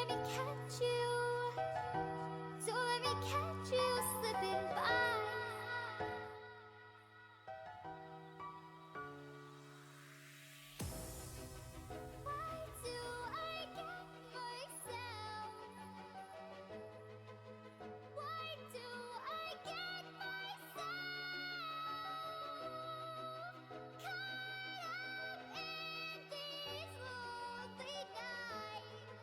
let me catch you. Don't let me catch you slipping by. Why do I get myself? Why do I get myself caught up in these lonely nights?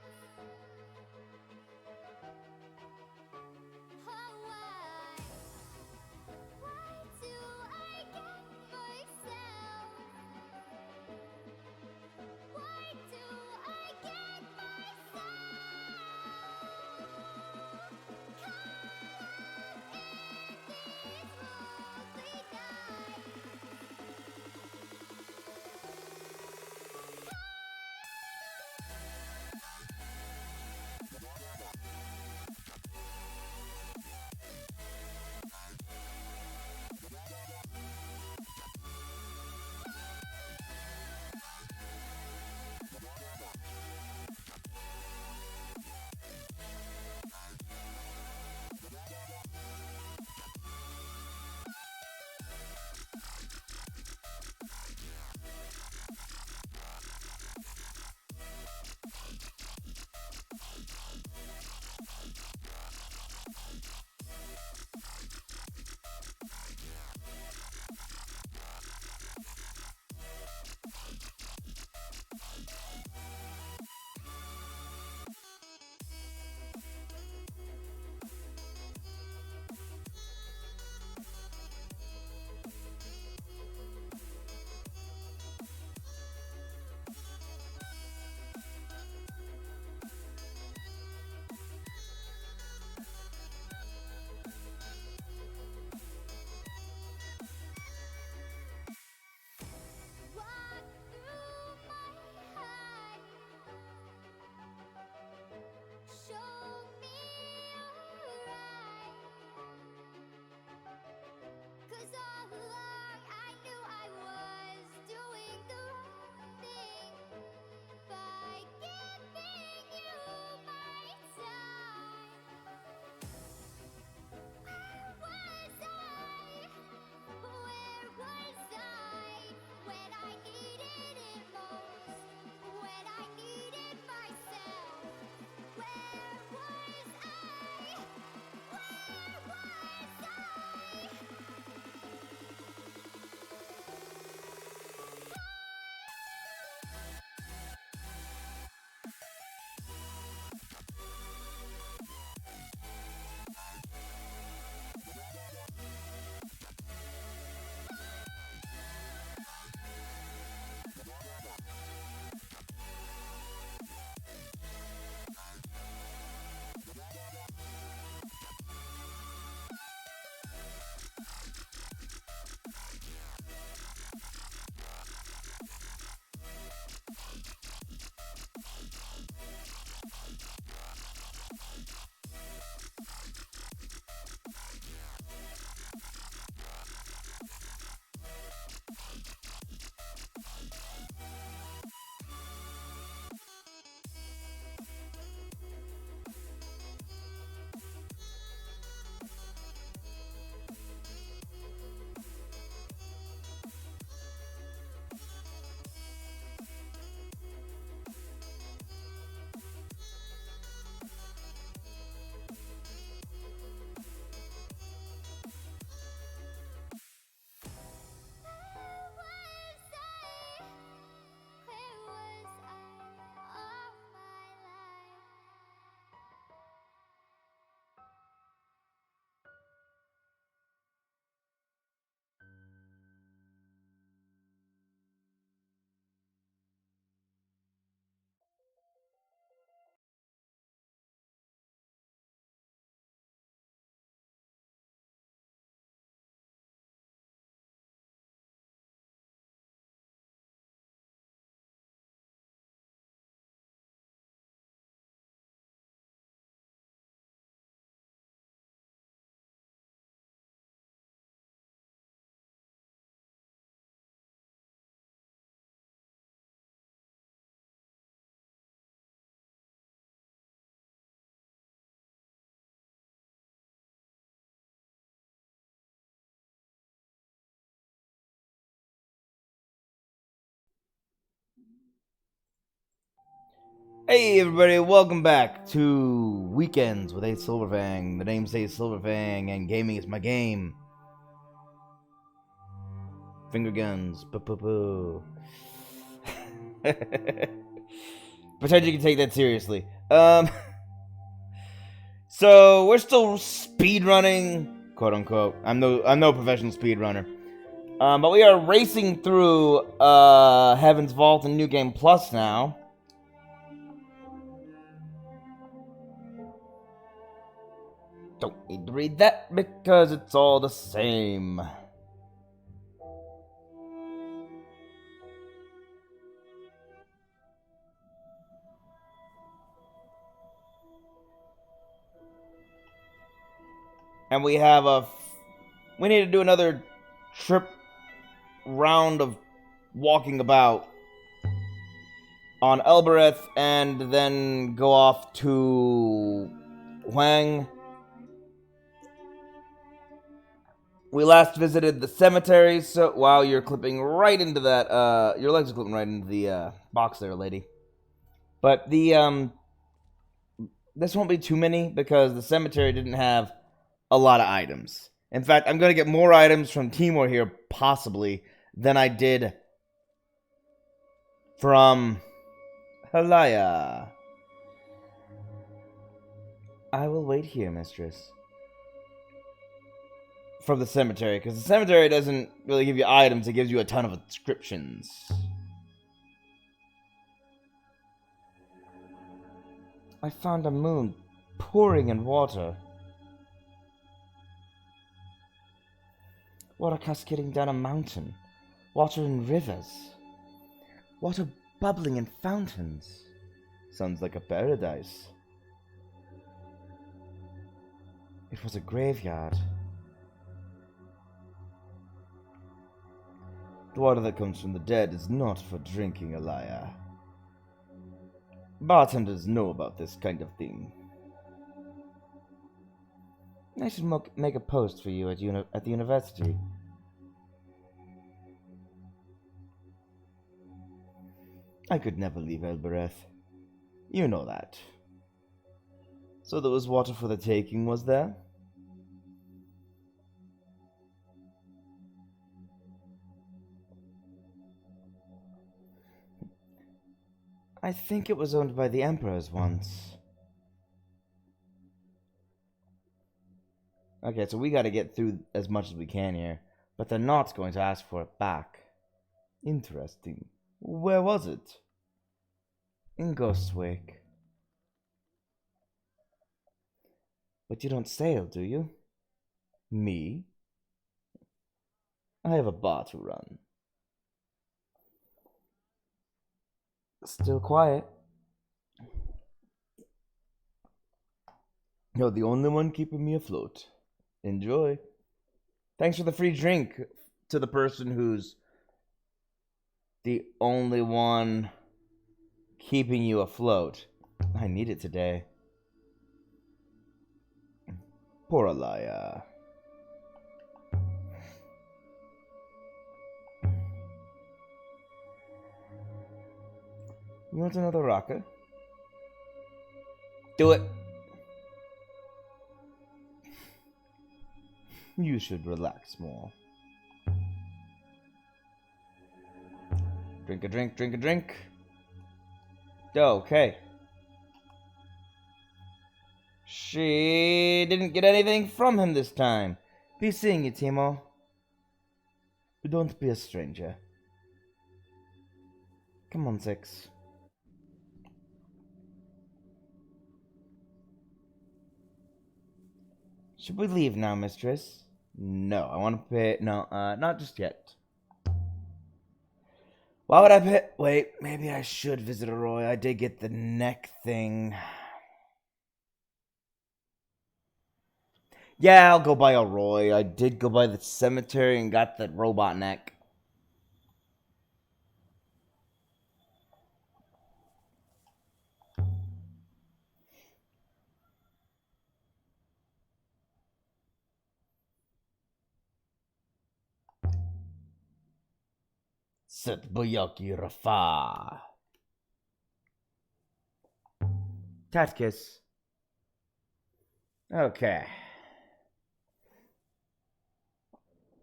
Hey everybody, welcome back to Weekends with Ace Silverfang. The name says Silverfang, and gaming is my game. Finger guns, boo. Pretend you can take that seriously. So we're still speed running, quote unquote. I'm no professional speed runner. But we are racing through Heaven's Vault and New Game Plus now. Don't need to read that because it's all the same. And we have we need to do another trip round of walking about on Elbereth and then go off to Huang. We last visited the cemetery, so wow, you're clipping right into that, your legs are clipping right into the, box there, lady. But the, this won't be too many because the cemetery didn't have a lot of items. In fact, I'm gonna get more items from Timor here, possibly, than I did from Halaya. I will wait here, mistress. From the cemetery, because the cemetery doesn't really give you items, it gives you a ton of inscriptions. I found a moon pouring in water. Water cascading down a mountain. Water in rivers. Water bubbling in fountains. Sounds like a paradise. It was a graveyard. The water that comes from the dead is not for drinking, Alaya. Bartenders know about this kind of thing. I should make a post for you at the university. I could never leave Elbereth. You know that. So there was water for the taking, was there? I think it was owned by the emperors once. Okay, so we gotta get through as much as we can here. But they're not going to ask for it back. Interesting. Where was it? In Ghostwake. But you don't sail, do you? Me? I have a bar to run. Still quiet. You're the only one keeping me afloat. Enjoy. Thanks for the free drink to the person who's the only one keeping you afloat. I need it today. Poor Alaya. You want another rocket? Do it. You should relax more. Drink a drink, drink a drink. Okay. She didn't get anything from him this time. Be seeing you, Timo. Don't be a stranger. Come on, Six. Should we leave now, mistress? No, I want to pay... No, not just yet. Why would I pay... Wait, maybe I should visit Arroy. I did get the neck thing. Yeah, I'll go by Arroy. I did go by the cemetery and got that robot neck. Set Boyaki Rafa. Tat kiss. Okay.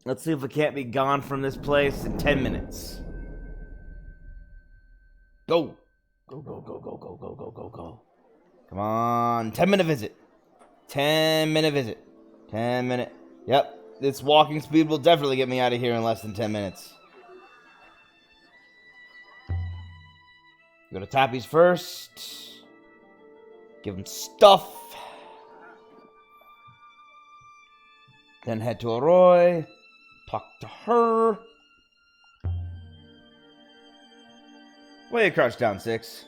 Let's see if we can't be gone from this place in 10 minutes. Go. Go, go, go, go, go, go, go, go, go. Come on. 10-minute visit. 10-minute visit. 10-minute. Yep. This walking speed will definitely get me out of here in less than 10 minutes. Go to Tappy's first. Give him stuff. Then head to Arroy. Talk to her. Why you crouch down, 6?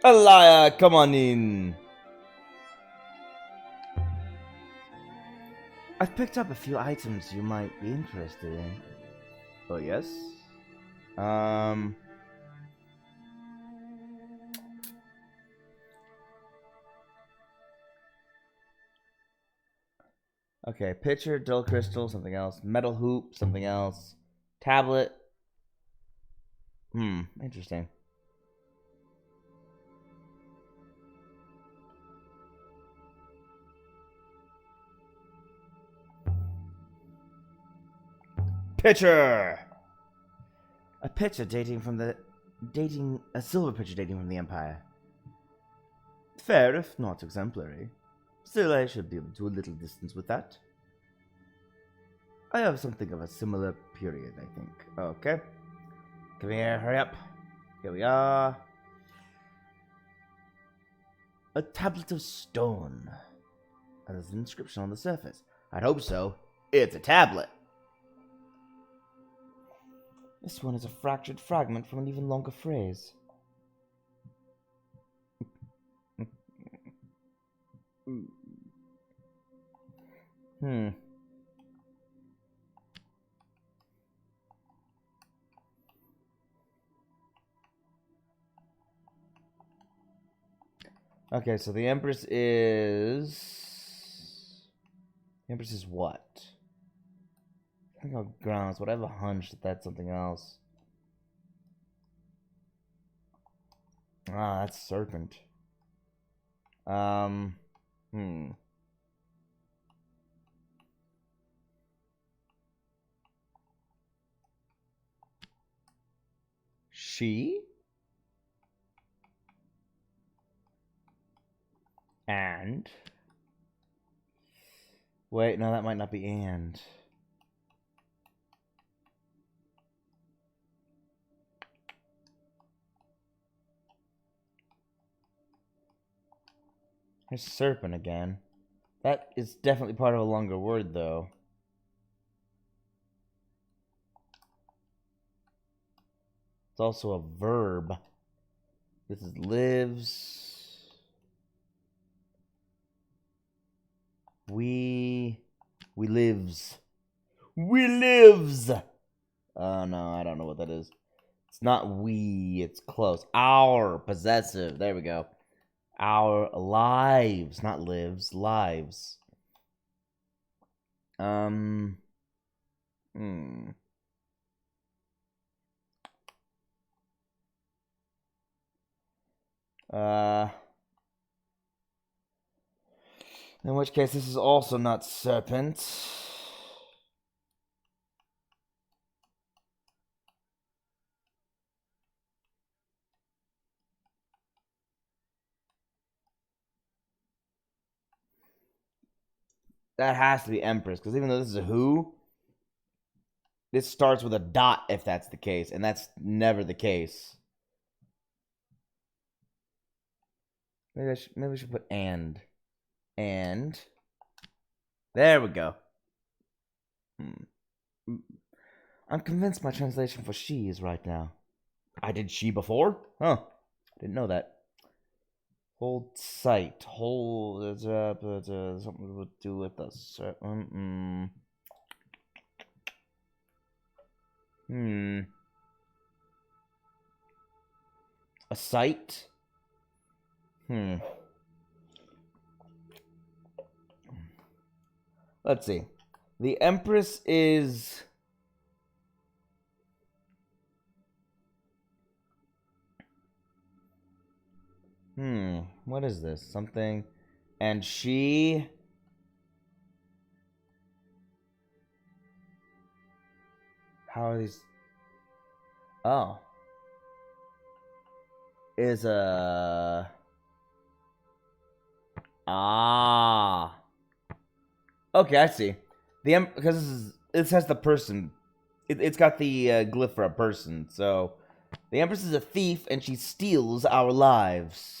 Alaya, come on in. I've picked up a few items you might be interested in. Oh, yes? Okay, pitcher, dull crystal, something else. Metal hoop, something else. Tablet. Interesting. Pitcher! A silver pitcher dating from the Empire. Fair, if not exemplary. Still, I should be able to a little distance with that. I have something of a similar period, I think. Okay. Come here, hurry up. Here we are. A tablet of stone. There's an inscription on the surface. I'd hope so. It's a tablet. This one is a fractured fragment from an even longer phrase. Okay, so the Empress is... The Empress is what? I think on grounds, but I have a hunch that that's something else. Ah, that's Serpent. She? And? Wait, no, that might not be and. There's serpent again. That is definitely part of a longer word, though. It's also a verb. This is lives. We lives. We lives! Oh, no, I don't know what that is. It's not we, it's close. Our, possessive. There we go. Our lives, not lives, lives. In which case, this is also not serpent. That has to be Empress, because even though this is a who, this starts with a dot if that's the case, and that's never the case. Maybe we should put and. And. There we go. I'm convinced my translation for she is right now. I did she before? Huh. Didn't know that. Hold sight. Hold something to do with a certain. A sight? Let's see. The Empress is... What is this? Something. And she. How are these? Oh. Is a. Ah. Okay, I see. Because this has the person. It's got the glyph for a person. So the Empress is a thief, and she steals our lives.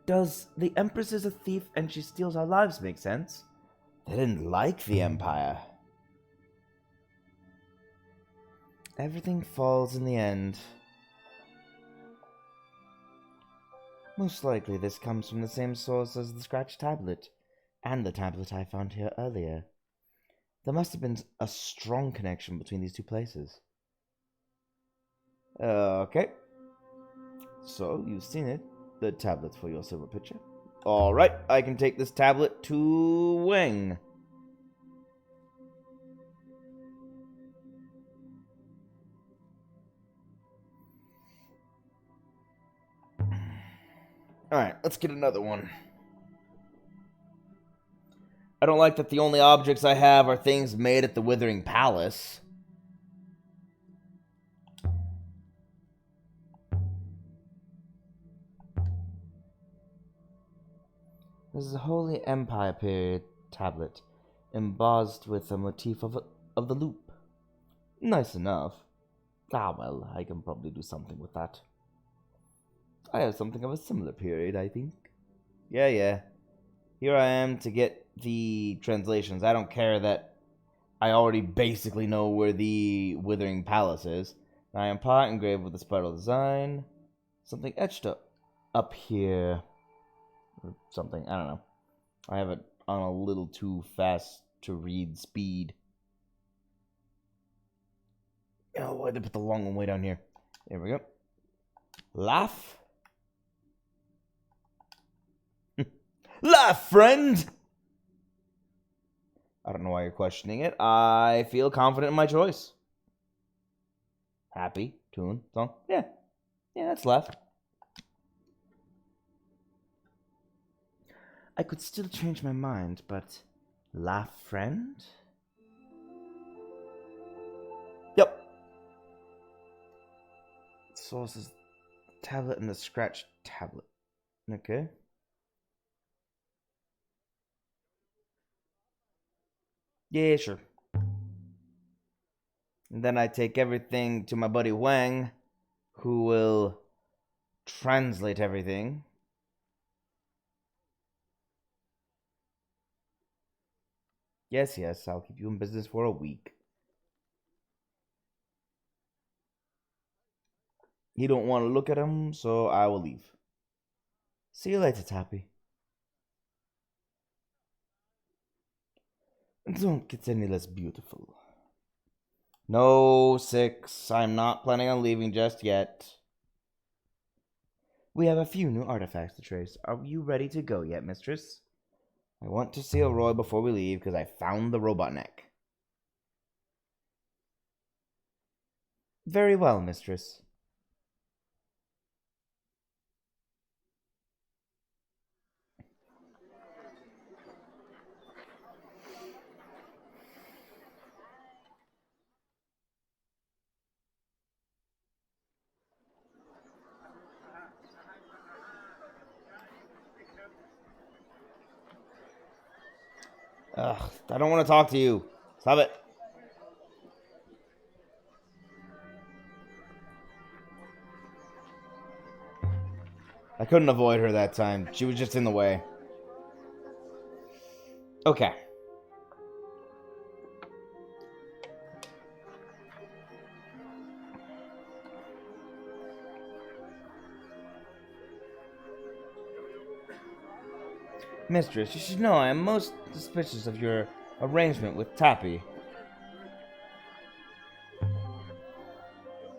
Does the Empress is a thief and she steals our lives make sense? They didn't like the Empire. Everything falls in the end. Most likely this comes from the same source as the scratch tablet, and the tablet I found here earlier. There must have been a strong connection between these two places. Okay. So, you've seen it. The tablet for your silver pitcher. Alright, I can take this tablet to Wang. Alright, let's get another one. I don't like that the only objects I have are things made at the Withering Palace. This is a Holy Empire period tablet, embossed with a motif of the loop. Nice enough. Ah well, I can probably do something with that. I have something of a similar period, I think. Yeah. Here I am to get the translations. I don't care that I already basically know where the Withering Palace is. I am pot engraved with a spiral design. Something etched up here. Or something, I don't know. I have it on a little too fast to read speed. Oh, why'd they put the long one way down here? There we go. Laugh. Laugh, friend! I don't know why you're questioning it. I feel confident in my choice. Happy, tune, song. Yeah, that's laugh. I could still change my mind, but laugh, friend? Yep. Source is the tablet and the scratch tablet. Okay. Yeah, sure. And then I take everything to my buddy Wang, who will translate everything. Yes, I'll keep you in business for a week. He don't want to look at him, so I will leave. See you later, Tappy. Don't get any less beautiful. No, 6. I'm not planning on leaving just yet. We have a few new artifacts to trace. Are you ready to go yet, mistress? I want to see Elroy before we leave because I found the robot neck. Very well, mistress. Ugh, I don't want to talk to you. Stop it. I couldn't avoid her that time. She was just in the way. Okay. Mistress, you should know I am most suspicious of your arrangement with Tappy.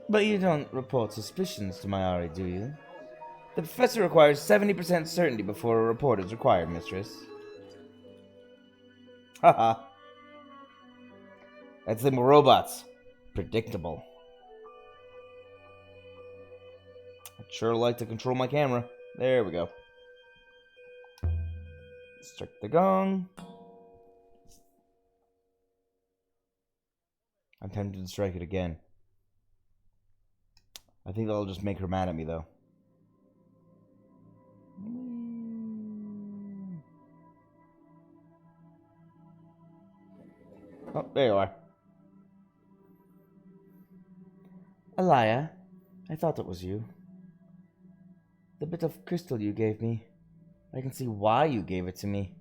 But you don't report suspicions to Mayari, do you? The professor requires 70% certainty before a report is required, mistress. Haha. That's them robots. Predictable. I'd sure like to control my camera. There we go. Strike the gong. I'm tempted to strike it again. I think that'll just make her mad at me, though. Oh, there you are. Alaya, I thought it was you. The bit of crystal you gave me. I can see why you gave it to me.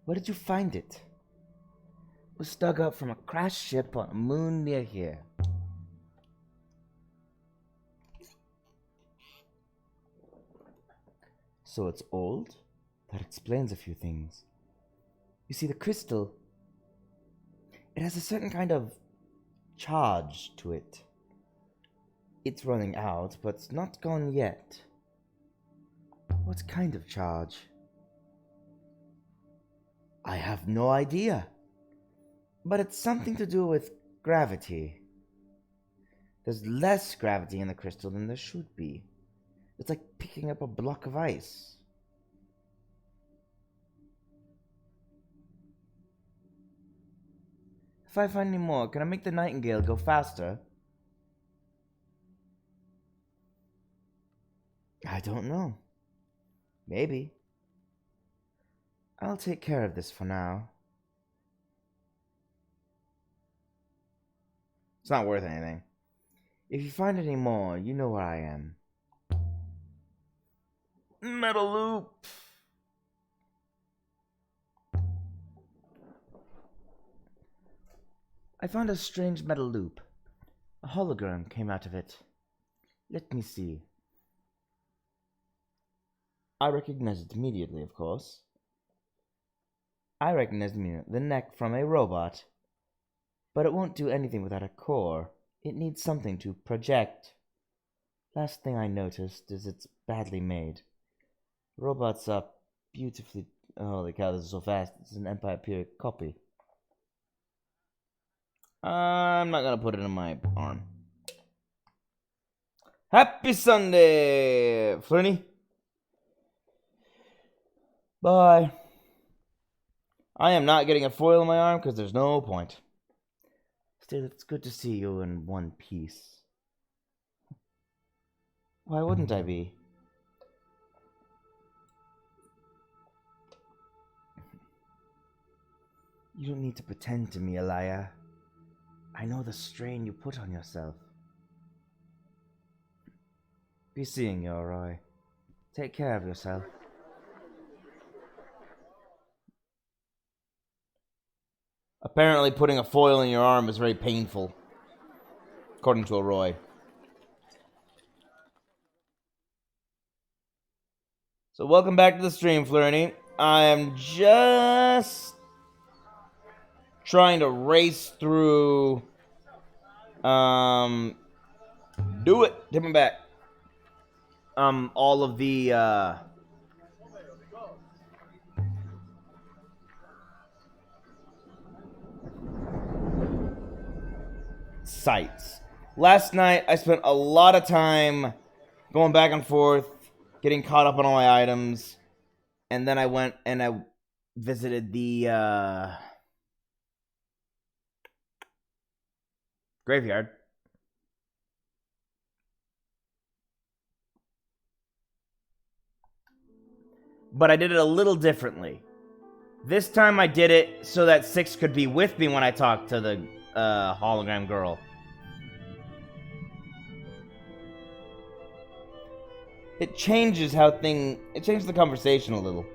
Where did you find it? It was dug up from a crashed ship on a moon near here. So it's old? That explains a few things. You see, the crystal, it has a certain kind of charge to it. It's running out, but it's not gone yet. What kind of charge? I have no idea. But it's something to do with gravity. There's less gravity in the crystal than there should be. It's like picking up a block of ice. If I find any more, can I make the Nightingale go faster? I don't know. Maybe. I'll take care of this for now. It's not worth anything. If you find any more, you know where I am. Metal loop! I found a strange metal loop. A hologram came out of it. Let me see. I recognized it immediately, of course. I recognized the neck from a robot. But it won't do anything without a core. It needs something to project. Last thing I noticed is it's badly made. The robot's up beautifully... Holy cow, this is so fast. It's an Empire period copy. I'm not gonna put it in my arm. Happy Sunday, Flirny. Bye. I am not getting a foil in my arm because there's no point. Still, it's good to see you in one piece. Why wouldn't I be? You don't need to pretend to me, Alaya. I know the strain you put on yourself. Be seeing you, Roy. Take care of yourself. Apparently putting a foil in your arm is very painful, according to Roy. So welcome back to the stream, Flirny. I am just trying to race through, do it, hit me back, all of the, sites. Last night, I spent a lot of time going back and forth, getting caught up on all my items, and then I went and I visited the, graveyard. But I did it a little differently. This time I did it so that Six could be with me when I talked to the hologram girl. It changes how it changes the conversation a little.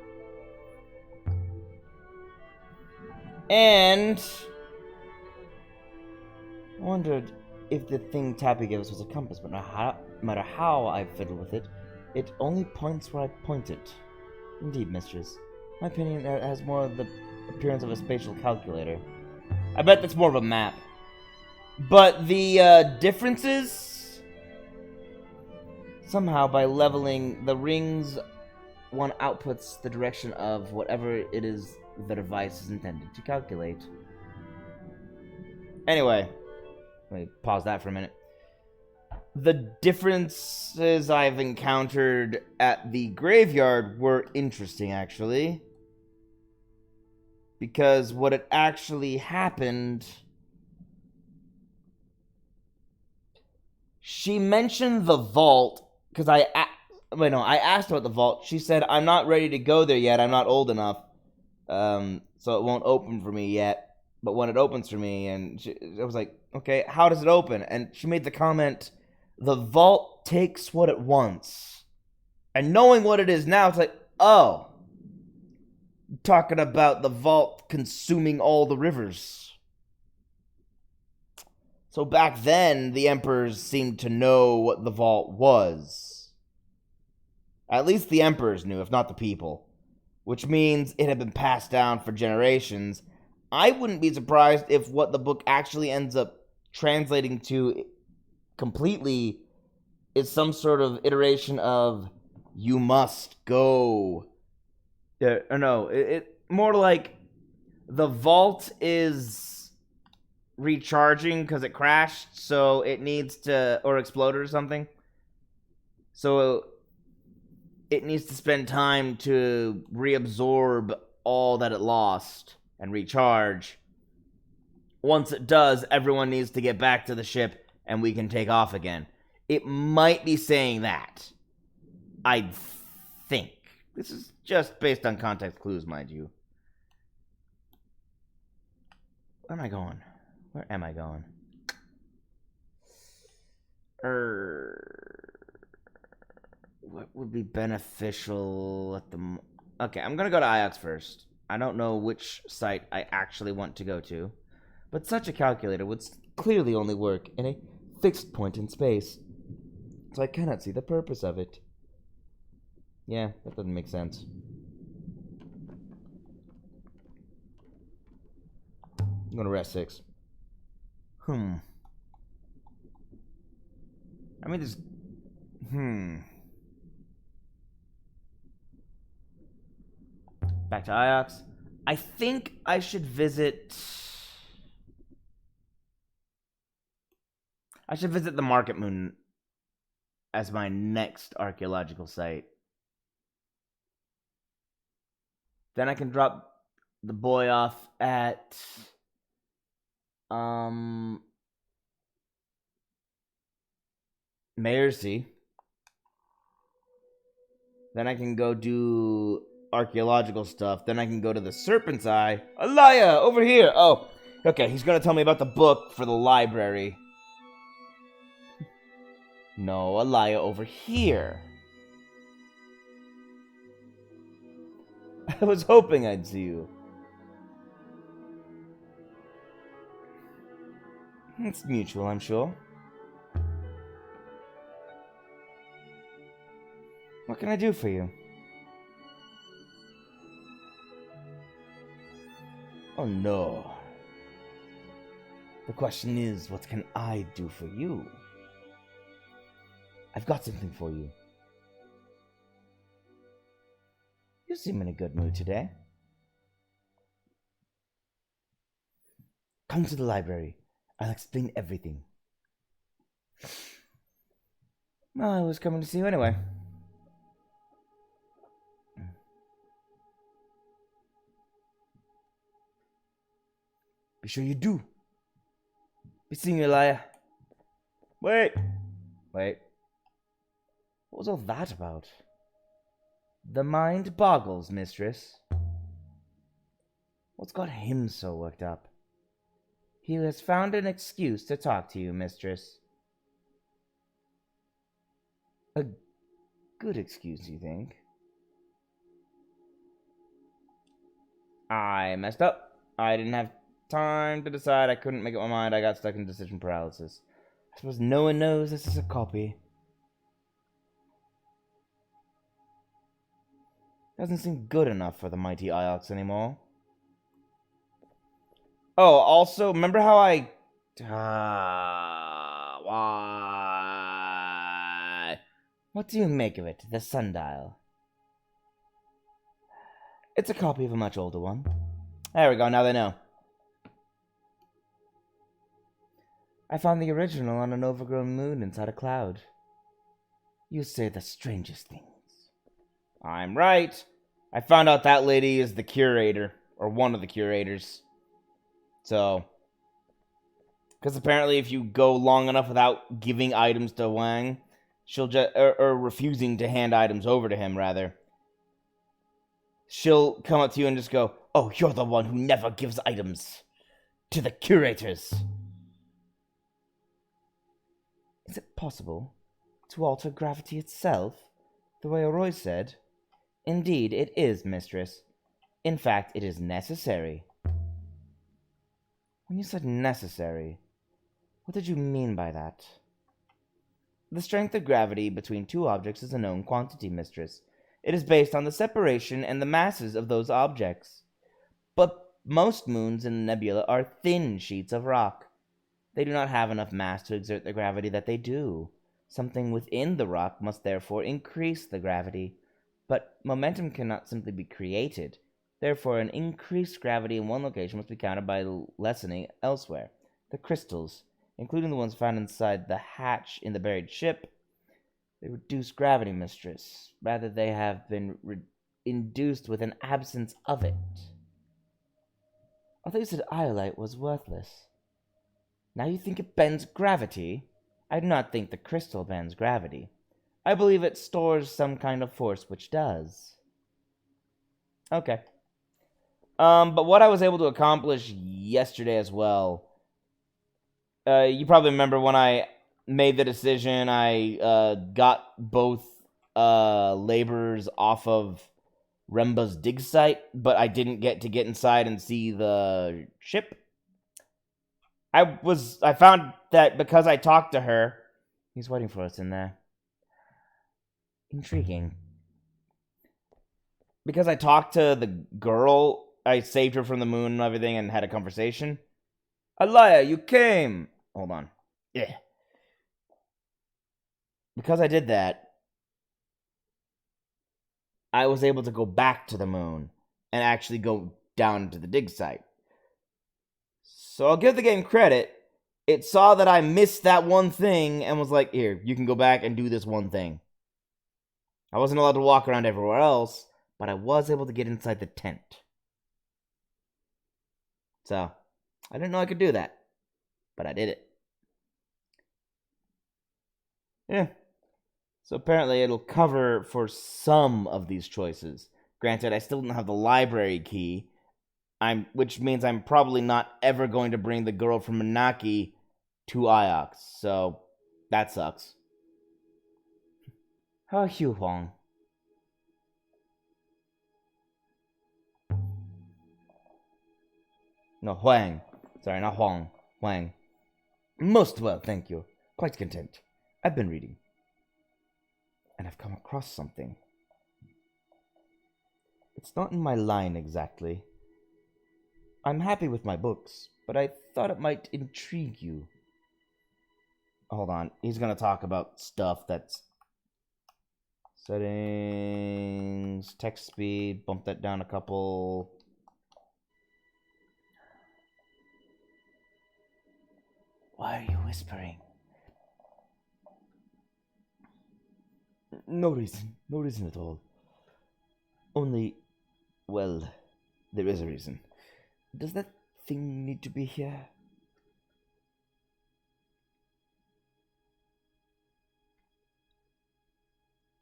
And I wondered if the thing Tappy gave us was a compass, but no matter how I fiddle with it, it only points where I point it. Indeed, mistress. My opinion, it has more of the appearance of a spatial calculator. I bet that's more of a map. But the differences... Somehow, by leveling the rings, one outputs the direction of whatever it is the device is intended to calculate. Anyway, let me pause that for a minute. the differences I've encountered at the graveyard were interesting, actually. Because what had actually happened... She mentioned the vault, because I asked about the vault. She said, I'm not ready to go there yet, I'm not old enough. So it won't open for me yet. But when it opens for me, and I was like, okay, how does it open? And she made the comment, the vault takes what it wants. And knowing what it is now, it's like, oh, talking about the vault consuming all the rivers. So back then, the emperors seemed to know what the vault was. At least the emperors knew, if not the people. Which means it had been passed down for generations. I wouldn't be surprised if what the book actually ends up translating to completely is some sort of iteration of you must go. Or no, it more like the vault is recharging because it crashed, so it needs to, or exploded or something. So it needs to spend time to reabsorb all that it lost and recharge. Once it does, everyone needs to get back to the ship and we can take off again. It might be saying that. I think. This is just based on context clues, mind you. Where am I going? Where am I going? What would be beneficial at the... Okay, I'm gonna go to Iox first. I don't know which site I actually want to go to, but such a calculator would clearly only work in a fixed point in space, so I cannot see the purpose of it. Yeah, that doesn't make sense. I'm gonna rest 6. I mean, just... Back to Iox. I think I should visit... I should visit the Market Moon as my next archaeological site. Then I can drop the boy off at... Mayorcy. Then I can go do archaeological stuff. Then I can go to the Serpent's Eye. Alaya, over here. Oh, okay. He's gonna tell me about the book for the library. No, Alaya, over here. I was hoping I'd see you. It's mutual, I'm sure. What can I do for you? Oh no. The question is, what can I do for you? I've got something for you. You seem in a good mood today. Come to the library. I'll explain everything. Well, I was coming to see you anyway. Be sure you do. Be seeing you, liar. Wait. What was all that about? The mind boggles, mistress. What's got him so worked up? He has found an excuse to talk to you, mistress. A good excuse, you think? I messed up. I didn't have time to decide. I couldn't make up my mind. I got stuck in decision paralysis. I suppose no one knows this is a copy. Doesn't seem good enough for the mighty Iox anymore. Oh, also, remember how I... why? What do you make of it, the sundial? It's a copy of a much older one. There we go, now they know. I found the original on an overgrown moon inside a cloud. You say the strangest things. I'm right. I found out that lady is the curator, or one of the curators. So, because apparently if you go long enough without giving items to Wang, she'll just, or refusing to hand items over to him, rather, she'll come up to you and just go, "Oh, you're the one who never gives items to the curators." Is it possible to alter gravity itself, the way Roy said? Indeed, it is, mistress. In fact, it is necessary. When you said necessary, what did you mean by that? The strength of gravity between two objects is a known quantity, mistress. It is based on the separation and the masses of those objects. But most moons in the nebula are thin sheets of rock. They do not have enough mass to exert the gravity that they do. Something within the rock must therefore increase the gravity. But momentum cannot simply be created. Therefore, an increased gravity in one location must be countered by lessening elsewhere. The crystals, including the ones found inside the hatch in the buried ship, they reduce gravity, mistress. Rather, they have been induced with an absence of it. I thought you said iolite was worthless. Now you think it bends gravity? I do not think the crystal bends gravity. I believe it stores some kind of force which does. Okay. But what I was able to accomplish yesterday as well, you probably remember when I made the decision, I got both laborers off of Remba's dig site, but I didn't get to get inside and see the ship. I found that because I talked to her, he's waiting for us in there. Intriguing. Because I talked to the girl, I saved her from the moon and everything and had a conversation. Alaya, you came! Hold on. Yeah. Because I did that, I was able to go back to the moon and actually go down to the dig site. So I'll give the game credit. It saw that I missed that one thing and was like, here, you can go back and do this one thing. I wasn't allowed to walk around everywhere else, but I was able to get inside the tent. So, I didn't know I could do that, but I did it. Yeah. So apparently it'll cover for some of these choices. Granted, I still don't have the library key, which means I'm probably not ever going to bring the girl from Minaki to Iox, so that sucks. Oh, Hugh Huang. No, Huang. Sorry, not Huang. Huang. Most well, thank you. Quite content. I've been reading. And I've come across something. It's not in my line exactly. I'm happy with my books, but I thought it might intrigue you. Hold on. He's going to talk about stuff that's... Settings, text speed, bump that down a couple. Why are you whispering? No reason at all. Only, well, there is a reason. Does that thing need to be here?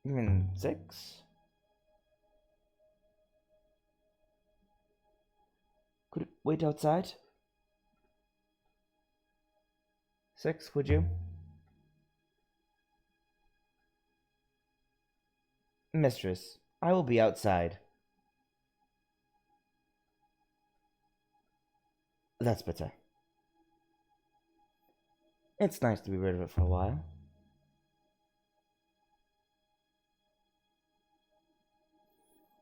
You mean 6? Could it wait outside? 6, would you? Mistress, I will be outside. That's better. It's nice to be rid of it for a while.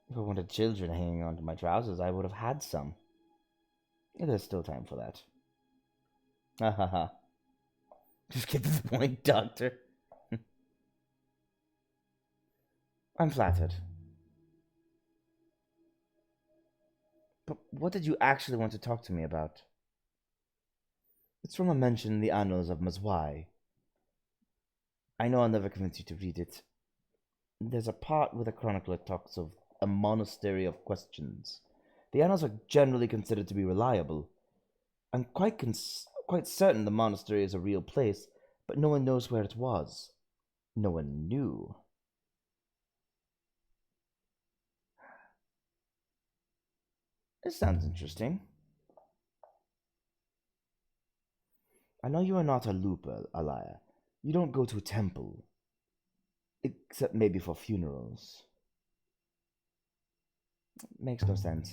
If I wanted children hanging onto my trousers, I would have had some. There's still time for that. Ha ha ha. Just get to the point, Doctor. I'm flattered. But what did you actually want to talk to me about? It's from a mention in the Annals of Mazwai. I know I'll never convince you to read it. There's a part where the chronicler talks of a monastery of questions. The annals are generally considered to be reliable. I'm quite certain the monastery is a real place, but no one knows where it was. No one knew. This sounds interesting. I know you are not a looper, Alaya. You don't go to a temple. Except maybe for funerals. Makes no sense.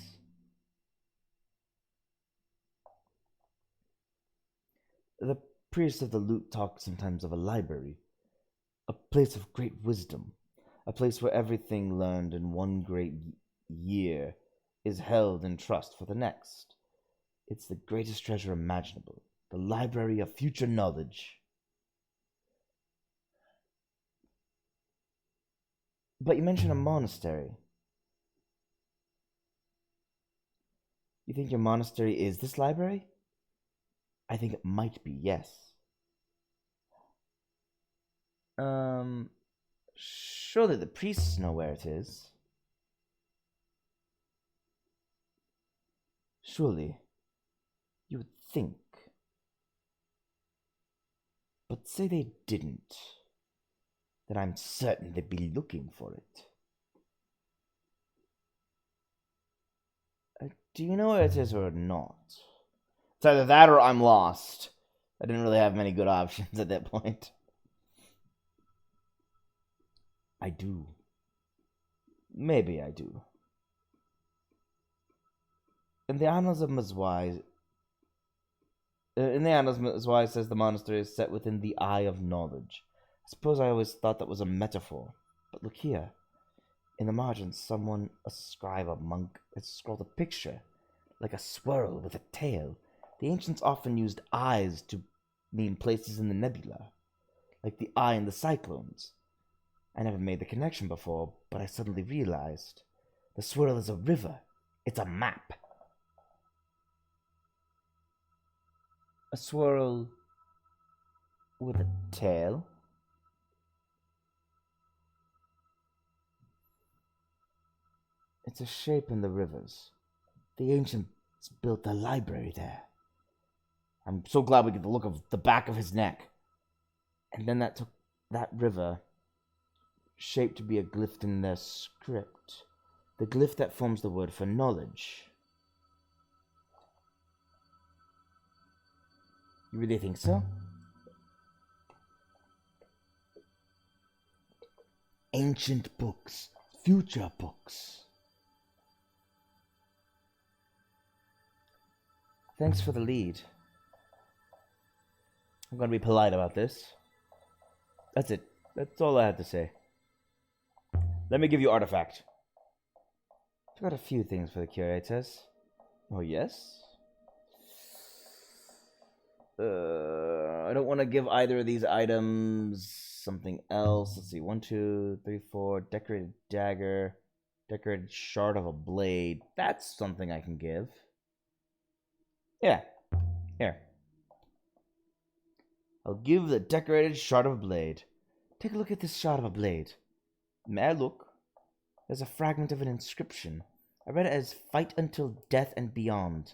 The priest of the lute talks sometimes of a library, a place of great wisdom, a place where everything learned in one great year is held in trust for the next. It's the greatest treasure imaginable, the library of future knowledge. But you mentioned a monastery. You think your monastery is this library? I think it might be, yes. Surely the priests know where it is. Surely. You would think. But say they didn't. Then I'm certain they'd be looking for it. Do you know where it is or not? It's either that or I'm lost. I didn't really have many good options at that point. I do. Maybe I do. In the Annals of Mazwai, says the monastery is set within the eye of knowledge. I suppose I always thought that was a metaphor. But look here. In the margins, a scribe, a monk, has scrawled a picture, like a swirl with a tail. The ancients often used eyes to mean places in the nebula, like the eye in the cyclones. I never made the connection before, but I suddenly realized. The swirl is a river. It's a map. A swirl with a tail? It's a shape in the rivers. The ancients built a library there. I'm so glad we get the look of the back of his neck. And then that river shaped to be a glyph in their script. The glyph that forms the word for knowledge. You really think so? Ancient books. Future books. Thanks for the lead. I'm going to be polite about this. That's it. That's all I had to say. Let me give you artifact. I've got a few things for the curators. Oh, yes? I don't want to give either of these items something else. Let's see. 1, 2, 3, 4. Decorated dagger. Decorated shard of a blade. That's something I can give. Yeah. Here. I'll give the decorated shard of a blade. Take a look at this shard of a blade. May I look? There's a fragment of an inscription. I read it as fight until death and beyond.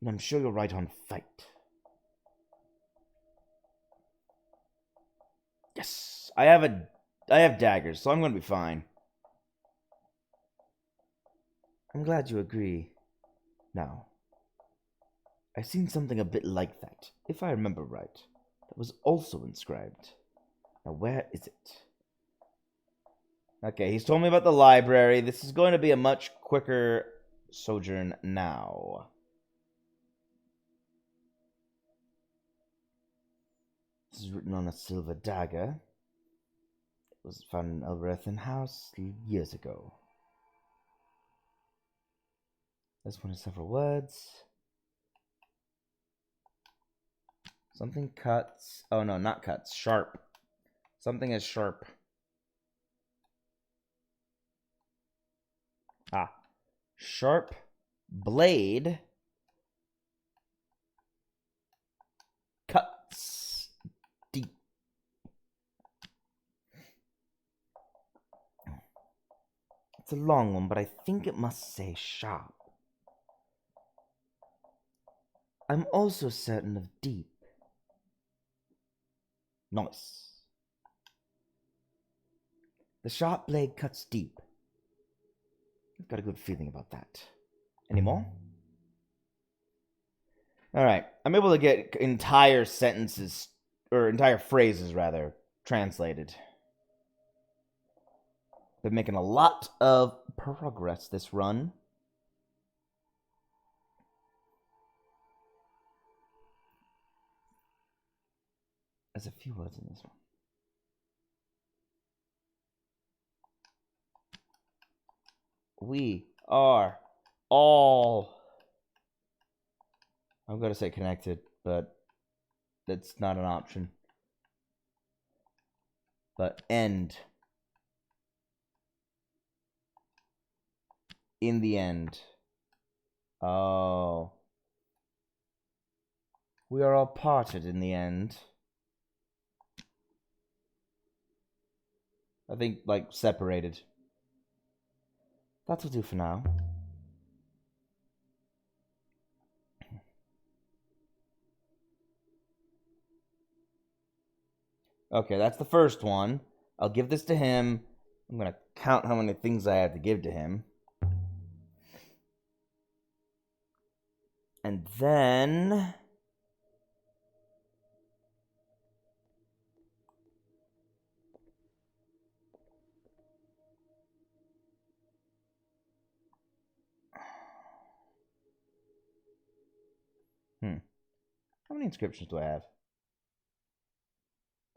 And I'm sure you're right on fight. Yes! I have daggers, so I'm going to be fine. I'm glad you agree. Now, I've seen something a bit like that, if I remember right, that was also inscribed. Now, where is it? Okay, he's told me about the library. This is going to be a much quicker sojourn now. This is written on a silver dagger. It was found in Elrethan House years ago. There's one of several words. Something cuts. Oh no, not cuts. Sharp. Something is sharp. Ah. Sharp blade cuts deep. It's a long one, but I think it must say sharp. I'm also certain of deep. Nice. The sharp blade cuts deep. I've got a good feeling about that. Any more? Alright, I'm able to get entire sentences, or entire phrases, rather, translated. Been making a lot of progress this run. There's a few words in this one. We are all... I'm going to say connected, but that's not an option. But end. In the end. Oh. We are all parted in the end. I think, like, separated. That'll do for now. Okay, that's the first one. I'll give this to him. I'm going to count how many things I have to give to him. And then... How many inscriptions do I have?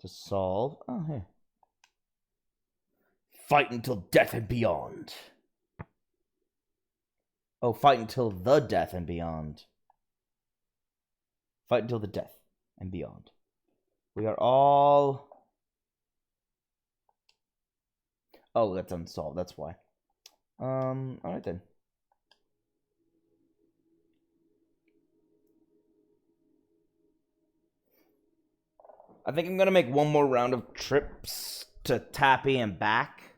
To solve. Oh, here. Fight until death and beyond. Oh, fight until the death and beyond. Fight until the death and beyond. We are all... Oh, that's unsolved. That's why. Alright then. I think I'm gonna make one more round of trips to Tappy and back.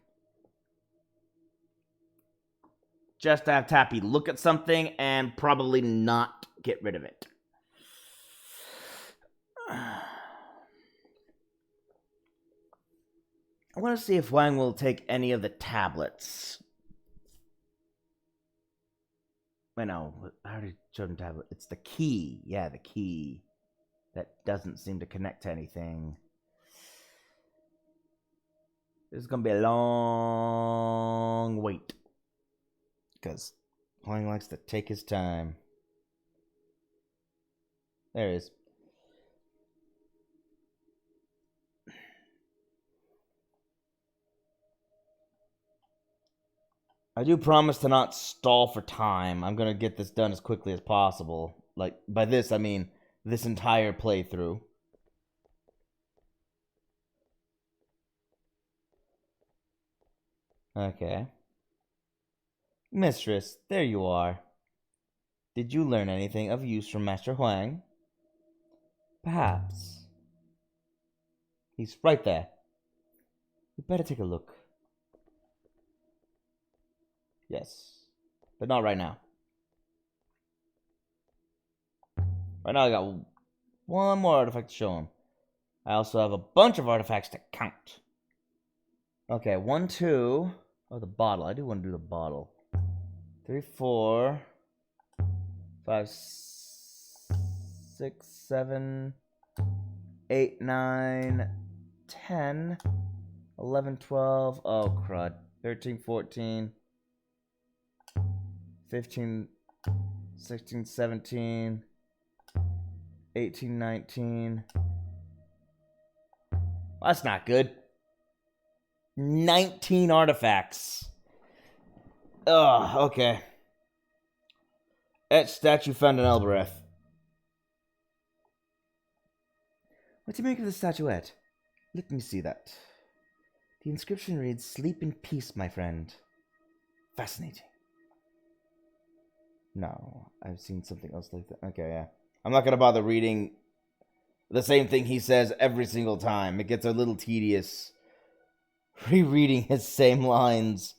Just to have Tappy look at something and probably not get rid of it. I want to see if Wang will take any of the tablets. I know, I already showed him tablet. It's the key. Yeah, the key. That doesn't seem to connect to anything. This is gonna be a long wait. Because Huang likes to take his time. There he is. I do promise to not stall for time. I'm gonna get this done as quickly as possible. Like, by this, I mean this entire playthrough. Okay. Mistress, there you are. Did you learn anything of use from Master Huang? Perhaps. He's right there. You better take a look. Yes. But not right now. Right now I got one more artifact to show him. I also have a bunch of artifacts to count. Okay, 1, 2. Oh, the bottle. I do want to do the bottle. 3, 4, 5, 6, 7, 8, 9, 10, 11, 12. Oh, crud. 13, 14, 15, 16, 17, 18, 19. That's not good. 19 artifacts. Ugh, okay. Etched statue found in Elbereth. What do you make of the statuette? Let me see that. The inscription reads, "Sleep in peace, my friend." Fascinating. No, I've seen something else like that. Okay, yeah. I'm not gonna bother reading the same thing he says every single time. It gets a little tedious rereading his same lines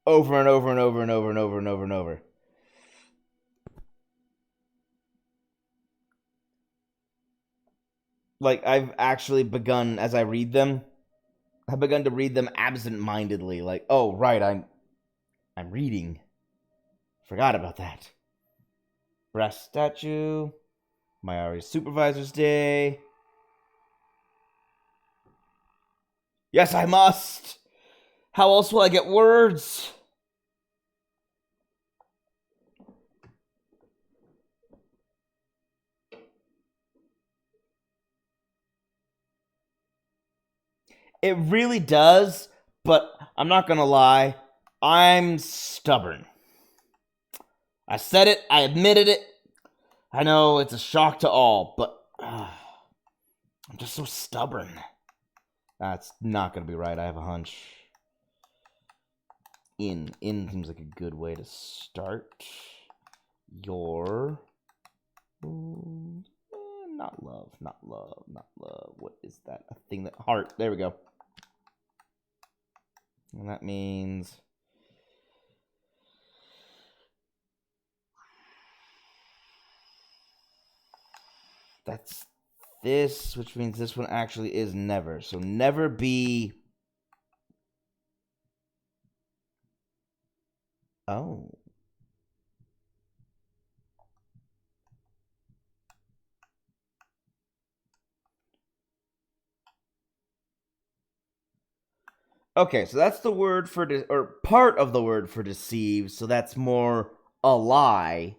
over and over and over and over and over and over and over. Like, I've actually begun, as I read them, I've begun to read them absent-mindedly. Like, oh, right, I'm reading. Forgot about that. Brass statue. Mayari Supervisor's Day. Yes, I must! How else will I get words? It really does, but I'm not gonna lie, I'm stubborn. I said it, I admitted it. I know it's a shock to all, but I'm just so stubborn. That's not gonna be right, I have a hunch. In seems like a good way to start. Your... not love. What is that? A thing that... Heart. There we go. And that means... that's this, which means this one actually is never. So never be... oh. Okay, so that's the word for, or part of the word for deceive, so that's more a lie.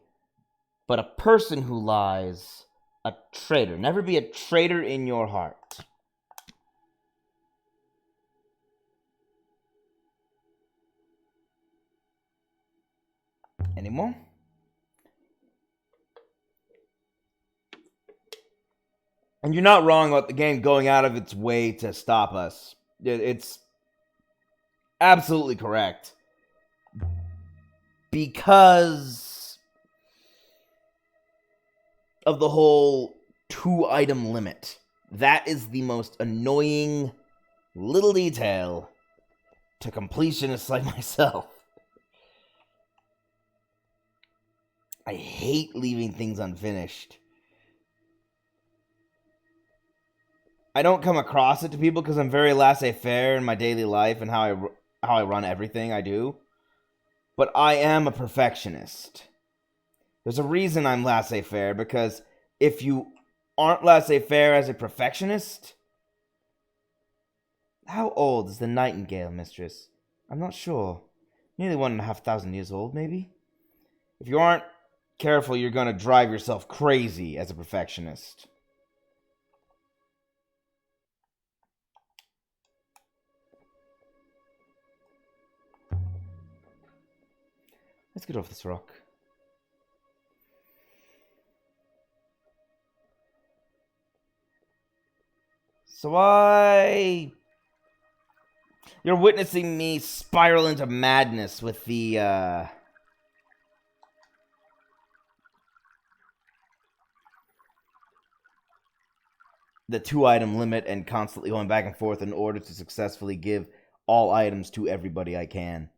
But a person who lies, a traitor. Never be a traitor in your heart. Any more? And you're not wrong about the game going out of its way to stop us. It's absolutely correct. Because of the whole 2-item limit. That is the most annoying little detail to completionists like myself. I hate leaving things unfinished. I don't come across it to people because I'm very laissez-faire in my daily life and how I run everything I do. But I am a perfectionist. There's a reason I'm laissez-faire, because if you aren't laissez-faire as a perfectionist... How old is the Nightingale, mistress? I'm not sure. Nearly 1,500 years old, maybe? If you aren't careful, you're going to drive yourself crazy as a perfectionist. Let's get off this rock. So you're witnessing me spiral into madness with the 2-item limit and constantly going back and forth in order to successfully give all items to everybody I can.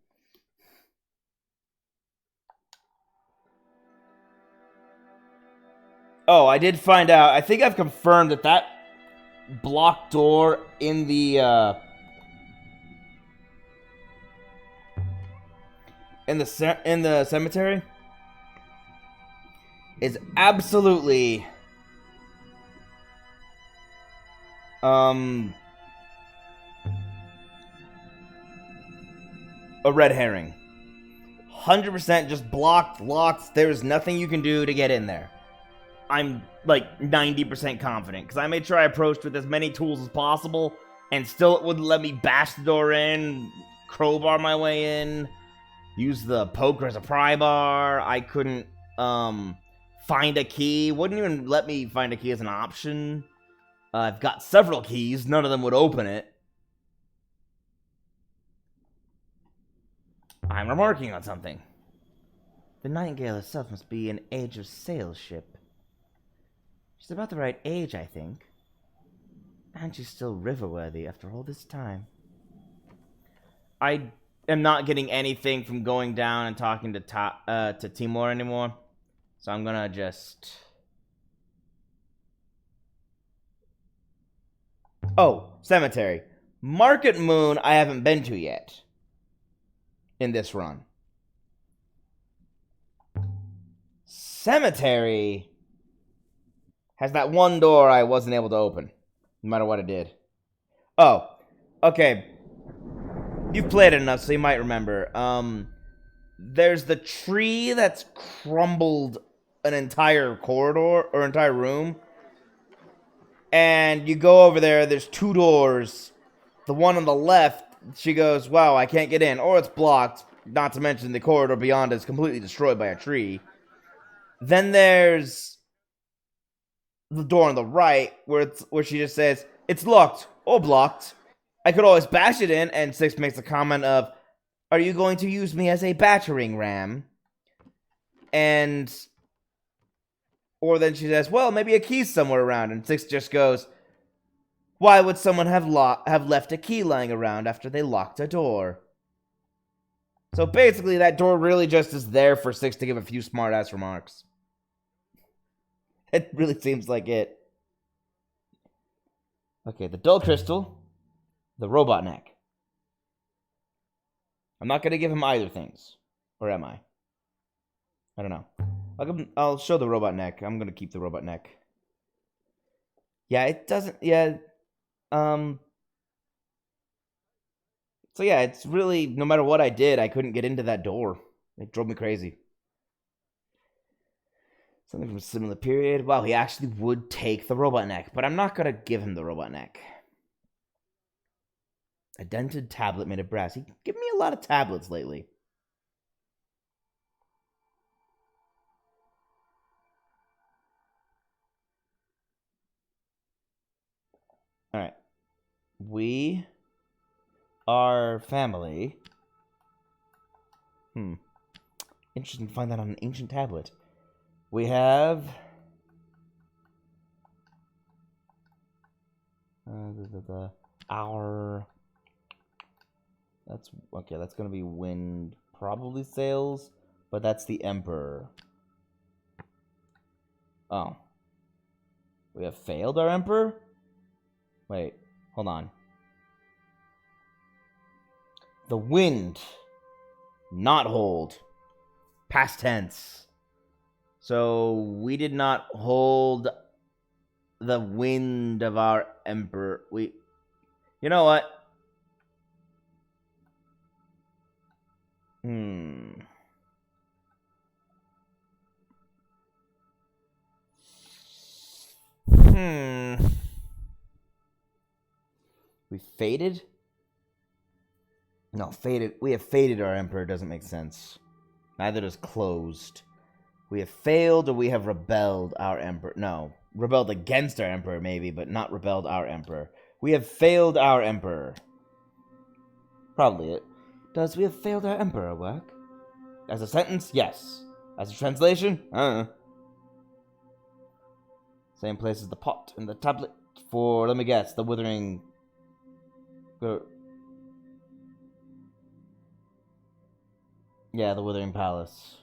Oh, I did find out. I think I've confirmed that blocked door in the cemetery is absolutely a red herring. 100% just blocked, locked. There's nothing you can do to get in there. I'm like 90% confident, because I made sure I approached with as many tools as possible, and still it wouldn't let me bash the door in, crowbar my way in, use the poker as a pry bar. I couldn't find a key. Wouldn't even let me find a key as an option. I've got several keys. None of them would open it. I'm remarking on something. The Nightingale itself must be an Age of Sail ship. She's about the right age, I think. And she's still river-worthy after all this time. I am not getting anything from going down and talking to Timur anymore. So I'm gonna just... Oh, cemetery. Market Moon I haven't been to yet. In this run. Cemetery has that one door I wasn't able to open. No matter what I did. Oh, okay. You've played it enough, so you might remember. There's the tree that's crumbled an entire corridor, or entire room. And you go over there, there's 2 doors. The one on the left, she goes, wow, I can't get in. Or it's blocked. Not to mention the corridor beyond is completely destroyed by a tree. Then there's the door on the right, where she just says, it's locked or blocked. I could always bash it in, and Six makes a comment of, are you going to use me as a battering ram? And... Or then she says, well, maybe a key's somewhere around. And Six just goes, why would someone have left a key lying around after they locked a door? So basically, that door really just is there for Six to give a few smart-ass remarks. It really seems like it. Okay, the dull crystal, the robot neck. I'm not going to give him either things. Or am I? I don't know. I'll show the robot neck. I'm going to keep the robot neck. Yeah, it doesn't... Yeah. So yeah, it's really... No matter what I did, I couldn't get into that door. It drove me crazy. Something from a similar period. Wow, he actually would take the robot neck. But I'm not going to give him the robot neck. A dented tablet made of brass. He given me a lot of tablets lately. Alright. We are family. Interesting to find that on an ancient tablet. We have... our... That's... Okay, that's gonna be wind. Probably sails. But that's the Emperor. Oh. We have failed our Emperor? Wait, hold on. The wind. Not hold. Past tense. So, we did not hold the wind of our Emperor. You know what? We faded? No, faded. We have faded our Emperor doesn't make sense. Neither does closed. We have failed or we have rebelled our Emperor. No. Rebelled against our Emperor, maybe, but not rebelled our Emperor. We have failed our Emperor. Probably it. Does we have failed our Emperor work? As a sentence, yes. As a translation, Same place as the pot and the tablet for, let me guess, the Withering... Yeah, the Withering Palace.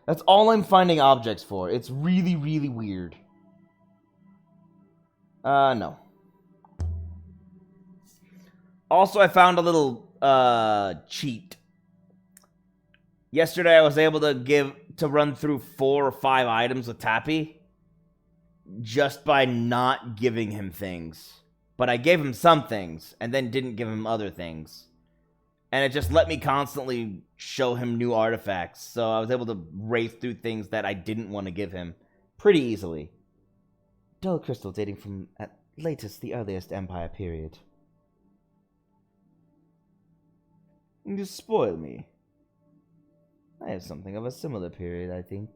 That's all I'm finding objects for. It's really, really weird. No. Also, I found a little, cheat. Yesterday, I was able to run through 4 or 5 items with Tappy. Just by not giving him things. But I gave him some things, and then didn't give him other things. And it just let me constantly show him new artifacts. So I was able to race through things that I didn't want to give him pretty easily. Dull crystal dating from, at latest, the earliest Empire period. You spoil me. I have something of a similar period, I think.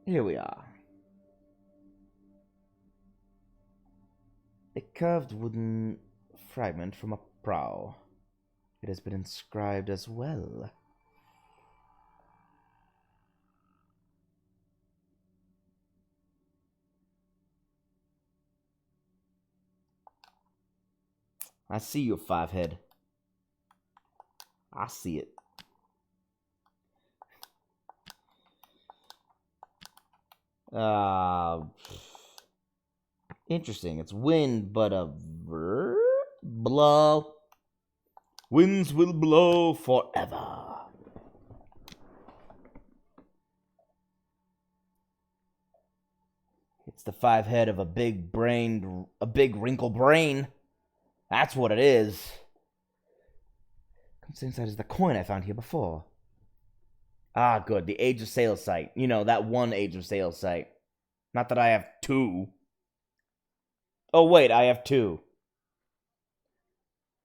Here we are. A curved wooden fragment from a prow. It has been inscribed as well. I see your 5-head. I see it. Interesting. It's wind, but a verb? Blow. Winds will blow forever. It's the 5-head of a big wrinkle brain. That's what it is. Comes inside is the coin I found here before. Ah, good. The Age of Sail site. You know, that one Age of Sail site. Not that I have 2. Oh, wait, I have 2.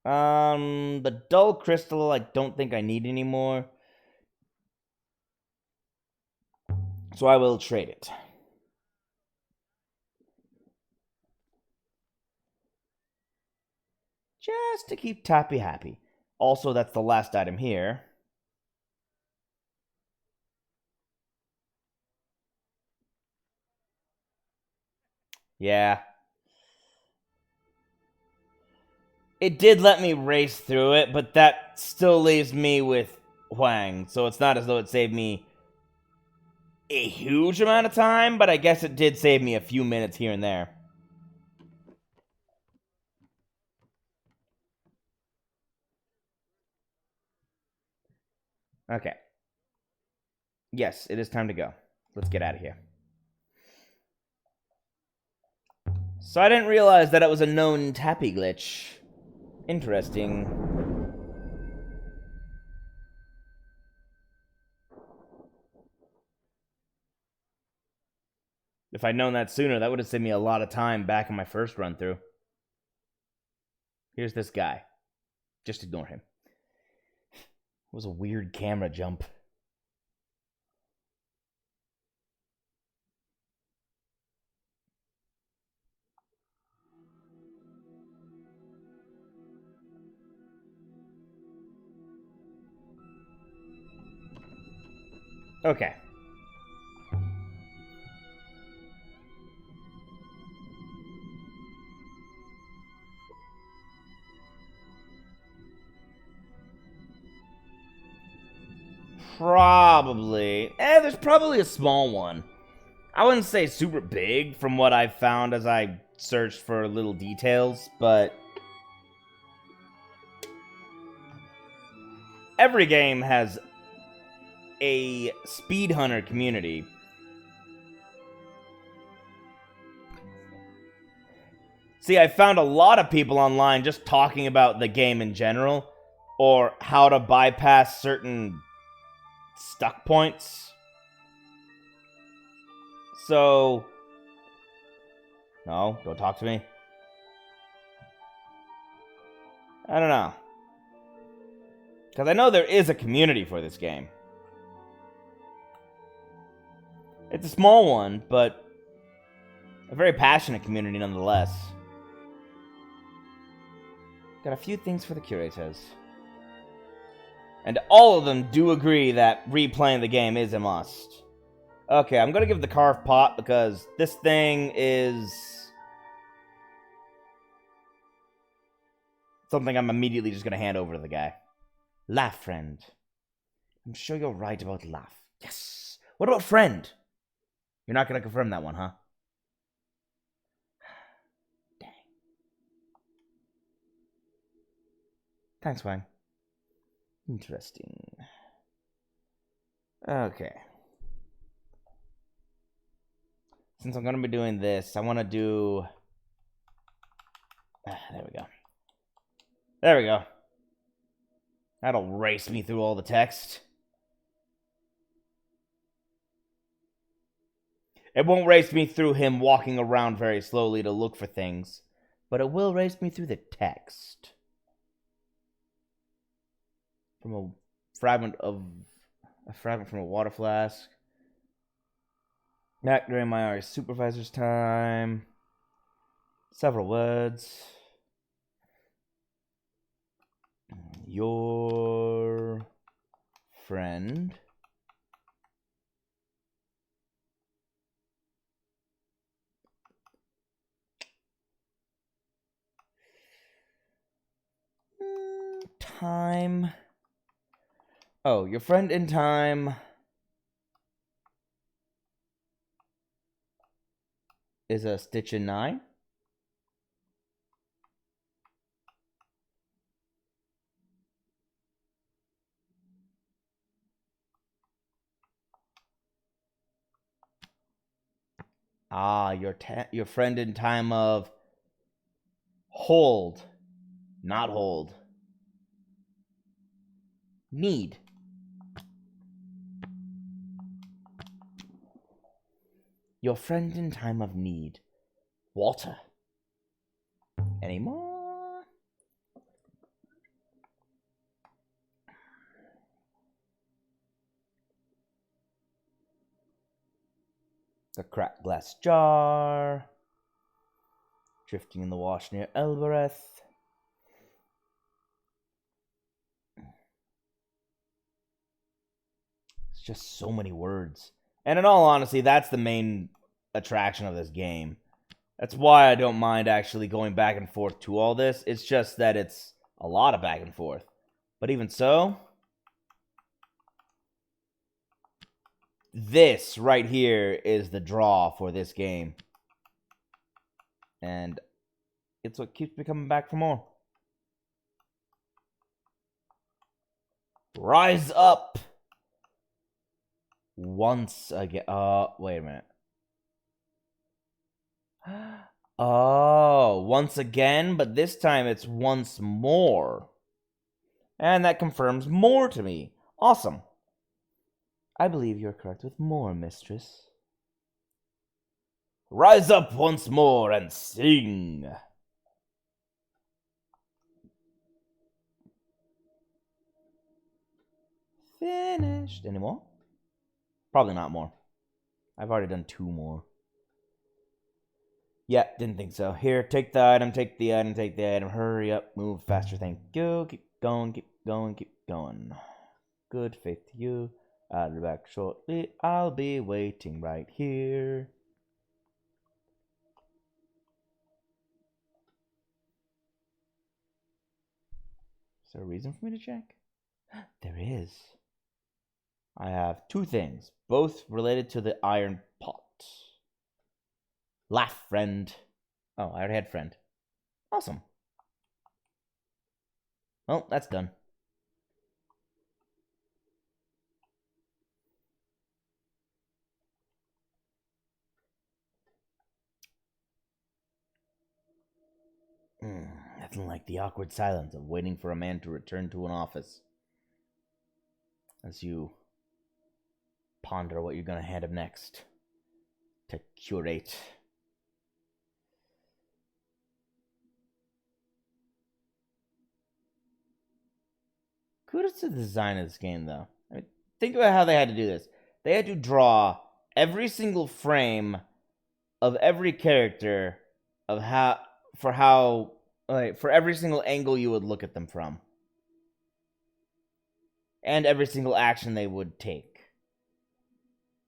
The dull crystal I don't think I need anymore. So I will trade it. Just to keep Tappy happy. Also, that's the last item here. Yeah. It did let me race through it, but that still leaves me with Huang. So it's not as though it saved me a huge amount of time, but I guess it did save me a few minutes here and there. Okay. Yes, it is time to go. Let's get out of here. So I didn't realize that it was a known Tappy glitch. Interesting. If I'd known that sooner, that would have saved me a lot of time back in my first run through. Here's this guy. Just ignore him. It was a weird camera jump. Okay. Probably. There's probably a small one. I wouldn't say super big from what I've found as I searched for little details, but every game has a speedhunter community. See, I found a lot of people online just talking about the game in general, or how to bypass certain stuck points. So, no, don't talk to me. I don't know. Because I know there is a community for this game. It's a small one, but a very passionate community nonetheless. Got a few things for the curators. And all of them do agree that replaying the game is a must. Okay, I'm gonna give the carved pot because this thing is something I'm immediately just gonna hand over to the guy. Laugh, friend. I'm sure you're right about laugh. Yes. What about friend? You're not gonna confirm that one, huh? Dang. Thanks, Wang. Interesting. Okay. Since I'm gonna be doing this, I want to do... there we go. There we go. That'll race me through all the text. It won't race me through him walking around very slowly to look for things, but it will race me through the text. From a fragment from a water flask. Back during my RA supervisor's time. Several words. Your friend. time. Oh, your friend in time is a Stitch in 9. Ah, your friend in time of hold, not hold. Need. Your friend in time of need. Walter. Any more? The cracked glass jar. Drifting in the wash near Elbereth. It's just so many words. And in all honesty, that's the main attraction of this game. That's why I don't mind actually going back and forth to all this. It's just that it's a lot of back and forth. But even so, this right here is the draw for this game. And it's what keeps me coming back for more. Rise up once again. Wait a minute. Oh, once again, but this time it's once more. And that confirms more to me. Awesome. I believe you're correct with more, mistress. Rise up once more and sing. Finished. Any more? Probably not more. I've already done 2 more. Yeah, didn't think so. Here, take the item, take the item, take the item. Hurry up, move faster, thank you. Keep going, keep going, keep going. Good faith to you. I'll be back shortly. I'll be waiting right here. Is there a reason for me to check? There is. I have 2 things, both related to the iron pot. Laugh, friend. Oh, I already had friend. Awesome. Well, that's done. Nothing like the awkward silence of waiting for a man to return to an office. As you ponder what you're going to hand him next to curate. Kudos to the design of this game, though. I mean, think about how they had to do this. They had to draw every single frame of every character of for every single angle you would look at them from, and every single action they would take.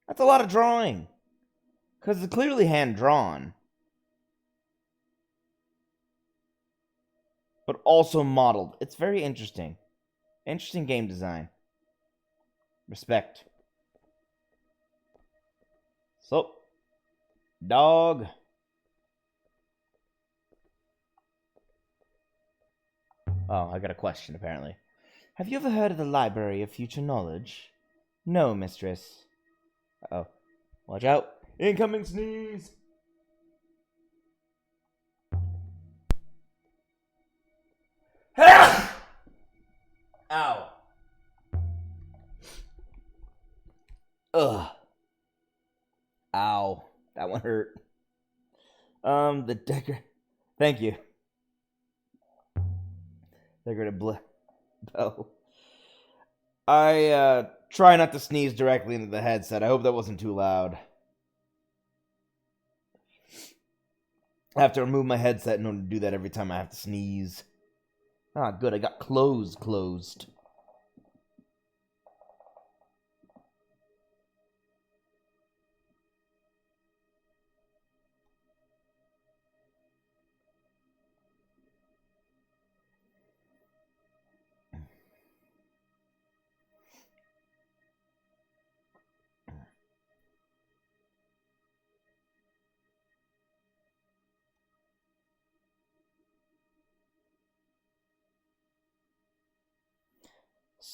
That's a lot of drawing, because it's clearly hand drawn, but also modeled. It's very interesting. Interesting game design. Respect. So, dog. Oh, I got a question, apparently. Have you ever heard of the Library of Future Knowledge? No, mistress. Uh-oh. Watch out. Incoming sneeze! Ow. Ugh. Ow. That one hurt. The decorative... Thank you. Decorative bell. I, try not to sneeze directly into the headset. I hope that wasn't too loud. I have to remove my headset in order to do that every time I have to sneeze. Ah, good. I got closed.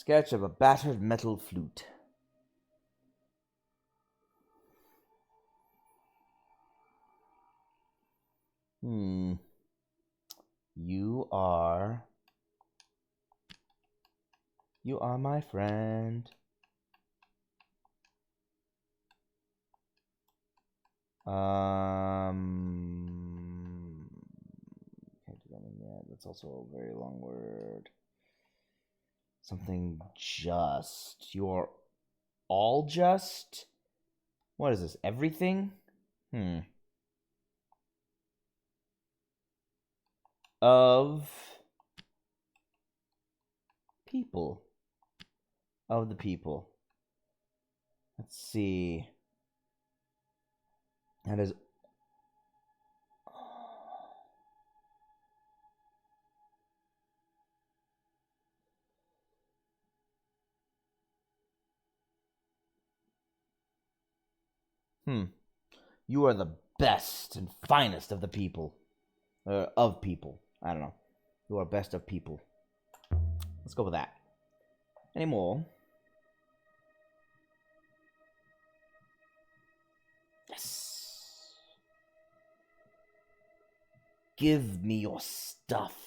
Sketch of a battered metal flute. You are my friend. Can't do that one yet. That's also a very long word. Something just. You're all just? What is this? Everything? Of people. Of the people. Let's see. That is. You are the best and finest of the people. Of people. I don't know. You are best of people. Let's go with that. Any more? Yes. Give me your stuff.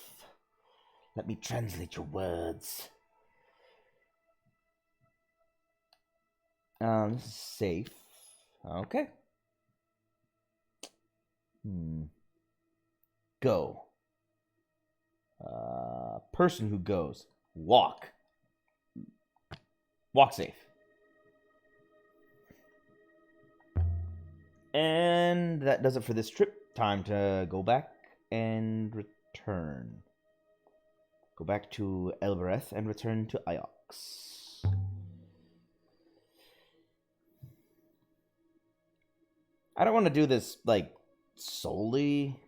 Let me translate your words. This is safe. Okay. Go. Person who goes. Walk. Walk safe. And that does it for this trip. Time to go back and return. Go back to Elbereth and return to Iox. I don't want to do this, like, solely.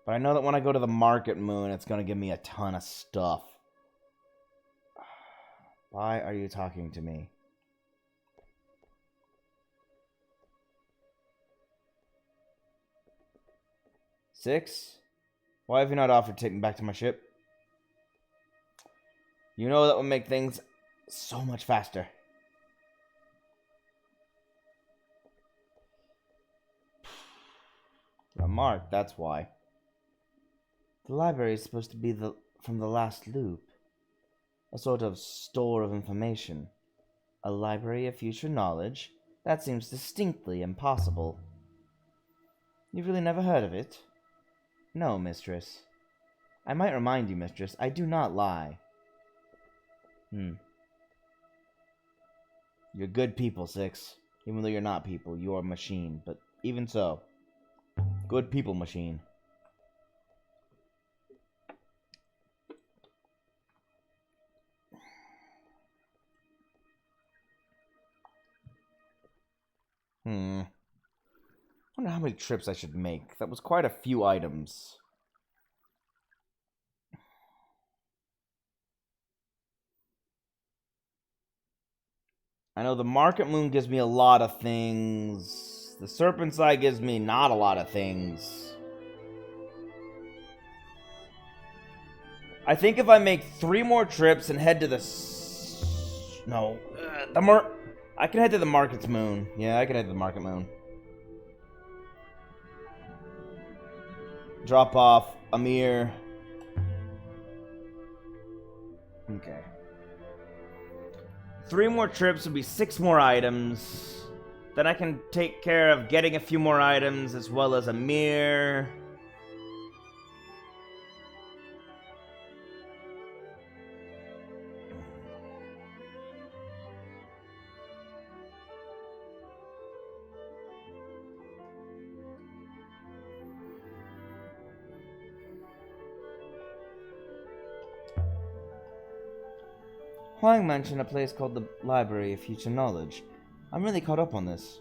But I know that when I go to the Market Moon, it's going to give me a ton of stuff. Why are you talking to me? Six? Why have you not offered to take me back to my ship? You know that would make things so much faster. Mark, that's why. The library is supposed to be from the last loop. A sort of store of information. A library of future knowledge? That seems distinctly impossible. You've really never heard of it? No, mistress. I might remind you, mistress, I do not lie. You're good people, Six. Even though you're not people, you are a machine. But even so, good people machine. I wonder how many trips I should make. That was quite a few items. I know the Market Moon gives me a lot of things. The Serpent's Eye gives me not a lot of things. I think if I make 3 more trips and head to the... I can head to the Market's Moon. Yeah, I can head to the Market Moon. Drop off Amir. Okay. 3 more trips would be 6 more items. Then I can take care of getting a few more items as well as Amir. Huang mentioned a place called the Library of Future Knowledge. I'm really caught up on this.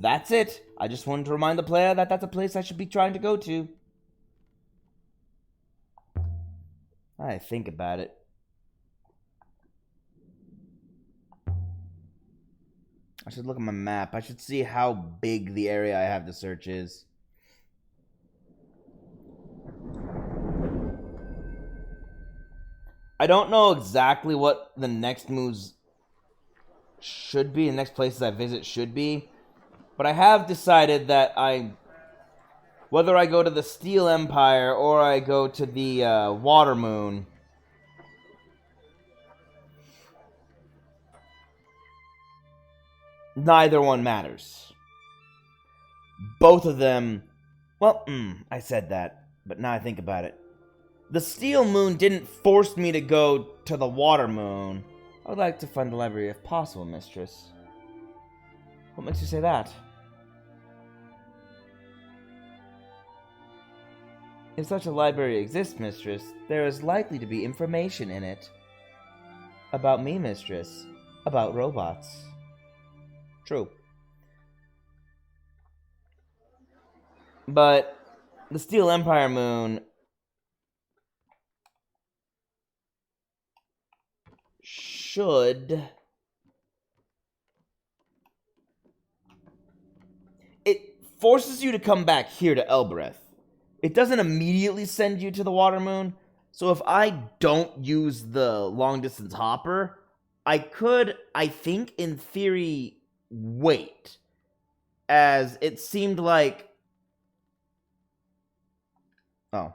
That's it. I just wanted to remind the player that that's a place I should be trying to go to. I think about it. I should look at my map. I should see how big the area I have to search is. I don't know exactly what the next moves should be, the next places I visit should be, but I have decided that whether I go to the Steel Empire or I go to the Water Moon, neither one matters. Both of them, well, I said that, but now I think about it. The Steel Moon didn't force me to go to the Water Moon. I would like to find the library if possible, mistress. What makes you say that? If such a library exists, mistress, there is likely to be information in it. About me, mistress. About robots. True. But the Steel Empire Moon should... It forces you to come back here to Elbereth. It doesn't immediately send you to the Water Moon. So if I don't use the long distance hopper, I could, I think, in theory, wait. As it seemed like... Oh.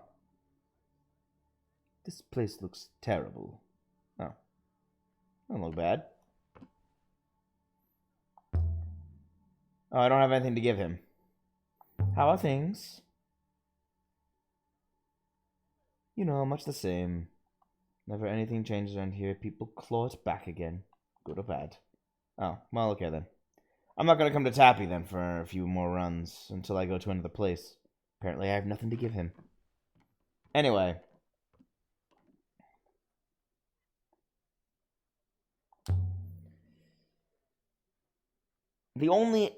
This place looks terrible. Oh. Doesn't look bad. Oh, I don't have anything to give him. How are things? You know, much the same. Never anything changes around here. People claw it back again. Good or bad. Oh, well, okay then. I'm not gonna come to Tappy then for a few more runs until I go to another place. Apparently I have nothing to give him. Anyway. The only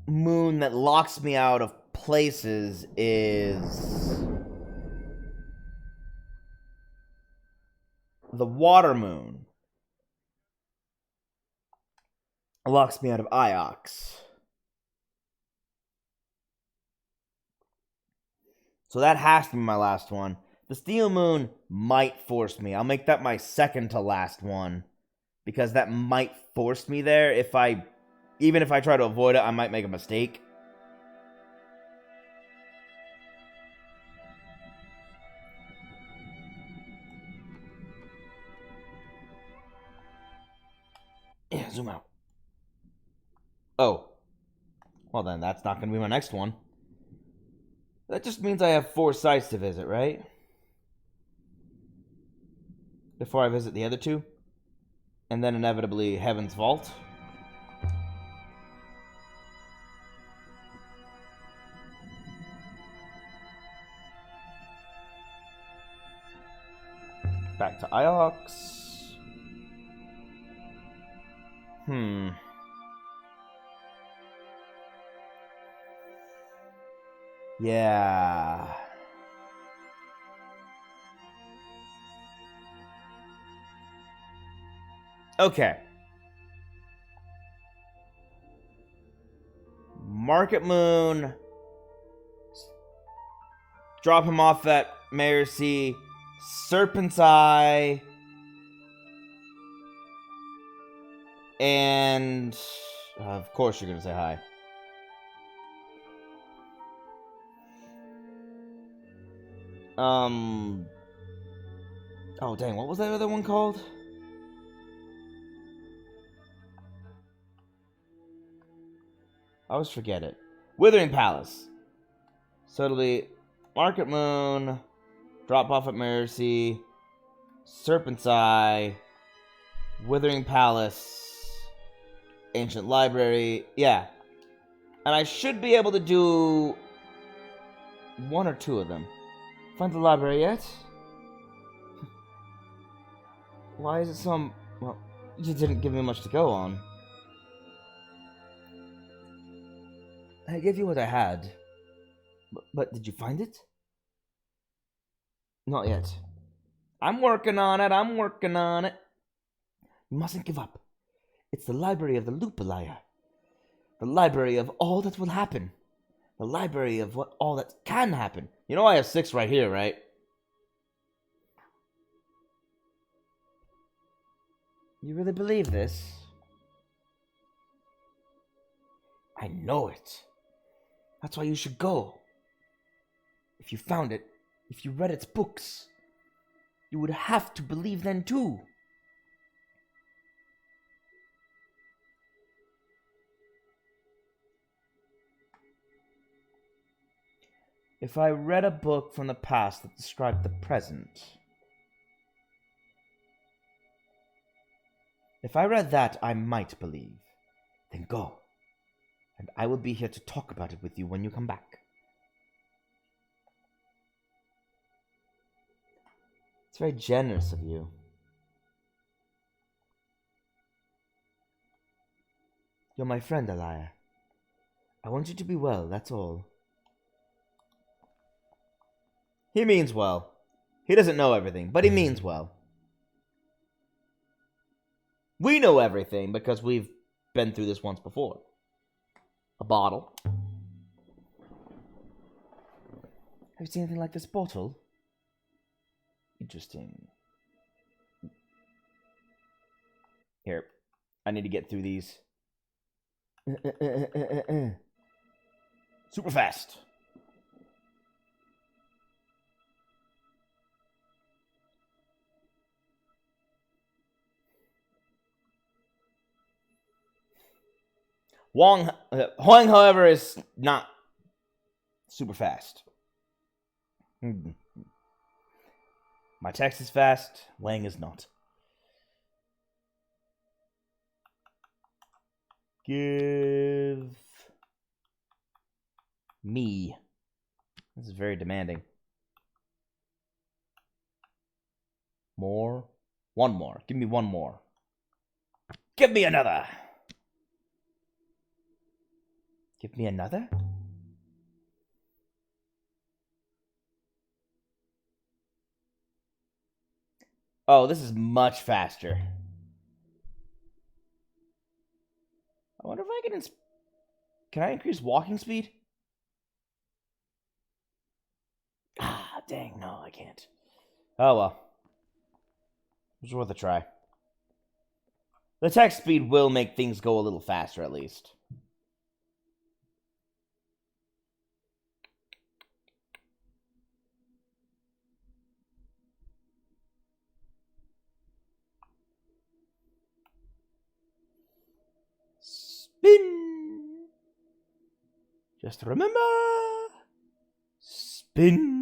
moon that locks me out of places is the Water Moon. It locks me out of Iox. So that has to be my last one. The Steel Moon might force me. I'll make that my second to last one. Because that might force me there. Even if I try to avoid it, I might make a mistake. Yeah, zoom out. Oh. Well then, that's not going to be my next one. That just means I have 4 sites to visit, right? Before I visit the other 2. And then inevitably Heaven's Vault. Back to Iox. Yeah. Okay. Market Moon. Drop him off at Mercy. Serpent's Eye. And... of course you're gonna say hi. Oh, dang, what was that other one called? I always forget it. Withering Palace. So it'll be Market Moon, drop off at Mercy, Serpent's Eye, Withering Palace, Ancient Library. Yeah. And I should be able to do 1 or 2 of them. Find the library yet? Why is it some... well, you didn't give me much to go on. I gave you what I had. But did you find it? Not yet. I'm working on it, You mustn't give up. It's the library of the Lupulaya. The library of all that will happen. The library of all that can happen. You know I have 6 right here, right? You really believe this? I know it. That's why you should go. If you found it, if you read its books, you would have to believe then too. If I read a book from the past that described the present, if I read that, I might believe. Then go, and I will be here to talk about it with you when you come back. It's very generous of you. You're my friend, Alaya. I want you to be well, that's all. He means well. He doesn't know everything, but he means well. We know everything because we've been through this once before. A bottle. Have you seen anything like this bottle? Interesting. Here, I need to get through these. Super fast. Huang, however, is not super fast. My text is fast. Wang is not. Give me. This is very demanding. More. One more. Give me one more. Give me another. Give me another? Oh, this is much faster. I wonder if I can I increase walking speed? Ah, dang, no, I can't. Oh well. It's worth a try. The text speed will make things go a little faster, at least. Spin! Just remember... Spin!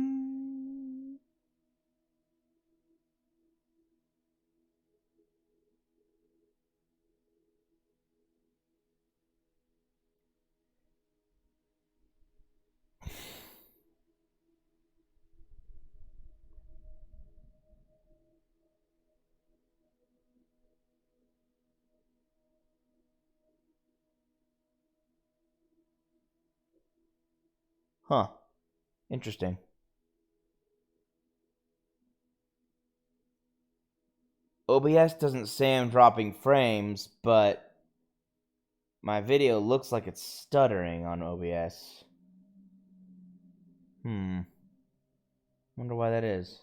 Huh. Interesting. OBS doesn't say I'm dropping frames, but my video looks like it's stuttering on OBS. Wonder why that is.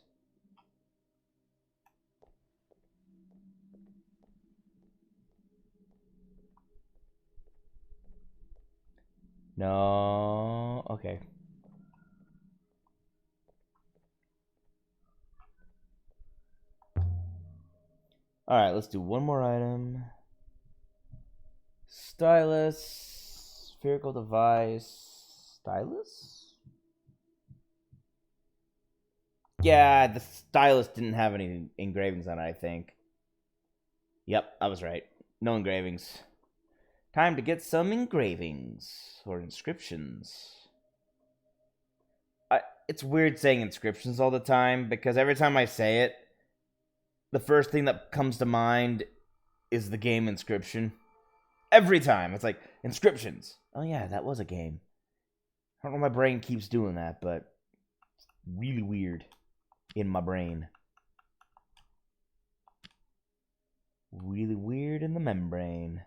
No. Okay. Alright, let's do one more item. Stylus. Spherical device. Stylus? Yeah, the stylus didn't have any engravings on it, I think. Yep, I was right. No engravings. Time to get some engravings. Or inscriptions. It's weird saying inscriptions all the time, because every time I say it, the first thing that comes to mind is the game Inscription. Every time. It's like, inscriptions. Oh yeah, that was a game. I don't know why my brain keeps doing that, but it's really weird in my brain. Really weird in the membrane.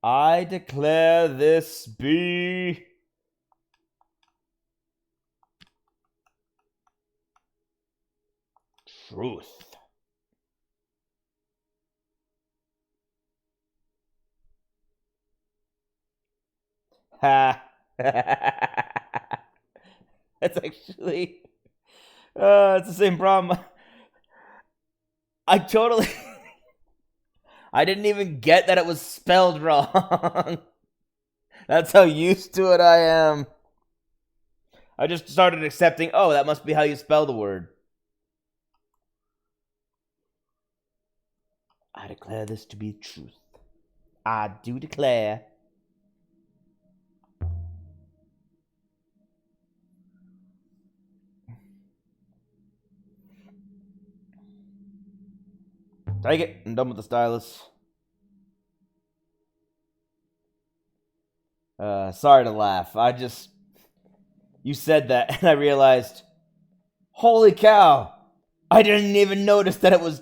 I declare this be... truth. Ha. That's actually it's the same problem. I totally I didn't even get that it was spelled wrong. That's how used to it I am. I just started accepting, oh, that must be how you spell the word. I declare this to be truth. I do declare. Take it. I'm done with the stylus. Sorry to laugh. You said that, and I realized, holy cow! I didn't even notice that it was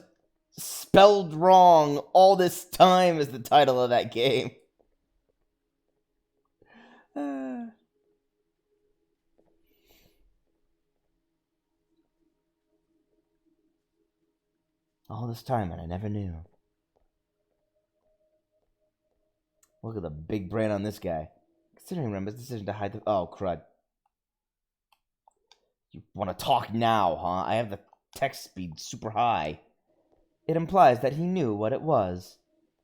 spelled wrong all this time is the title of that game. All this time, and I never knew. Look at the big brain on this guy. Considering Remba's decision to hide the... Oh, crud. You want to talk now, huh? I have the text speed super high. It implies that he knew what it was.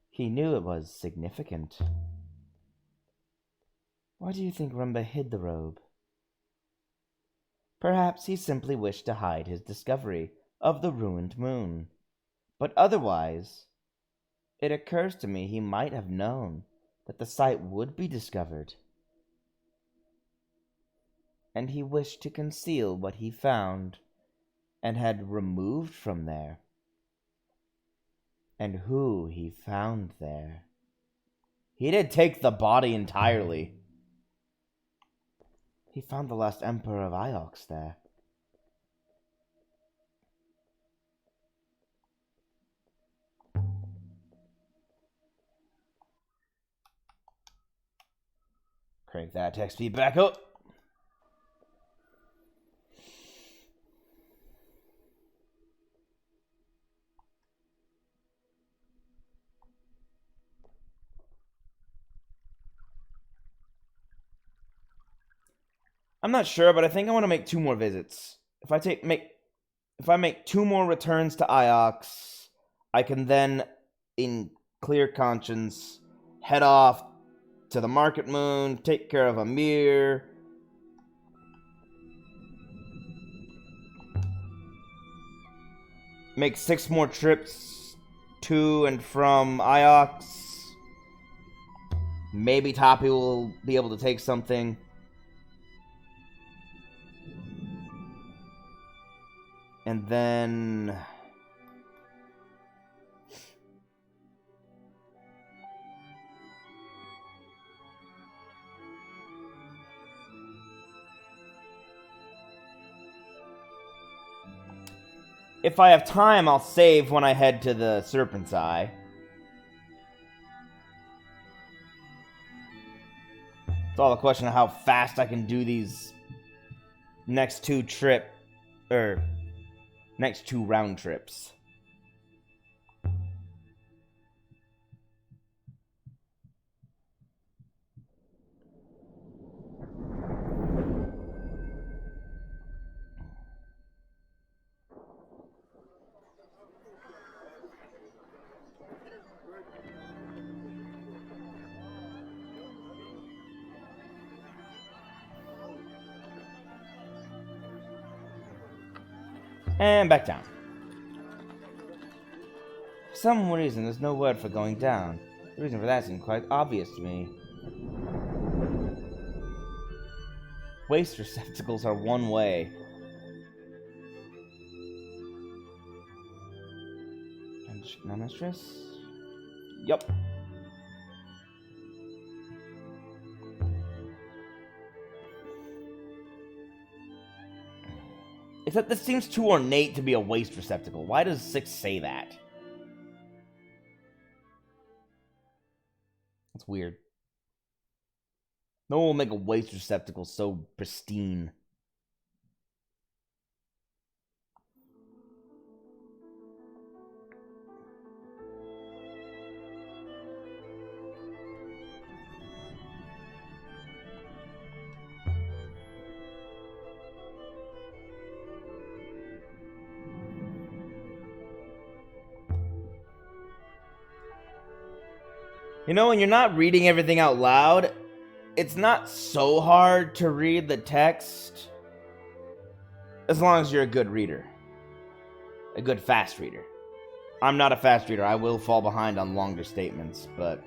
He knew it was significant. Why do you think Remba hid the robe? Perhaps he simply wished to hide his discovery of the ruined moon. But otherwise, it occurs to me he might have known that the site would be discovered. And he wished to conceal what he found and had removed from there. And who he found there. He did take the body entirely. He found the last Emperor of Iox there. Crank that text speed back up. I'm not sure, but I think I want to make 2 more visits. If I make 2 more returns to Iox, I can then, in clear conscience, head off to the Market Moon, take care of Amir. Make 6 more trips to and from Iox. Maybe Toppy will be able to take something. And then... if I have time, I'll save when I head to the Serpent's Eye. It's all a question of how fast I can do these next 2 round trips. And back down. For some reason, there's no word for going down. The reason for that seemed quite obvious to me. Waste receptacles are one way. And mistress? Yup. Except this seems too ornate to be a waste receptacle. Why does 6 say that? That's weird. No one will make a waste receptacle so pristine. You know, when you're not reading everything out loud, it's not so hard to read the text as long as you're a good reader. A good fast reader. I'm not a fast reader. I will fall behind on longer statements, but...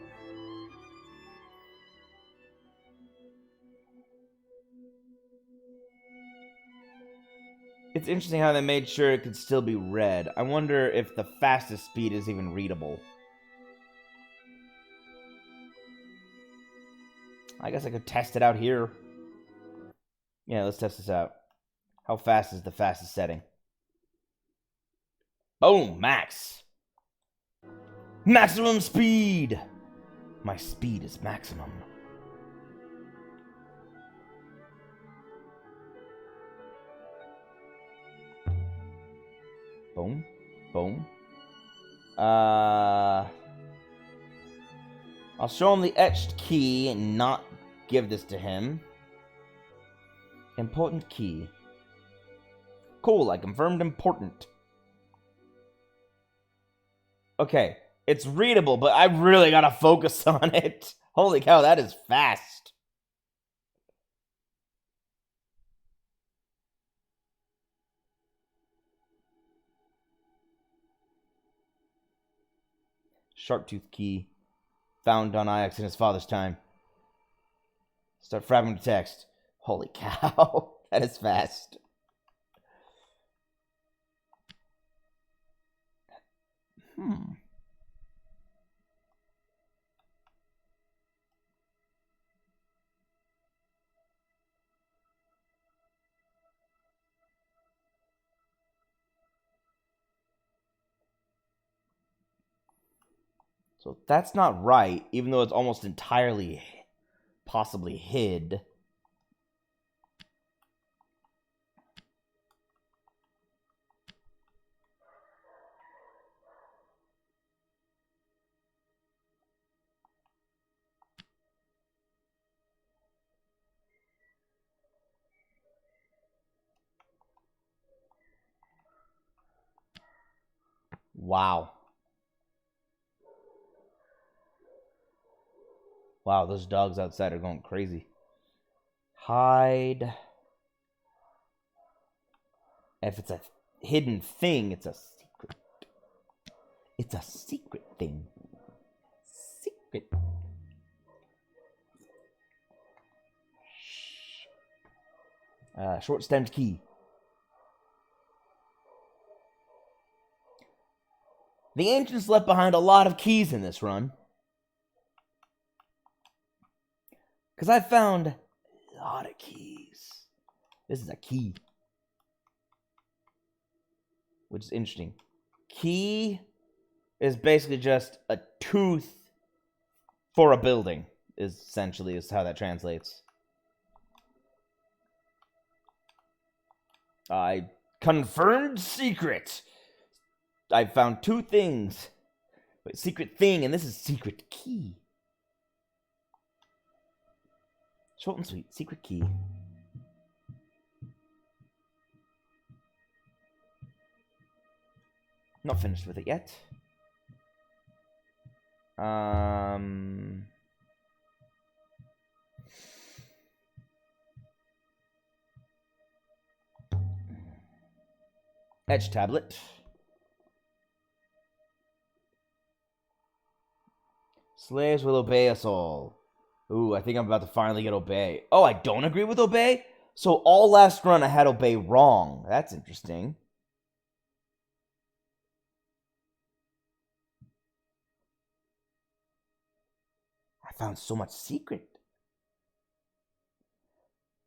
It's interesting how they made sure it could still be read. I wonder if the fastest speed is even readable. I guess I could test it out here. Yeah, let's test this out. How fast is the fastest setting? Boom, max. Maximum speed. My speed is maximum. Boom, boom. I'll show him the etched key and not give this to him. Important key. Cool, I confirmed important. Okay, it's readable, but I really gotta focus on it. Holy cow, that is fast. Sharptooth key. Found on Ix in his father's time. Start fragment text. Holy cow, that is fast. So that's not right, even though it's almost entirely possibly hid. Wow. Wow, those dogs outside are going crazy. Hide. If it's a hidden thing, it's a secret. It's a secret thing. Secret. Short-stemmed key. The ancients left behind a lot of keys in this run. Because I found a lot of keys. This is a key. Which is interesting. Key is basically just a tooth for a building, essentially, is how that translates. I confirmed secret. I found two things. Wait, secret thing, and this is secret key. Short and sweet, secret key. Not finished with it yet. Edge tablet. Slaves will obey us all. Ooh, I think I'm about to finally get obey. Oh, I don't agree with obey? So all last run I had obey wrong. That's interesting. I found so much secret.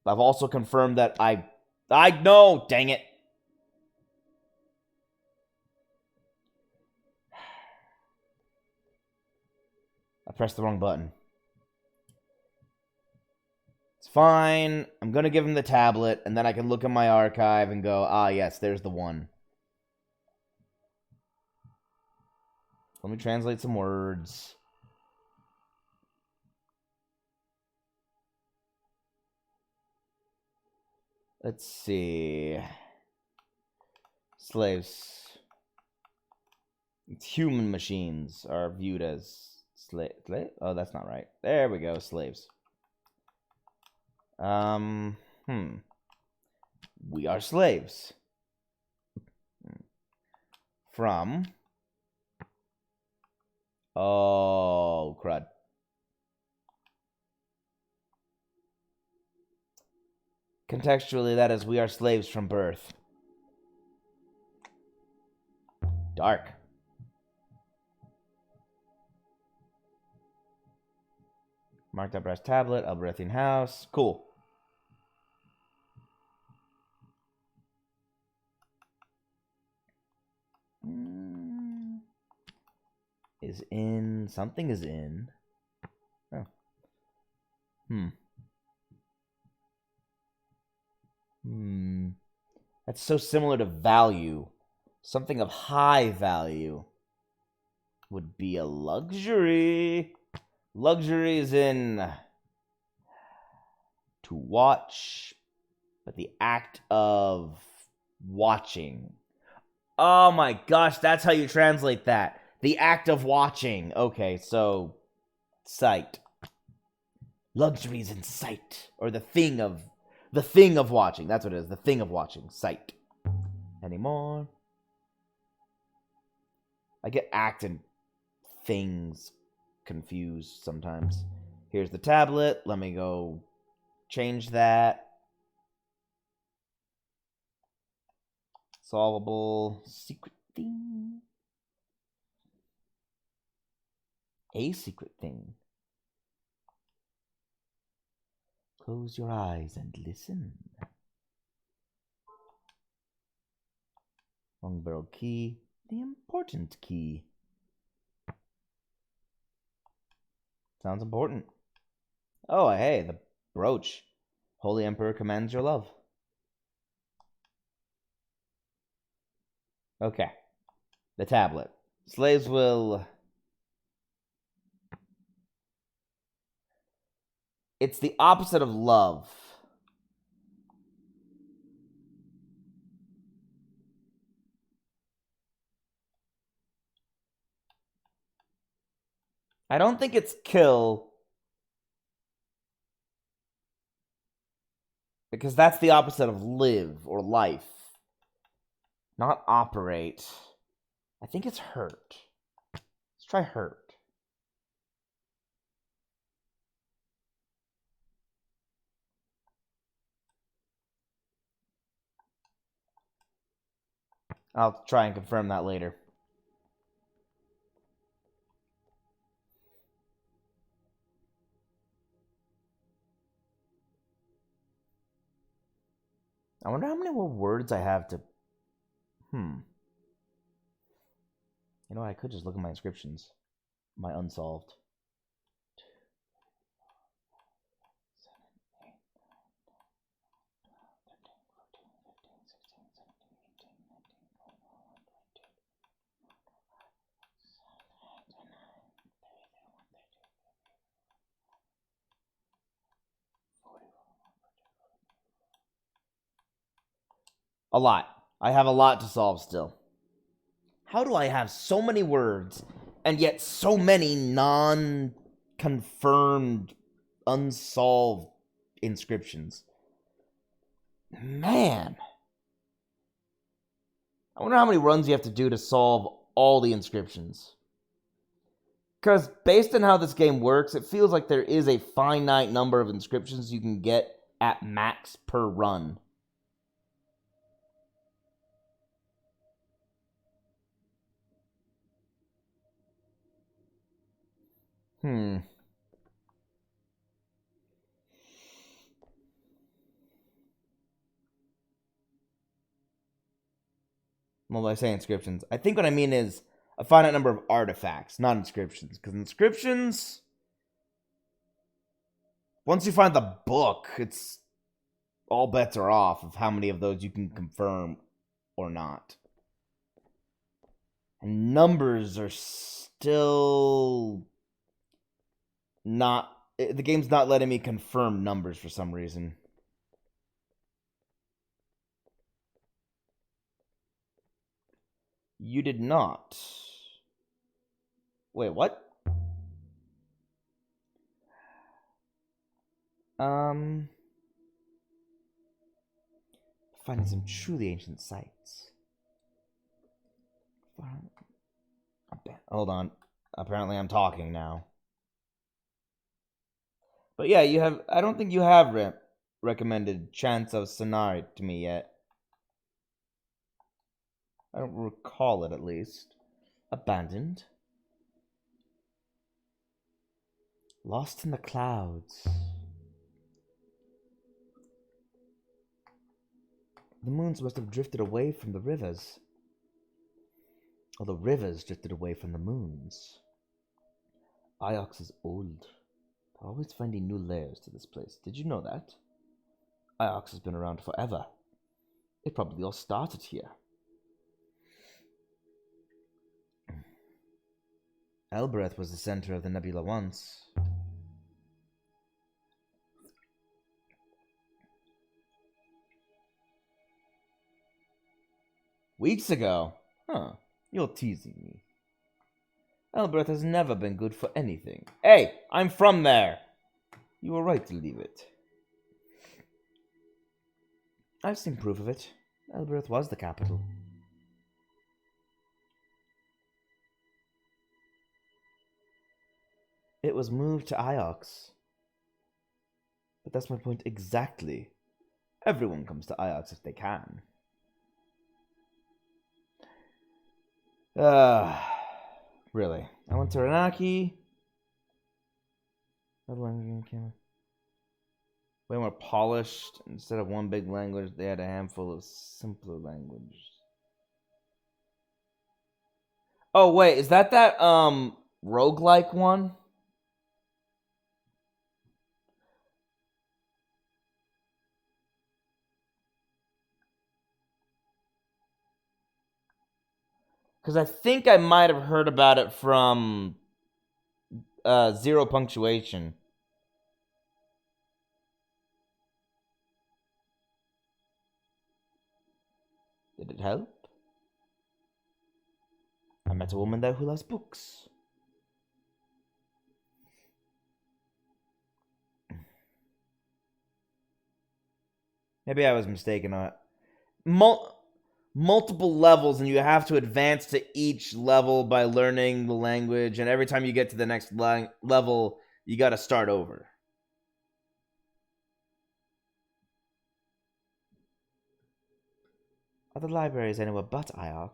I've also confirmed that I know, dang it. I pressed the wrong button. It's fine. I'm going to give him the tablet, and then I can look in my archive and go, ah, yes, there's the one. Let me translate some words. Let's see. Slaves. Human machines are viewed as Slave? Oh, that's not right. There we go, slaves. We are slaves. From... Oh, crud. Contextually, that is, we are slaves from birth. Dark. Marked up brass tablet, Alberthian house. Cool. Is in. Something is in. Oh. That's so similar to value. Something of high value would be a luxury. Luxury is in to watch, but the act of watching. Oh my gosh, that's how you translate that. The act of watching. Okay, so sight. Luxury is in sight, or the thing of watching. That's what it is. The thing of watching. Sight. Anymore. I get act and things confused sometimes. Here's the tablet. Let me go change that. Solvable. Secret thing. A secret thing. Close your eyes and listen. Long barrel key. The important key. Sounds important. Oh, hey, the brooch. Holy Emperor commands your love. Okay. The tablet. Slaves will... It's the opposite of love. I don't think it's kill. Because that's the opposite of live or life. Not operate. I think it's hurt. Let's try hurt. I'll try and confirm that later. I wonder how many more words I have to... You know, I could just look at my inscriptions. My unsolved. 2, A lot. I have a lot to solve still. How do I have so many words and yet so many non-confirmed, unsolved inscriptions? Man. I wonder how many runs you have to do to solve all the inscriptions. Because based on how this game works, it feels like there is a finite number of inscriptions you can get at max per run. Well, I say inscriptions. I think what I mean is a finite number of artifacts, not inscriptions. Because inscriptions, once you find the book, it's all bets are off of how many of those you can confirm or not. And numbers are still not... The game's not letting me confirm numbers for some reason. You did not. Wait, what? Finding some truly ancient sites. Hold on. Apparently I'm talking now. But yeah, you have. I don't think you have recommended Chants of Sennaar to me yet. I don't recall it, at least. Abandoned. Lost in the clouds. The moons must have drifted away from the rivers. Or the rivers drifted away from the moons. Iox is old. They're always finding new layers to this place. Did you know that? Iox has been around forever. It probably all started here. Elbereth was the center of the nebula once. Weeks ago? Huh. You're teasing me. Elbereth has never been good for anything. Hey, I'm from there! You were right to leave it. I've seen proof of it. Elbereth was the capital. It was moved to Iox. But that's my point exactly. Everyone comes to Iox if they can. Really. I went to Renaki. Way more polished. Instead of one big language, they had a handful of simpler languages. Oh, wait, is that roguelike one? Because I think I might have heard about it from Zero Punctuation. Did it help? I met a woman there who loves books. Maybe I was mistaken on it. Multiple levels, and you have to advance to each level by learning the language, and every time you get to the next level, you gotta start over. Are the libraries anywhere but Iox?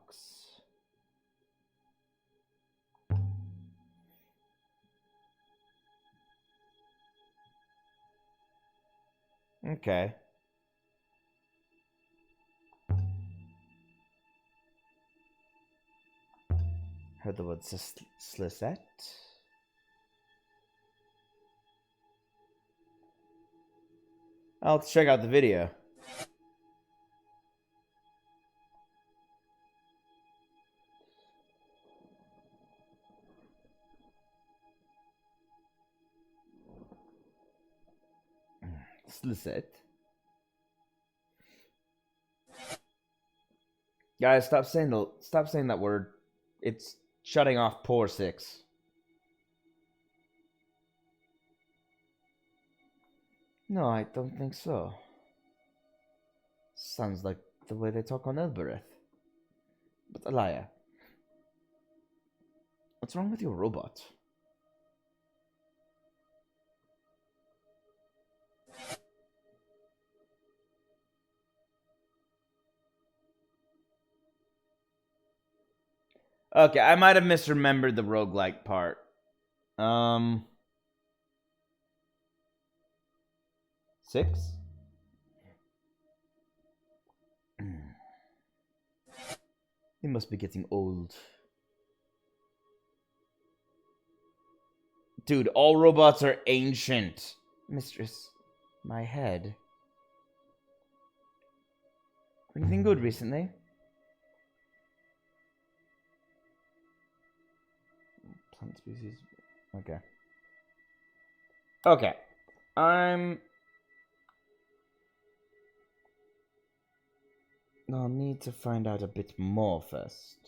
Okay. Heard the word Slisette. I'll check out the video. Slisette. Guys, stop saying that word. It's shutting off pore 6. No, I don't think so. Sounds like the way they talk on Elbereth. But Alaya, what's wrong with your robot? Okay, I might have misremembered the roguelike part. 6? He must be getting old. Dude, all robots are ancient. Mistress, my head. Anything good recently? Plant species. Okay. Okay. I'll need to find out a bit more first.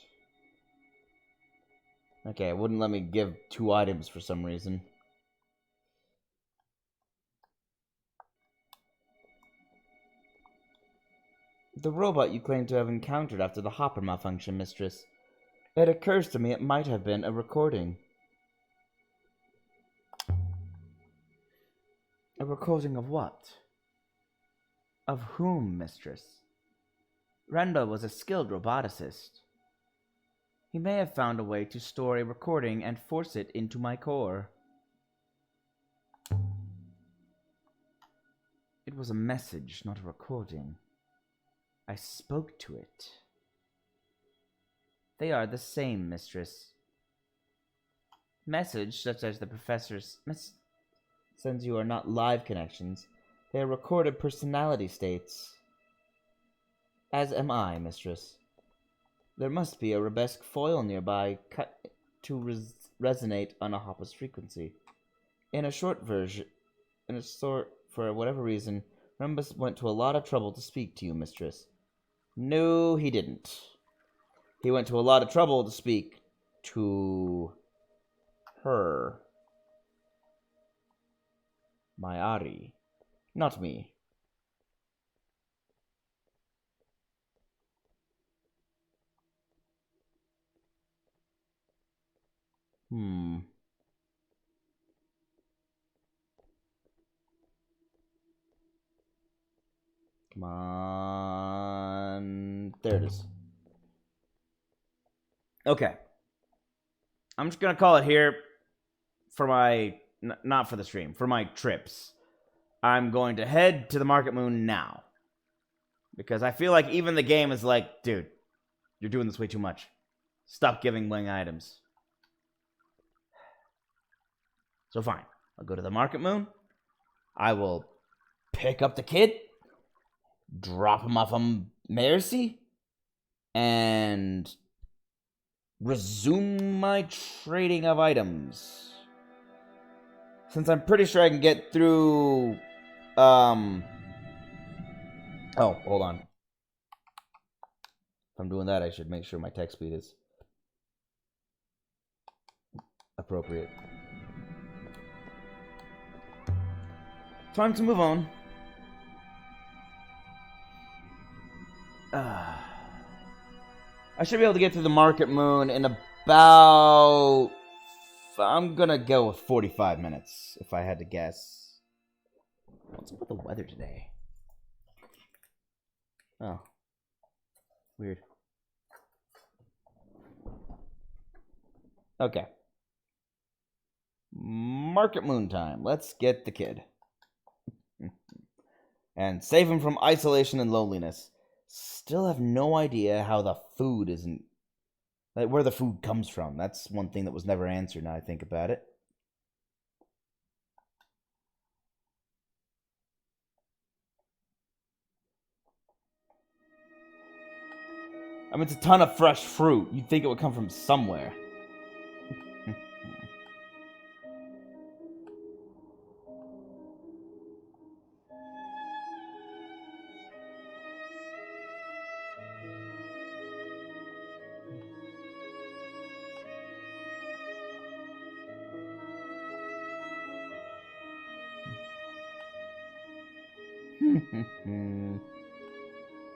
Okay, it wouldn't let me give 2 items for some reason. The robot you claim to have encountered after the hopper malfunction, Mistress. It occurs to me it might have been a recording. A recording of what? Of whom, Mistress? Renba was a skilled roboticist. He may have found a way to store a recording and force it into my core. It was a message, not a recording. I spoke to it. They are the same, Mistress. Message, such as the Professor's sends you, are not live connections. They are recorded personality states. As am I, Mistress. There must be a Rebesque foil nearby cut to resonate on a hopper's frequency. For whatever reason, Rembus went to a lot of trouble to speak to you, Mistress. No, he didn't. He went to a lot of trouble to speak to her. Mayari. Not me. Come on. There it is. Okay. I'm just going to call it here for my... not for the stream. For my trips. I'm going to head to the Market Moon now. Because I feel like even the game is like, dude, you're doing this way too much. Stop giving Ling items. So fine. I'll go to the Market Moon. I will pick up the kid. Drop him off on Mercy. And resume my trading of items. Since I'm pretty sure I can get through... Oh, hold on. If I'm doing that, I should make sure my text speed is appropriate. Time to move on. I should be able to get to the Market Moon in about... I'm gonna go with 45 minutes, if I had to guess. What's up with the weather today? Oh. Weird. Okay. Market Moon time. Let's get the kid. And save him from isolation and loneliness. Still have no idea how the food isn't... like, where the food comes from. That's one thing that was never answered now I think about it. I mean, it's a ton of fresh fruit. You'd think it would come from somewhere.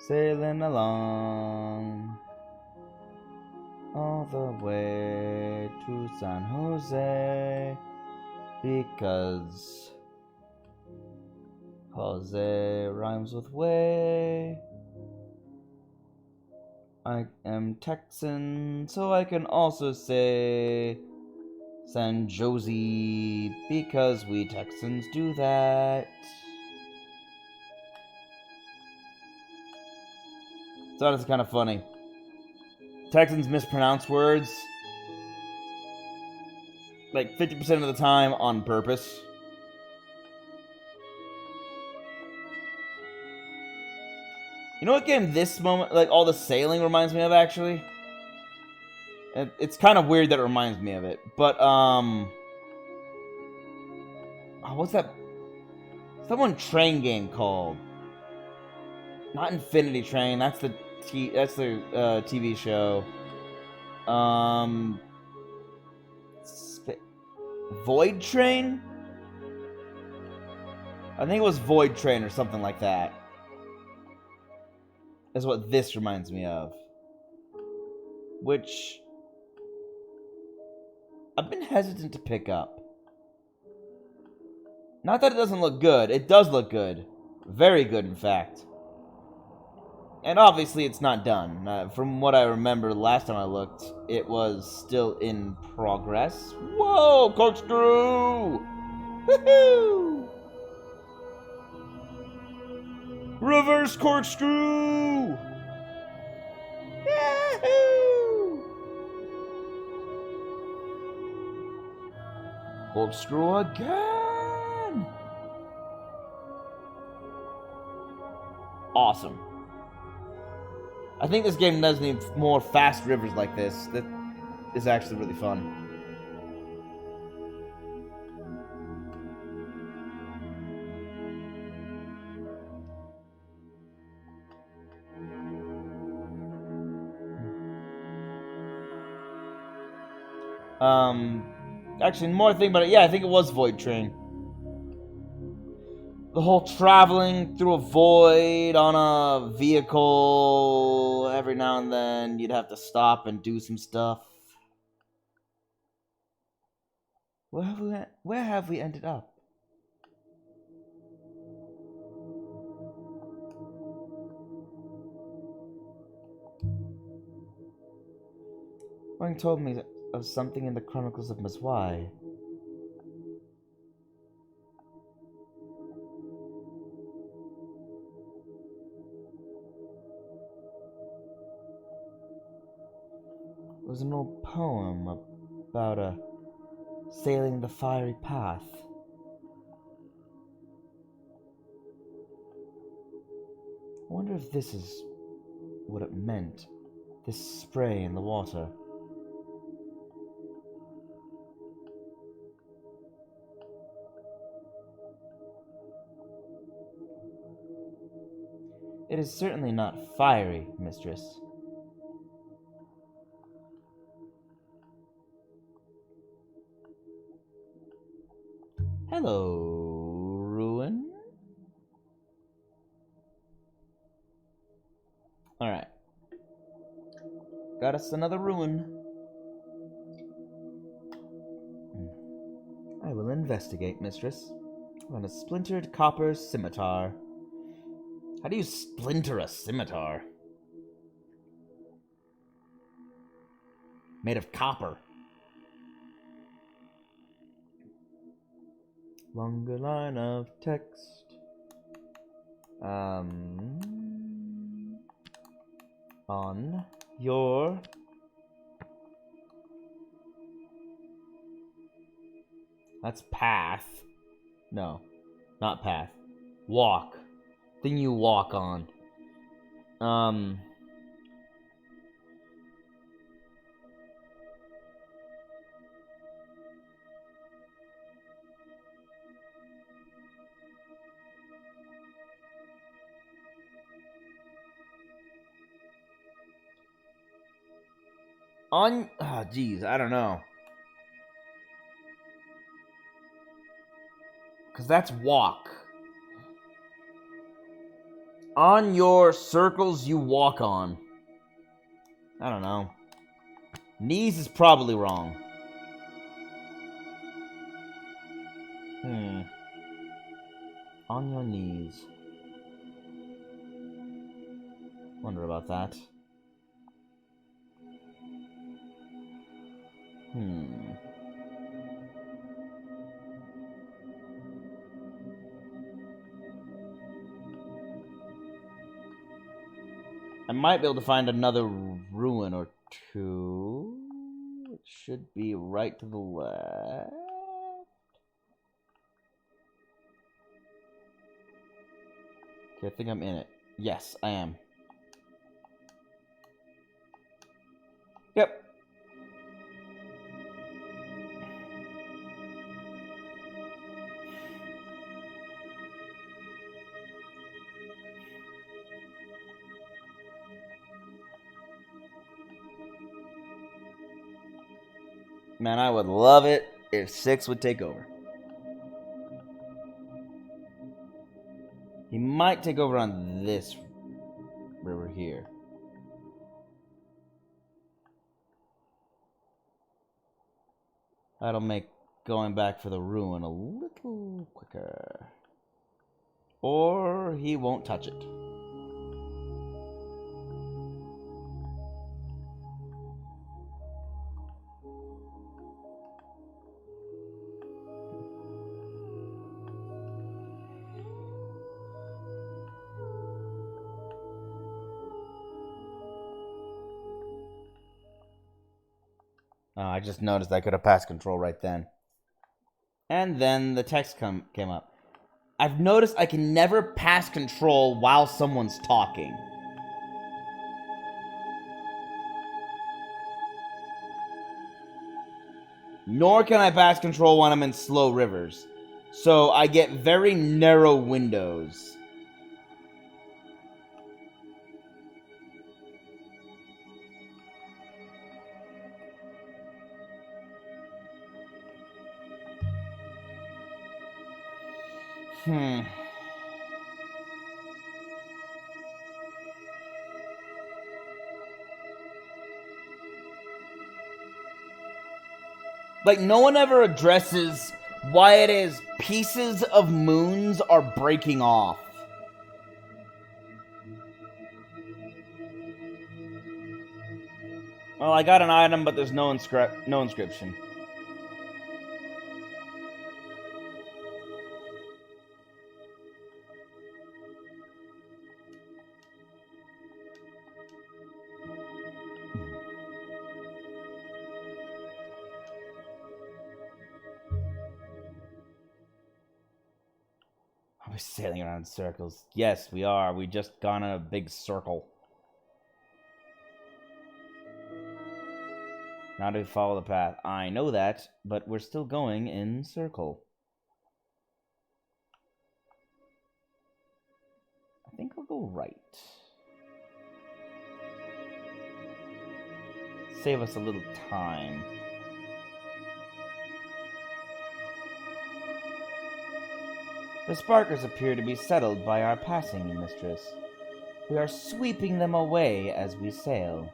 Sailing along all the way to San Jose because Jose rhymes with way. I am Texan, so I can also say San Jose because we Texans do that. So that's kind of funny. Texans mispronounce words like 50% of the time on purpose. You know what game this moment, like all the sailing reminds me of, actually? It's kind of weird that it reminds me of it. But, oh, what's that? What's that one train game called? Not Infinity Train, that's the TV show. Void Train? I think it was Void Train or something like that. is what this reminds me of. Which I've been hesitant to pick up. Not that it doesn't look good. It does look good. Very good, in fact. And obviously it's not done. From what I remember last time I looked, it was still in progress. Whoa! Corkscrew! Woohoo! Reverse corkscrew! Yahoo! Corkscrew again! Awesome. I think this game does need more fast rivers like this. That is actually really fun. Actually, more thing about it. Yeah, I think it was Void Train. The whole traveling through a void on a vehicle, every now and then you'd have to stop and do some stuff. Where have we ended up? Wang told me of something in the Chronicles of Mazwai. It was an old poem about sailing the fiery path. I wonder if this is what it meant. This spray in the water. It is certainly not fiery, mistress. Hello, Ruin. Alright. Got us another Ruin. I will investigate, mistress. On a splintered copper scimitar. How do you splinter a scimitar? Made of copper. Longer line of text. On your that's path. No, not path. Walk. Thing you walk on. Geez, I don't know. Because that's walk. On your circles you walk on. I don't know. Knees is probably wrong. On your knees. Wonder about that. I might be able to find another ruin or two. It should be right to the left. Okay, I think I'm in it. Yes, I am. Yep. Man, I would love it if 6 would take over. He might take over on this river here. That'll make going back for the ruin a little quicker. Or he won't touch it. I just noticed I could have passed control right then. And then the text came up. I've noticed I can never pass control while someone's talking. Nor can I pass control when I'm in slow rivers. So I get very narrow windows. Like, no one ever addresses why it is pieces of moons are breaking off. Well, I got an item, but there's no inscription. We're sailing around in circles. Yes, we are. We just gone a big circle. Now do we follow the path? I know that, but we're still going in circle. I think I'll go right. Save us a little time. The sparkers appear to be settled by our passing, mistress. We are sweeping them away as we sail.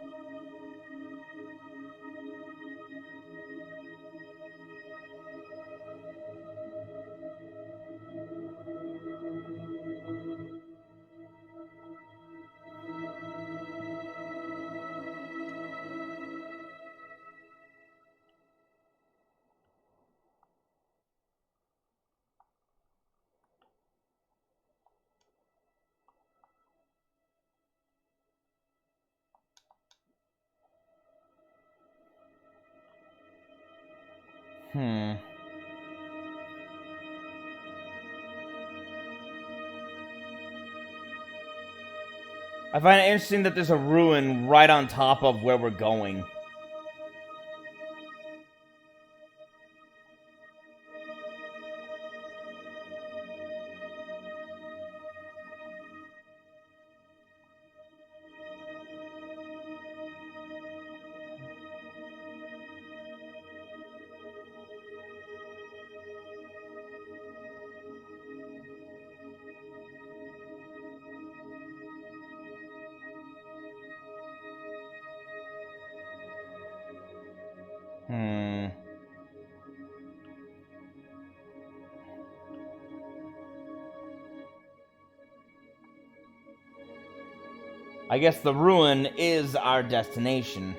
I find it interesting that there's a ruin right on top of where we're going. I guess the ruin is our destination.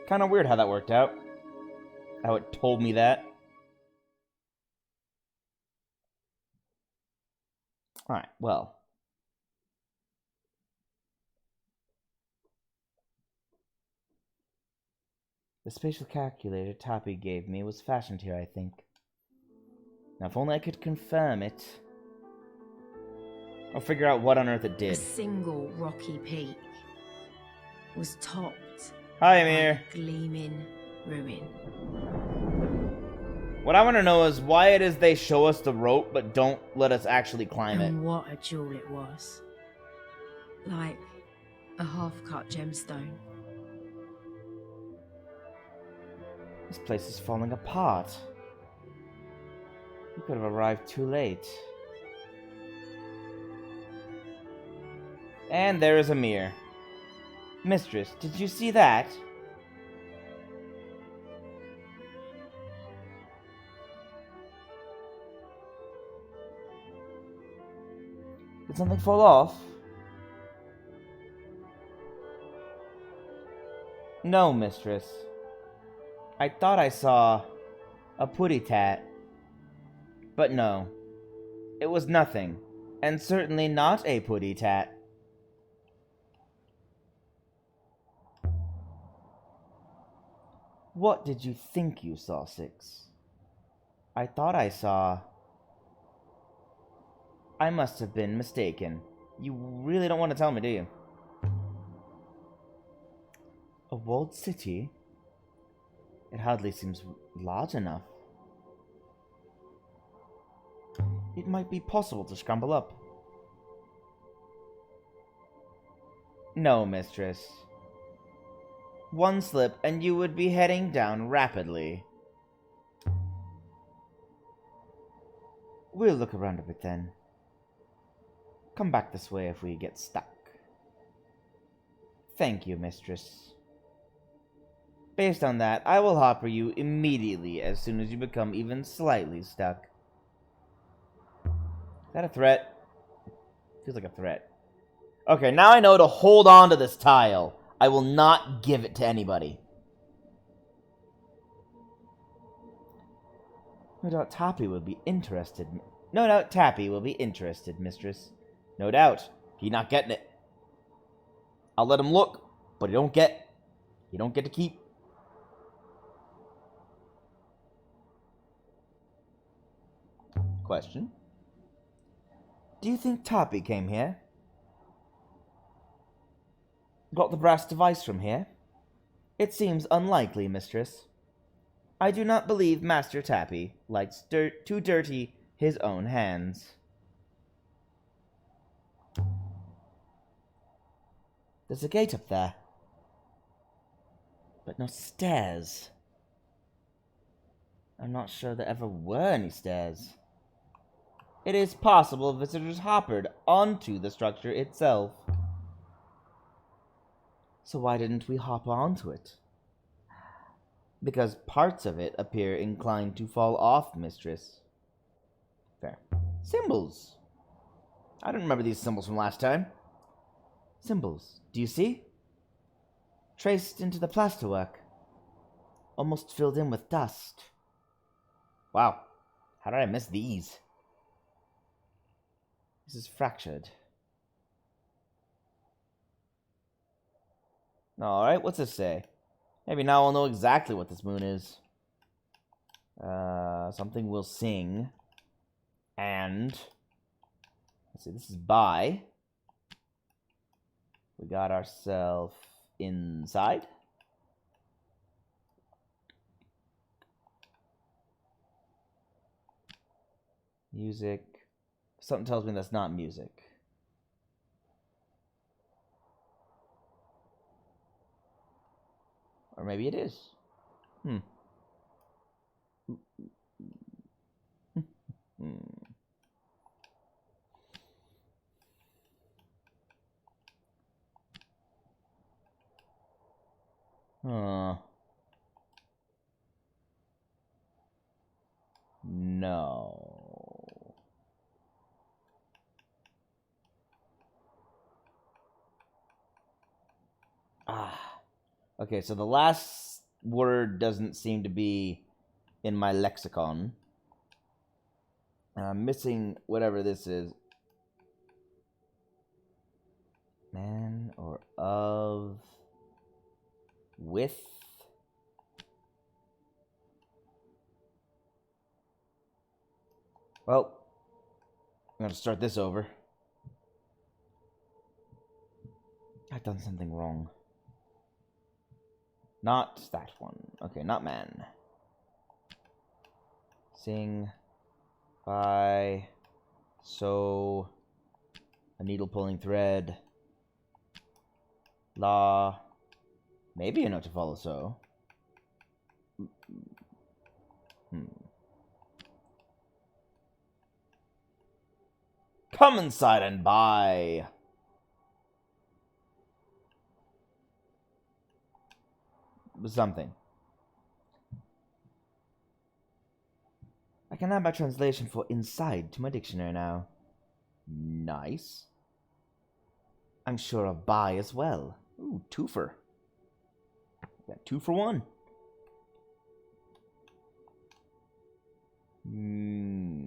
Kind of weird how that worked out. How it told me that. Alright, well. The spatial calculator Tapi gave me was fashioned here, I think. Now, if only I could confirm it. I'll figure out what on earth it A did. single rocky peak was topped Hi, by Amir. a gleaming ruin. What I want to know is why it is they show us the rope but don't let us actually climb it. And what a jewel it was. Like a half-cut gemstone. This place is falling apart. We could have arrived too late. And there is a mirror. Mistress, did you see that? Did something fall off? No, mistress. I thought I saw a putty tat. But no. It was nothing. And certainly not a putty tat. What did you think you saw, Six? I thought I saw... I must have been mistaken. You really don't want to tell me, do you? A walled city? It hardly seems large enough. It might be possible to scramble up. No, mistress. One slip and you would be heading down rapidly. We'll look around a bit then. Come back this way if we get stuck. Thank you, mistress. Based on that, I will hopper you immediately as soon as you become even slightly stuck. Is that a threat? Feels like a threat. Okay, now I know to hold on to this tile. I will not give it to anybody. No doubt Tappy will be interested. No doubt Tappy will be interested, mistress. No doubt. He not getting it. I'll let him look, but he don't get to keep. Question. Do you think Tappy came here? Got the brass device from here? It seems unlikely, mistress. I do not believe Master Tappy likes to dirty his own hands. There's a gate up there. But no stairs. I'm not sure there ever were any stairs. It is possible visitors hoppered onto the structure itself. So why didn't we hop onto it? Because parts of it appear inclined to fall off, mistress. Fair. Symbols. I don't remember these symbols from last time. Symbols. Do you see? Traced into the plasterwork. Almost filled in with dust. Wow. How did I miss these? This is fractured. Alright, what's this say? Maybe now I'll know exactly what this moon is. Something will sing. And... let's see, this is by. We got ourselves inside. Music. Something tells me that's not music. Or maybe it is. No. Okay, so the last word doesn't seem to be in my lexicon. And I'm missing whatever this is. Man or of... with... Well, I'm gonna start this over. I've done something wrong. Not that one. Okay, not man. Sing. By. So. A needle pulling thread. La. Maybe a note to follow so. Come inside and buy. something. I can add my translation for inside to my dictionary now. Nice. I'm sure of buy as well. Ooh, twofer. Got 2 for 1.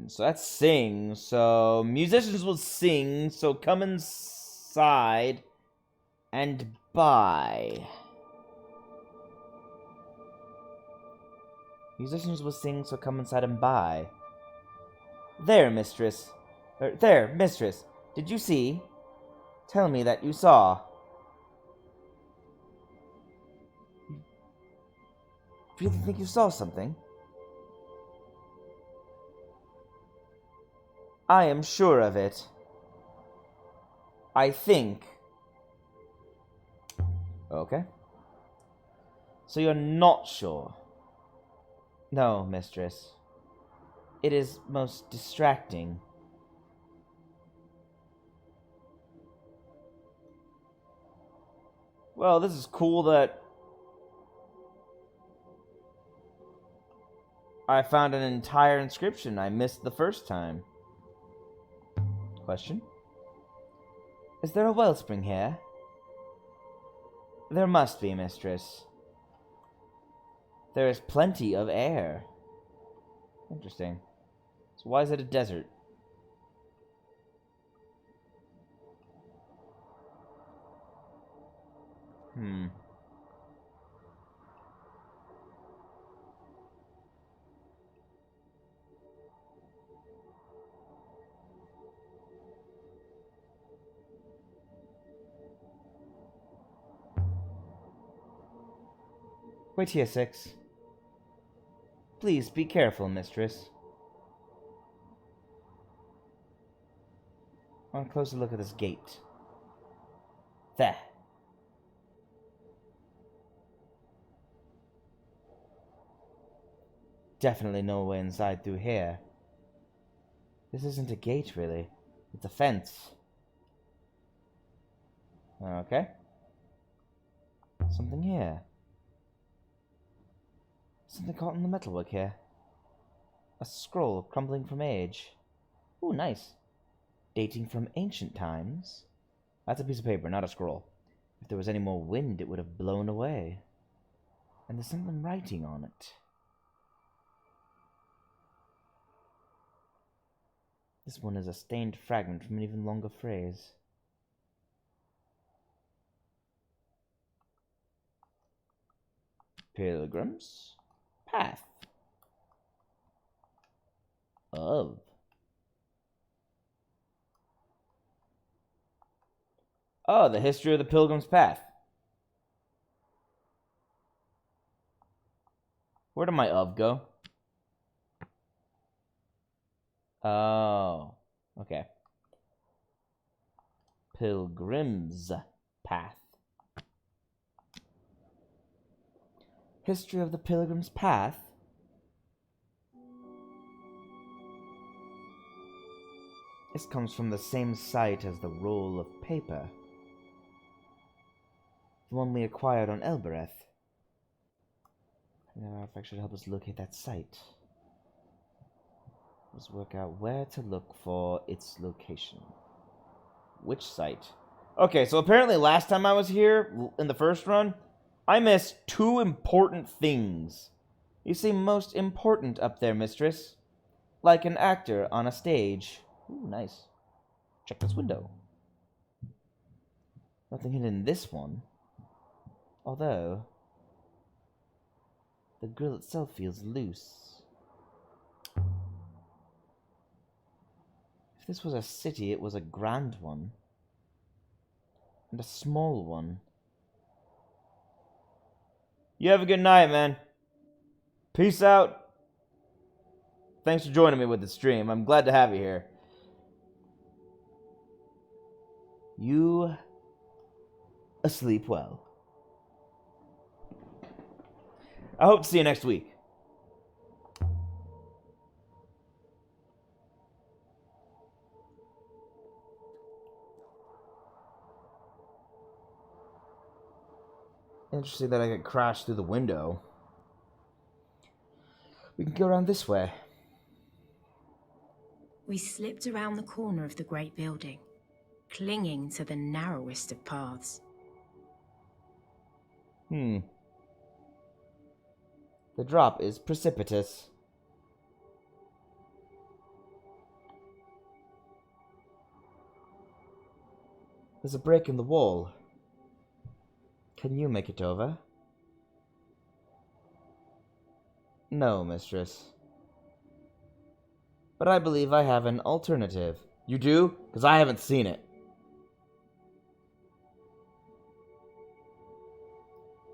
So that's sing. So musicians will sing. So come inside and buy. Musicians will sing, so come inside and buy. There, mistress. There, mistress. Did you see? Tell me that you saw. You really think you saw something? I am sure of it. I think. Okay. So you're not sure? No, mistress. It is most distracting. Well, this is cool that I found an entire inscription I missed the first time. Question? Is there a wellspring here? There must be, mistress. There is plenty of air. Interesting. So why is it a desert? Wait here, Six. Please be careful, mistress. I want a closer look at this gate. There. Definitely no way inside through here. This isn't a gate, really. It's a fence. Okay. Something here. Something caught in the metalwork here. A scroll crumbling from age. Ooh, nice. Dating from ancient times. That's a piece of paper, not a scroll. If there was any more wind, it would have blown away. And there's something writing on it. This one is a stained fragment from an even longer phrase. Pilgrim's Path of. Oh, the history of the Pilgrim's Path. Where did my of go? Oh, okay. Pilgrim's Path. History of the Pilgrim's Path? This comes from the same site as the roll of paper. The one we acquired on Elbereth. The artifact should help us locate that site. Let's work out where to look for its location. Which site? Okay, so apparently last time I was here, in the first run, I missed 2 important things. You seem most important up there, mistress. Like an actor on a stage. Ooh, nice. Check this window. Nothing hidden in this one. Although, the grill itself feels loose. If this was a city, it was a grand one. And a small one. You have a good night, man. Peace out. Thanks for joining me with the stream. I'm glad to have you here. You asleep well. I hope to see you next week. Interesting that I got crashed through the window. We can go around this way. We slipped around the corner of the great building, clinging to the narrowest of paths. The drop is precipitous. There's a break in the wall. Can you make it over? No, mistress. But I believe I have an alternative. You do? Because I haven't seen it.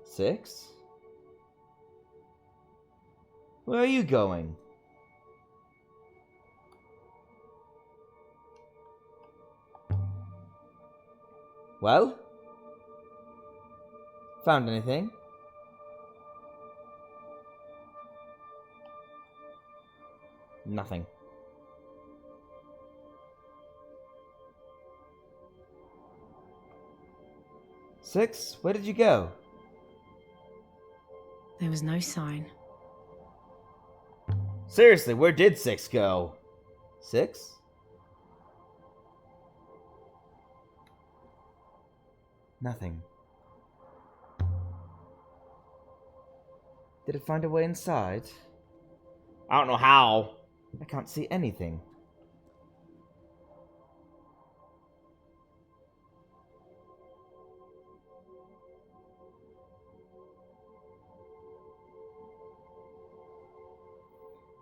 6? Where are you going? Well? Found anything? Nothing. Six? Where did you go? There was no sign. Seriously, where did 6 go? 6? Nothing. Did it find a way inside? I don't know how. I can't see anything.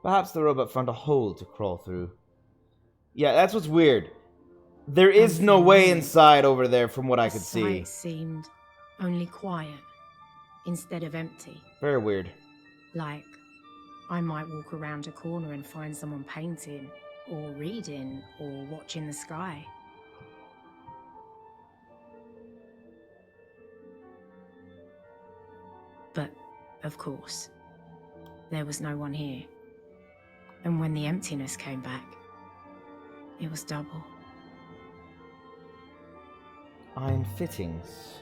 Perhaps the robot found a hole to crawl through. Yeah, that's what's weird. There is no way inside over there from what I could see. The site seemed only quiet instead of empty. Very weird. Like, I might walk around a corner and find someone painting, or reading, or watching the sky. But, of course, there was no one here. And when the emptiness came back, it was double. Iron fittings.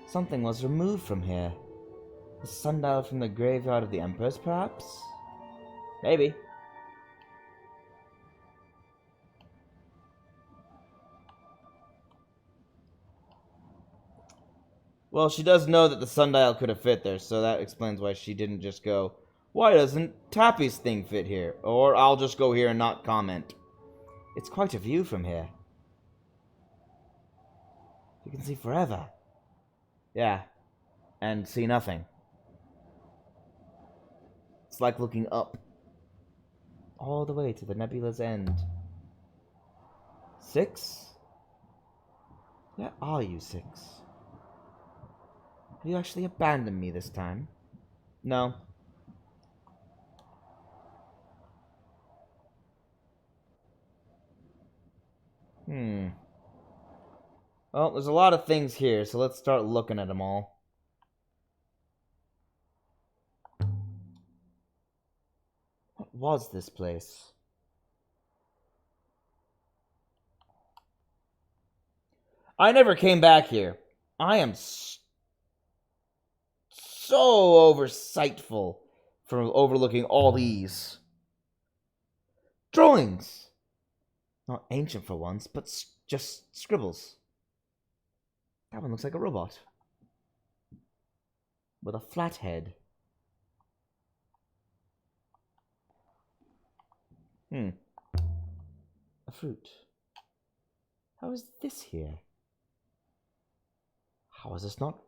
Something was removed from here. The sundial from the graveyard of the Emperors, perhaps? Maybe. Well, she does know that the sundial could have fit there, so that explains why she didn't just go, why doesn't Tappy's thing fit here? Or I'll just go here and not comment. It's quite a view from here. You can see forever. Yeah. And see nothing. It's like looking up. All the way to the nebula's end. 6? Where are you, 6? Have you actually abandoned me this time? No. Well, there's a lot of things here, so let's start looking at them all. What was this place? I never came back here. I am so oversightful from overlooking all these drawings. Not ancient for once, but just scribbles. That one looks like a robot. With a flat head. A fruit. How is this here? How is this not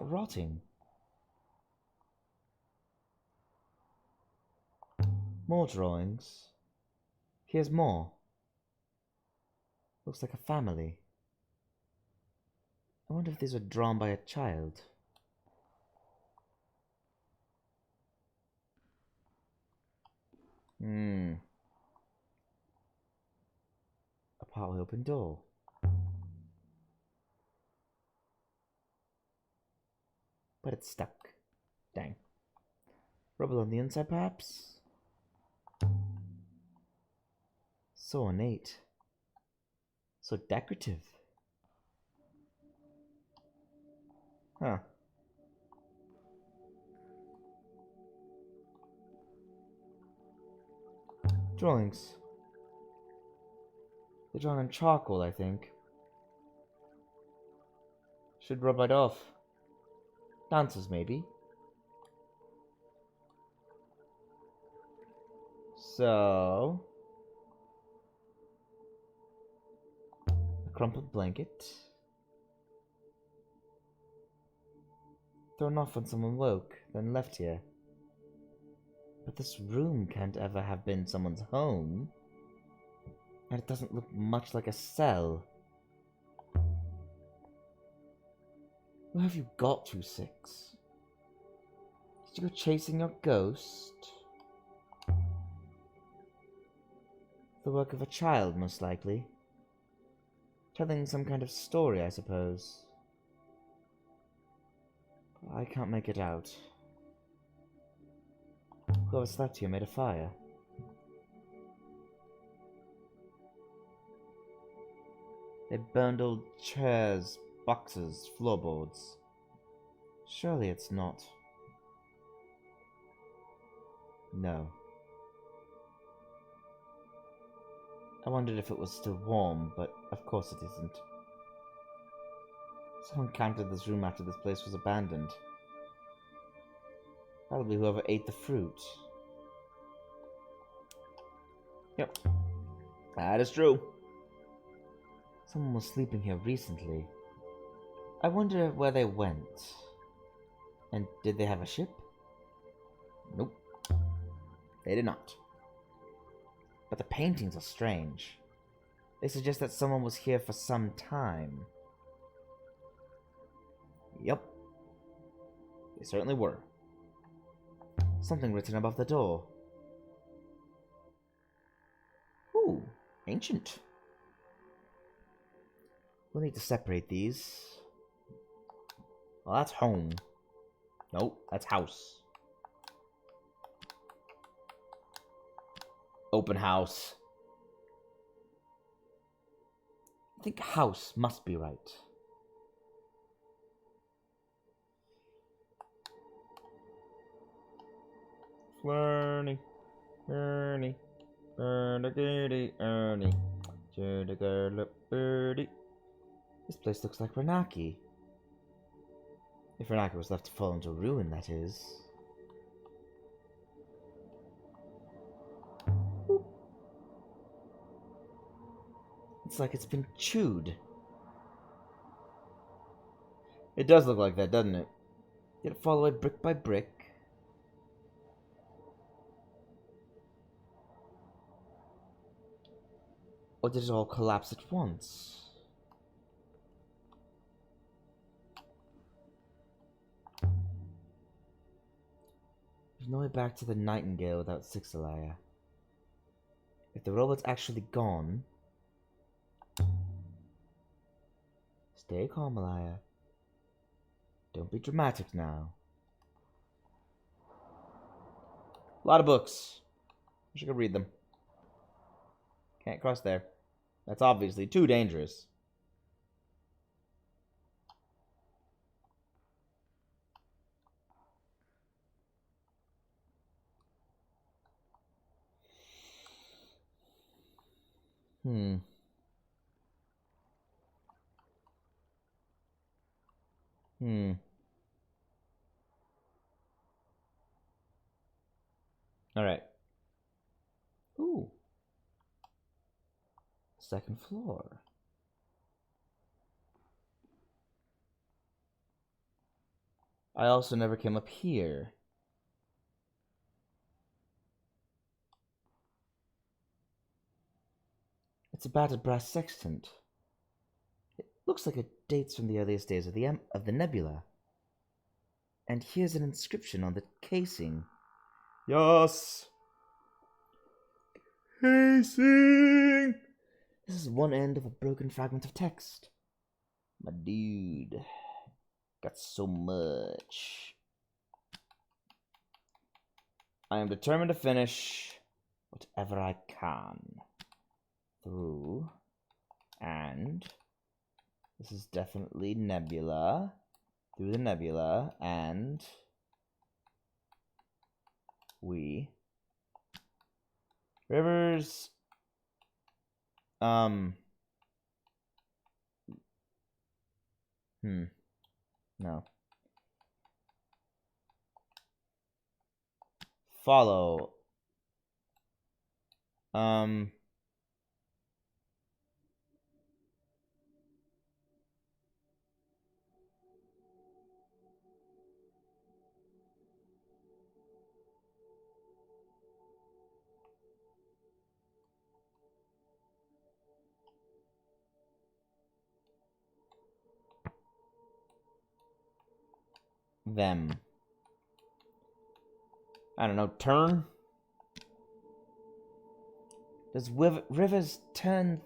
rotting? More drawings. Here's more. Looks like a family. I wonder if these were drawn by a child. A partly open door. But it's stuck. Dang. Rubble on the inside, perhaps? So ornate. So decorative. Huh. Drawings. They're drawn in charcoal, I think. Should rub it off. Dancers, maybe. So... a crumpled blanket. Thrown off when someone woke, then left here. But this room can't ever have been someone's home. And it doesn't look much like a cell. Where have you got to, Six? Did you go chasing your ghost? The work of a child, most likely. Telling some kind of story, I suppose. I can't make it out. Whoever slept here made a fire. They burned old chairs, boxes, floorboards. Surely it's not. No. I wondered if it was still warm, but of course it isn't. Someone counted this room after this place was abandoned. Probably whoever ate the fruit. Yep. That is true. Someone was sleeping here recently. I wonder where they went. And did they have a ship? Nope. They did not. But the paintings are strange. They suggest that someone was here for some time. Yep. They certainly were. Something written above the door. Ooh, ancient. We'll need to separate these. Well, that's home. Nope, that's house. Open house. I think house must be right. Flirty, Ernie, Ernie, Ernie, Birdie. This place looks like Renaki. If Renaki was left to fall into ruin, that is. It's like it's been chewed. It does look like that, doesn't it? Did it fall away brick by brick? Or did it all collapse at once? There's no way back to the Nightingale without Six Alaya. If the robot's actually gone... Stay calm, Alaya. Don't be dramatic now. A lot of books. Wish I could read them. Can't cross there. That's obviously too dangerous. Alright. Ooh. Second floor. I also never came up here. It's a battered brass sextant. It looks like it dates from the earliest days of the nebula. And here's an inscription on the casing. Yes! Casing! This is one end of a broken fragment of text. My dude. Got so much. I am determined to finish whatever I can. Through. And this is definitely Nebula. through the nebula, and we rivers no. Follow them. I don't know, turn? Does rivers turn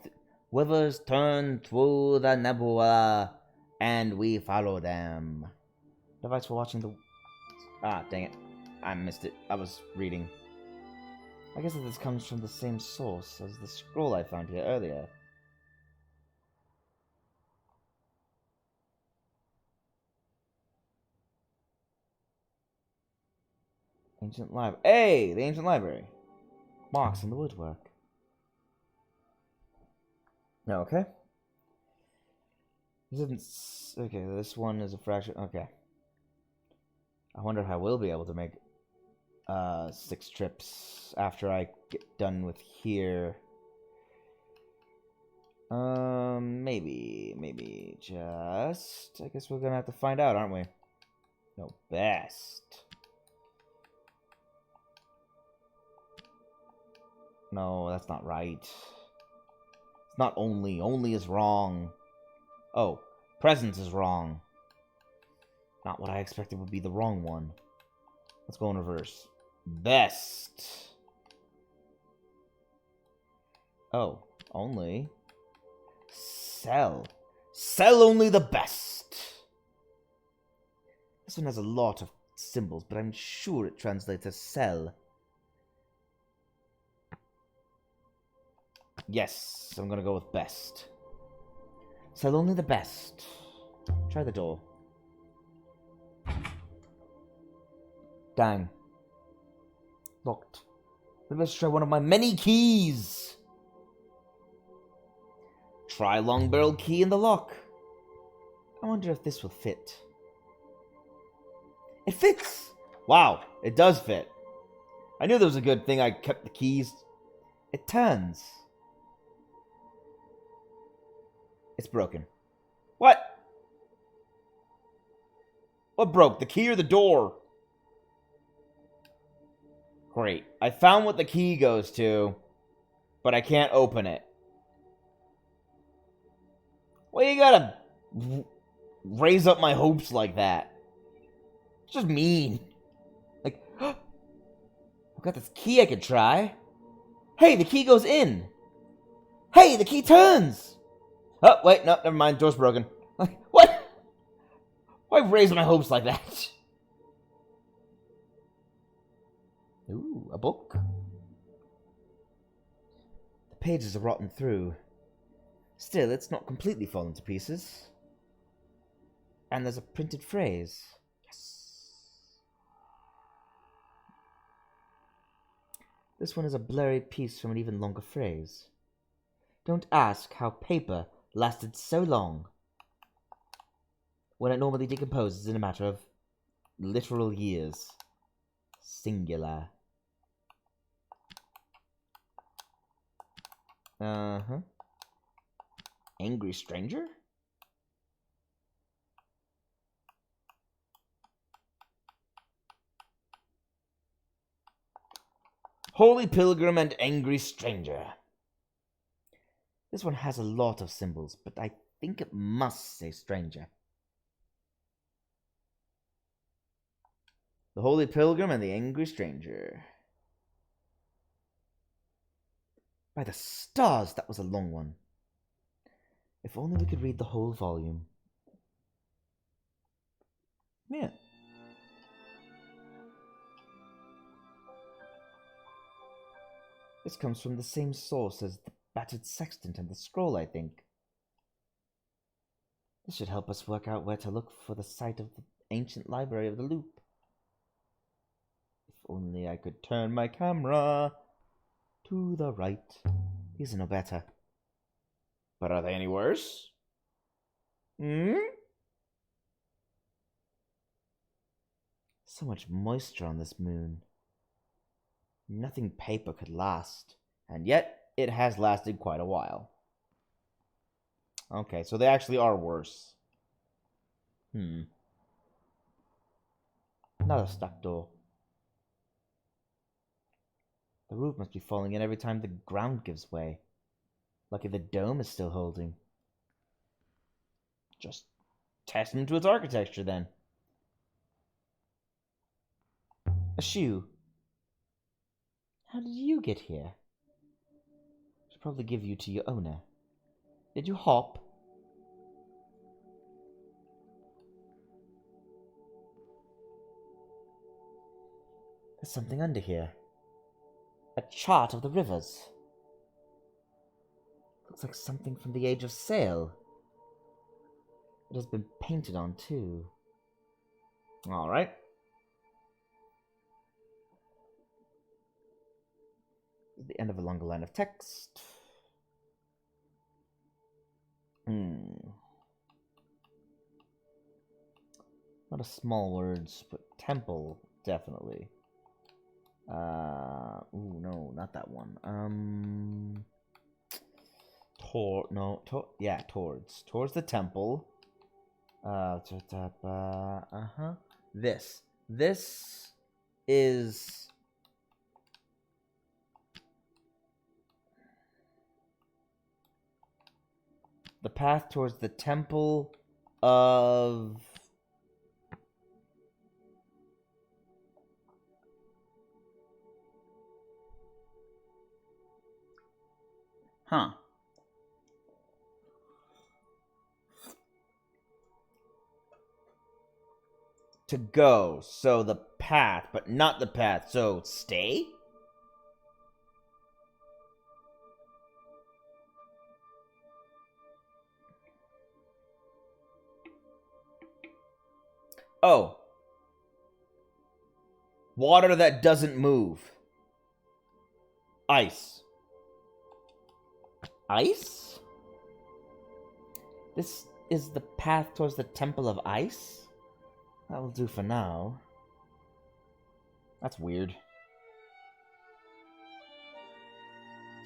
through the nebula, and we follow them. Device for watching the... Ah, dang it. I missed it. I was reading. I guess that this comes from the same source as the scroll I found here earlier. Ancient library. Hey! The ancient library. Marks in the woodwork. Okay. This isn't... Okay, this one is a fraction... Okay. I wonder if I will be able to make 6 trips after I get done with here. Maybe just... I guess we're gonna have to find out, aren't we? No, best. No, that's not right. It's not only. Only is wrong. Oh, presence is wrong. Not what I expected would be the wrong one. Let's go in reverse. Best. Oh, only. Sell. Sell only the best. This one has a lot of symbols, but I'm sure it translates as sell. Yes, I'm gonna go with best. Sell only the best. Try the door. Dang. Locked. Maybe let's try one of my many keys. Try long barrel key in the lock. I wonder if this will fit. It fits! Wow, it does fit. I knew there was a good thing I kept the keys. It turns. It's broken. What? What broke? The key or the door? Great. I found what the key goes to, but I can't open it. Well, you gotta raise up my hopes like that. It's just mean. Like, I've got this key I could try. Hey, the key goes in. Hey, the key turns. Oh, wait, no, never mind. Door's broken. Like, what? Why raise my hopes like that? Ooh, a book. The pages are rotten through. Still, it's not completely fallen to pieces. And there's a printed phrase. Yes. This one is a blurry piece from an even longer phrase. Don't ask how paper lasted so long when it normally decomposes in a matter of literal years. Singular. Uh-huh. Angry stranger? Holy pilgrim and angry stranger. This one has a lot of symbols, but I think it must say stranger. The holy pilgrim and the angry stranger. By the stars, that was a long one. If only we could read the whole volume. Yeah. This comes from the same source as the battered sextant and the scroll, I think. This should help us work out where to look for the site of the ancient library of the loop. If only I could turn my camera to the right. These are no better. But are they any worse? So much moisture on this moon. Nothing paper could last. And yet, it has lasted quite a while. Okay, so they actually are worse. Another stuck door. The roof must be falling in every time the ground gives way. Lucky the dome is still holding. Just testament to its architecture, then. A shoe. How did you get here? Should probably give you to your owner. Did you hop? There's something under here. A chart of the rivers. Looks like something from the Age of Sail. It has been painted on, too. Alright. The end of a longer line of text. Not a small words, but temple, definitely. Ooh, no, not that one. Towards. Towards the temple. This. This is... the path towards the temple of... To go, so the path, but not the path, so stay? Oh. Water that doesn't move. Ice. Ice? This is the path towards the Temple of Ice? That will do for now. That's weird.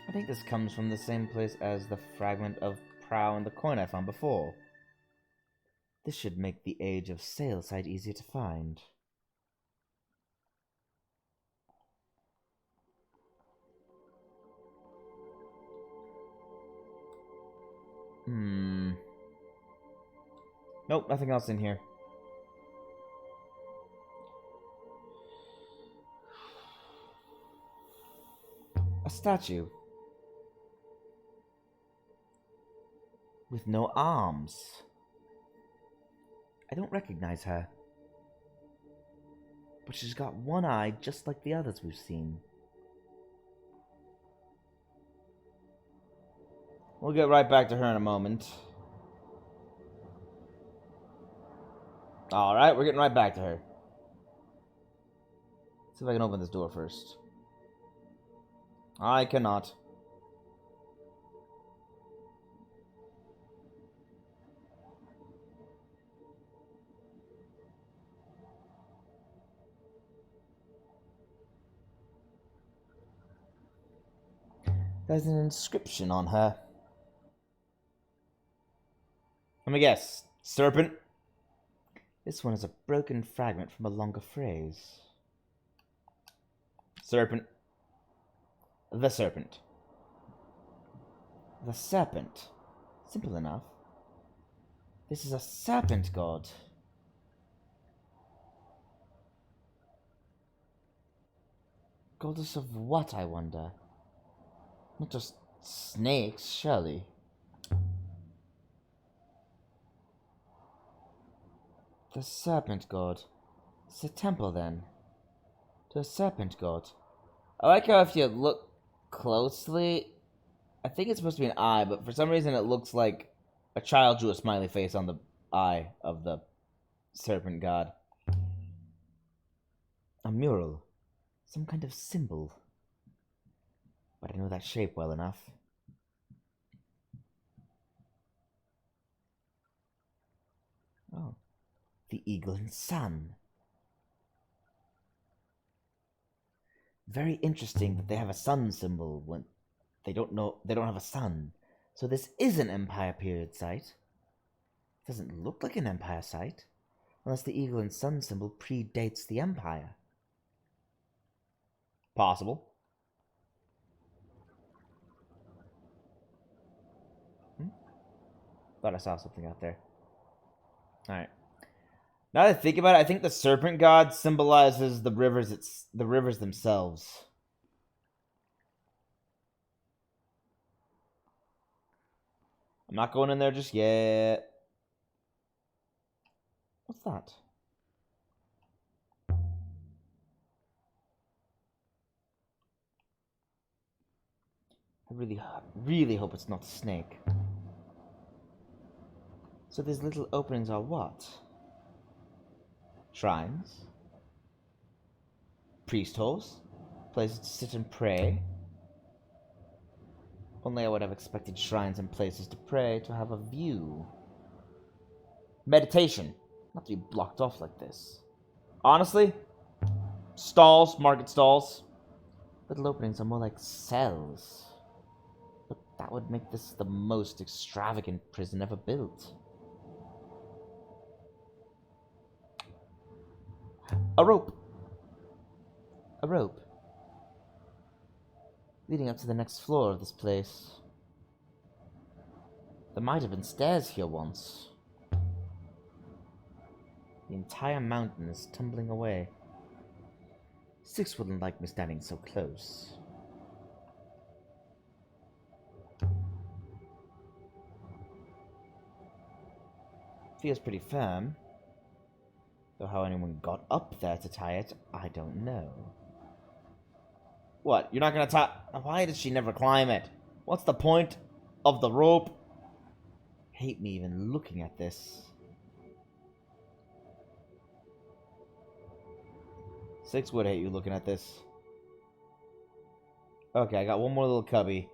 I think this comes from the same place as the fragment of prow and the coin I found before. This should make the Age of Sail site easier to find. Nope, nothing else in here. A statue. With no arms. I don't recognize her. But she's got one eye just like the others we've seen. We'll get right back to her in a moment. Alright, we're getting right back to her. Let's see if I can open this door first. I cannot. There's an inscription on her. Let me guess. Serpent? This one is a broken fragment from a longer phrase. Serpent. The serpent. The serpent. Simple enough. This is a serpent god. Goddess of what, I wonder? Not just snakes, surely. The serpent god. It's a temple, then. To a serpent god. I like how if you look closely, I think it's supposed to be an eye, but for some reason it looks like a child drew a smiley face on the eye of the serpent god. A mural. Some kind of symbol. But I know that shape well enough. Oh. The eagle and sun. Very interesting that they have a sun symbol when they don't have a sun. So this is an Empire period site. It doesn't look like an Empire site. Unless the eagle and sun symbol predates the Empire. Possible. Thought I saw something out there. Alright. Now that I think about it, I think the serpent god symbolizes the rivers themselves. I'm not going in there just yet. What's that? I really hope it's not a snake. So these little openings are what? Shrines? Priest holes? Places to sit and pray? Only I would have expected shrines and places to pray to have a view. Meditation. Not to be blocked off like this. Honestly, stalls, market stalls. Little openings are more like cells. But that would make this the most extravagant prison ever built. A rope. A rope. Leading up to the next floor of this place. There might have been stairs here once. The entire mountain is tumbling away. Six wouldn't like me standing so close. Feels pretty firm. Though how anyone got up there to tie it, I don't know. What? You're not gonna tie... Why does she never climb it? What's the point of the rope? Hate me even looking at this. Six would hate you looking at this. Okay, I got one more little cubby.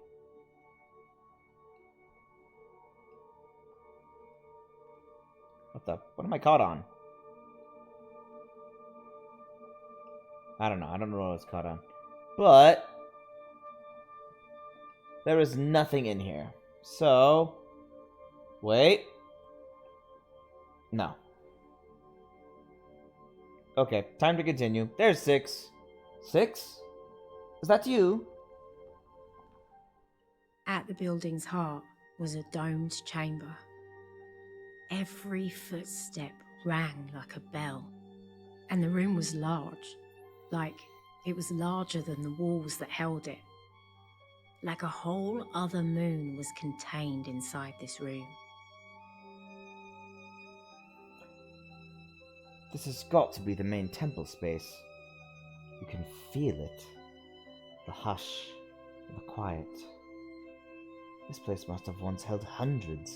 What am I caught on? I don't know. I don't know what I was caught on. But there is nothing in here. So wait. No. Okay, time to continue. There's Six. Six? Is that you? At the building's heart was a domed chamber. Every footstep rang like a bell, and the room was large, like it was larger than the walls that held it. Like a whole other moon was contained inside this room. This has got to be the main temple space. You can feel it. The hush, the quiet. This place must have once held hundreds.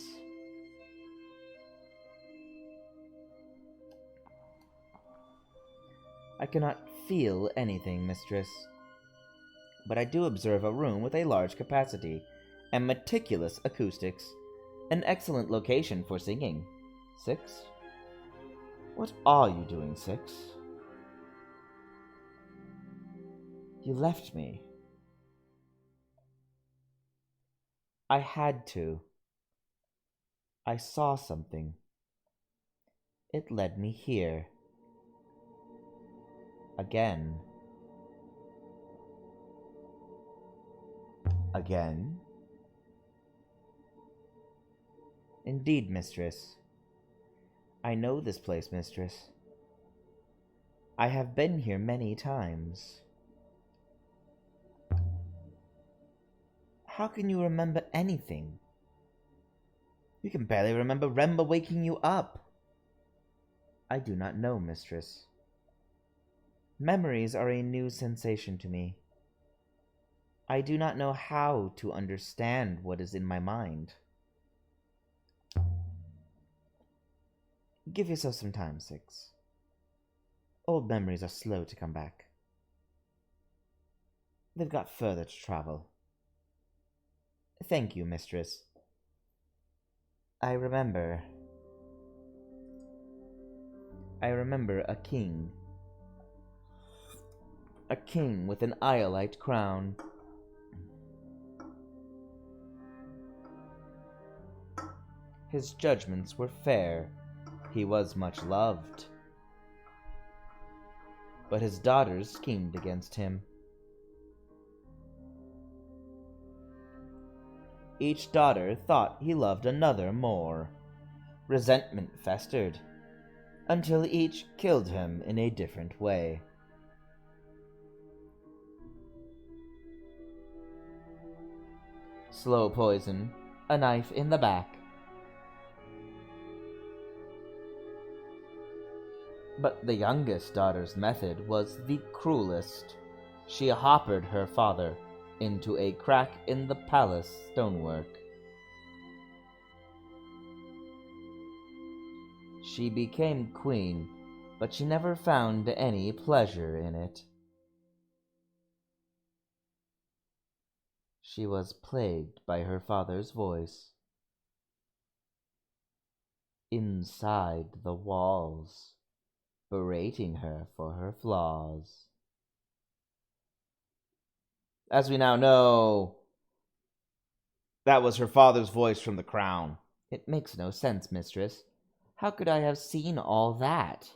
I cannot feel anything, mistress. But I do observe a room with a large capacity and meticulous acoustics. An excellent location for singing. Six? What are you doing, Six? You left me. I had to. I saw something. It led me here. Again. Again? Indeed, mistress. I know this place, mistress. I have been here many times. How can you remember anything? You can barely remember Remba waking you up. I do not know, mistress. Memories are a new sensation to me. I do not know how to understand what is in my mind. Give yourself some time, Six. Old memories are slow to come back. They've got further to travel. Thank you, mistress. I remember a king. A king with an iolite crown. His judgments were fair. He was much loved. But his daughters schemed against him. Each daughter thought he loved another more. Resentment festered, until each killed him in a different way. Slow poison, a knife in the back. But the youngest daughter's method was the cruelest. She hoppered her father into a crack in the palace stonework. She became queen, but she never found any pleasure in it. She was plagued by her father's voice. Inside the walls, berating her for her flaws. As we now know, that was her father's voice from the crown. It makes no sense, mistress. How could I have seen all that?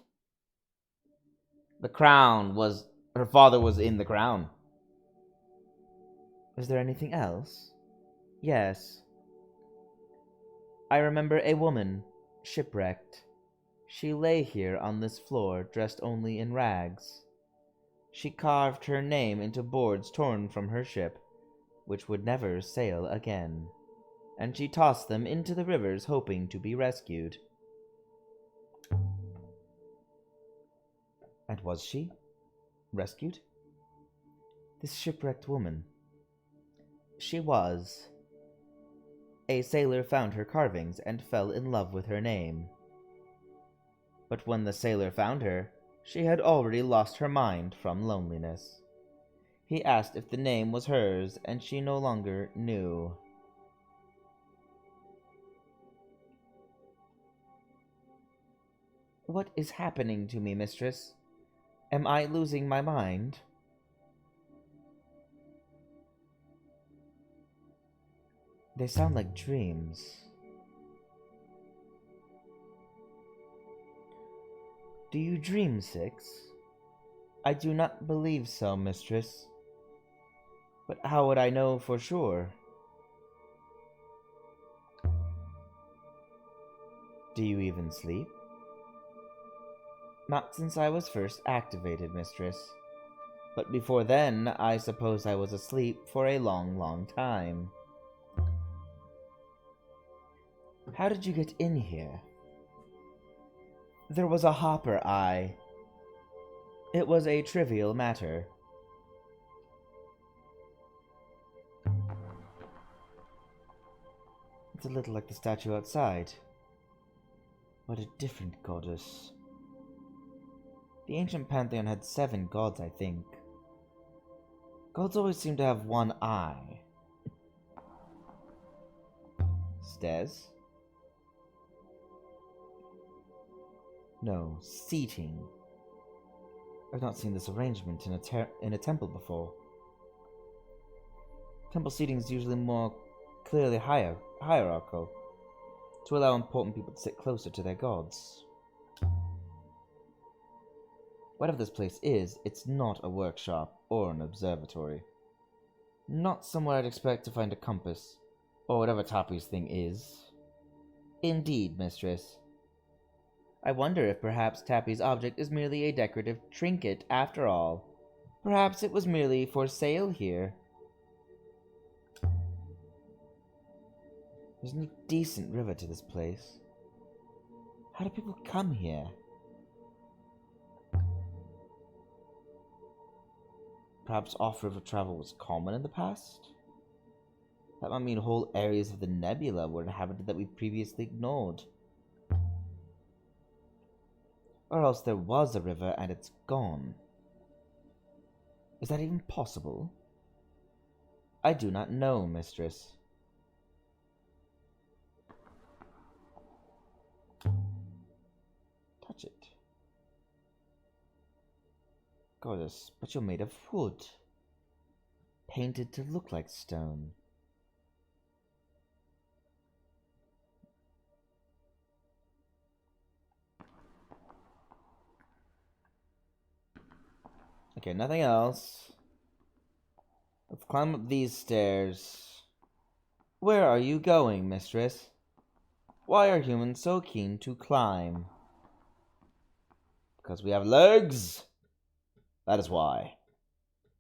The crown was... her father was in the crown. Was there anything else? Yes. I remember a woman, shipwrecked. She lay here on this floor, dressed only in rags. She carved her name into boards torn from her ship, which would never sail again, and she tossed them into the rivers, hoping to be rescued. And was she rescued? This shipwrecked woman. She was. A sailor found her carvings and fell in love with her name. But when the sailor found her, she had already lost her mind from loneliness. He asked if the name was hers, and she no longer knew. What is happening to me, mistress? Am I losing my mind? They sound like dreams. Do you dream, Six? I do not believe so, mistress. But how would I know for sure? Do you even sleep? Not since I was first activated, mistress. But before then, I suppose I was asleep for a long, long time. How did you get in here? There was a hopper eye. It was a trivial matter. It's a little like the statue outside. But a different goddess. The ancient pantheon had 7 gods, I think. Gods always seem to have one eye. Stairs? No, seating. I've not seen this arrangement in a temple before. Temple seating is usually more clearly hierarchical, to allow important people to sit closer to their gods. Whatever this place is, it's not a workshop or an observatory. Not somewhere I'd expect to find a compass, or whatever Tappy's thing is. Indeed, mistress. I wonder if perhaps Tappy's object is merely a decorative trinket after all. Perhaps it was merely for sale here. There's no decent river to this place. How do people come here? Perhaps off-river travel was common in the past? That might mean whole areas of the nebula were inhabited that we previously ignored. Or else there was a river and it's gone. Is that even possible? I do not know, mistress. Touch it. Goddess, but you're made of wood. Painted to look like stone. Okay, nothing else. Let's climb up these stairs. Where are you going, mistress? Why are humans so keen to climb? Because we have legs? That is why.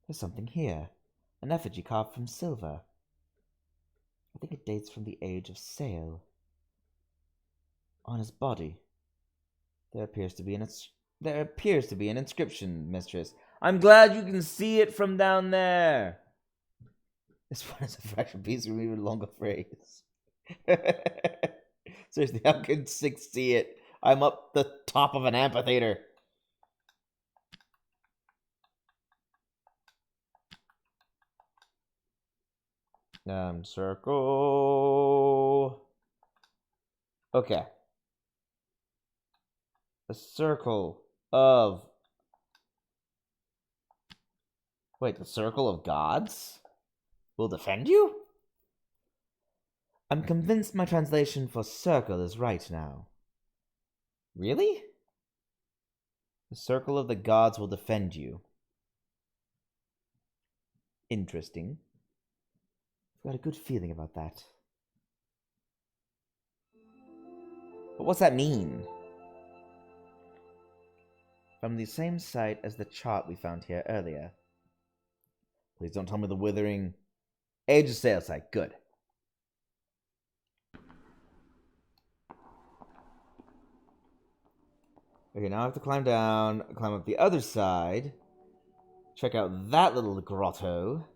There's something here. An effigy carved from silver. I think it dates from the age of sail. On his body, there appears to be an inscription, mistress. I'm glad you can see it from down there. This one is a fraction piece from an even longer phrase. Seriously, how can 6 see it? I'm up the top of an amphitheater. Circle. Okay. A circle of... Wait, the circle of gods will defend you? I'm convinced my translation for circle is right now. Really? The circle of the gods will defend you. Interesting. I've got a good feeling about that. But what's that mean? From the same site as the chart we found here earlier. Please don't tell me the withering age of sail site. Good. Okay, now I have to climb down, climb up the other side, check out that little grotto,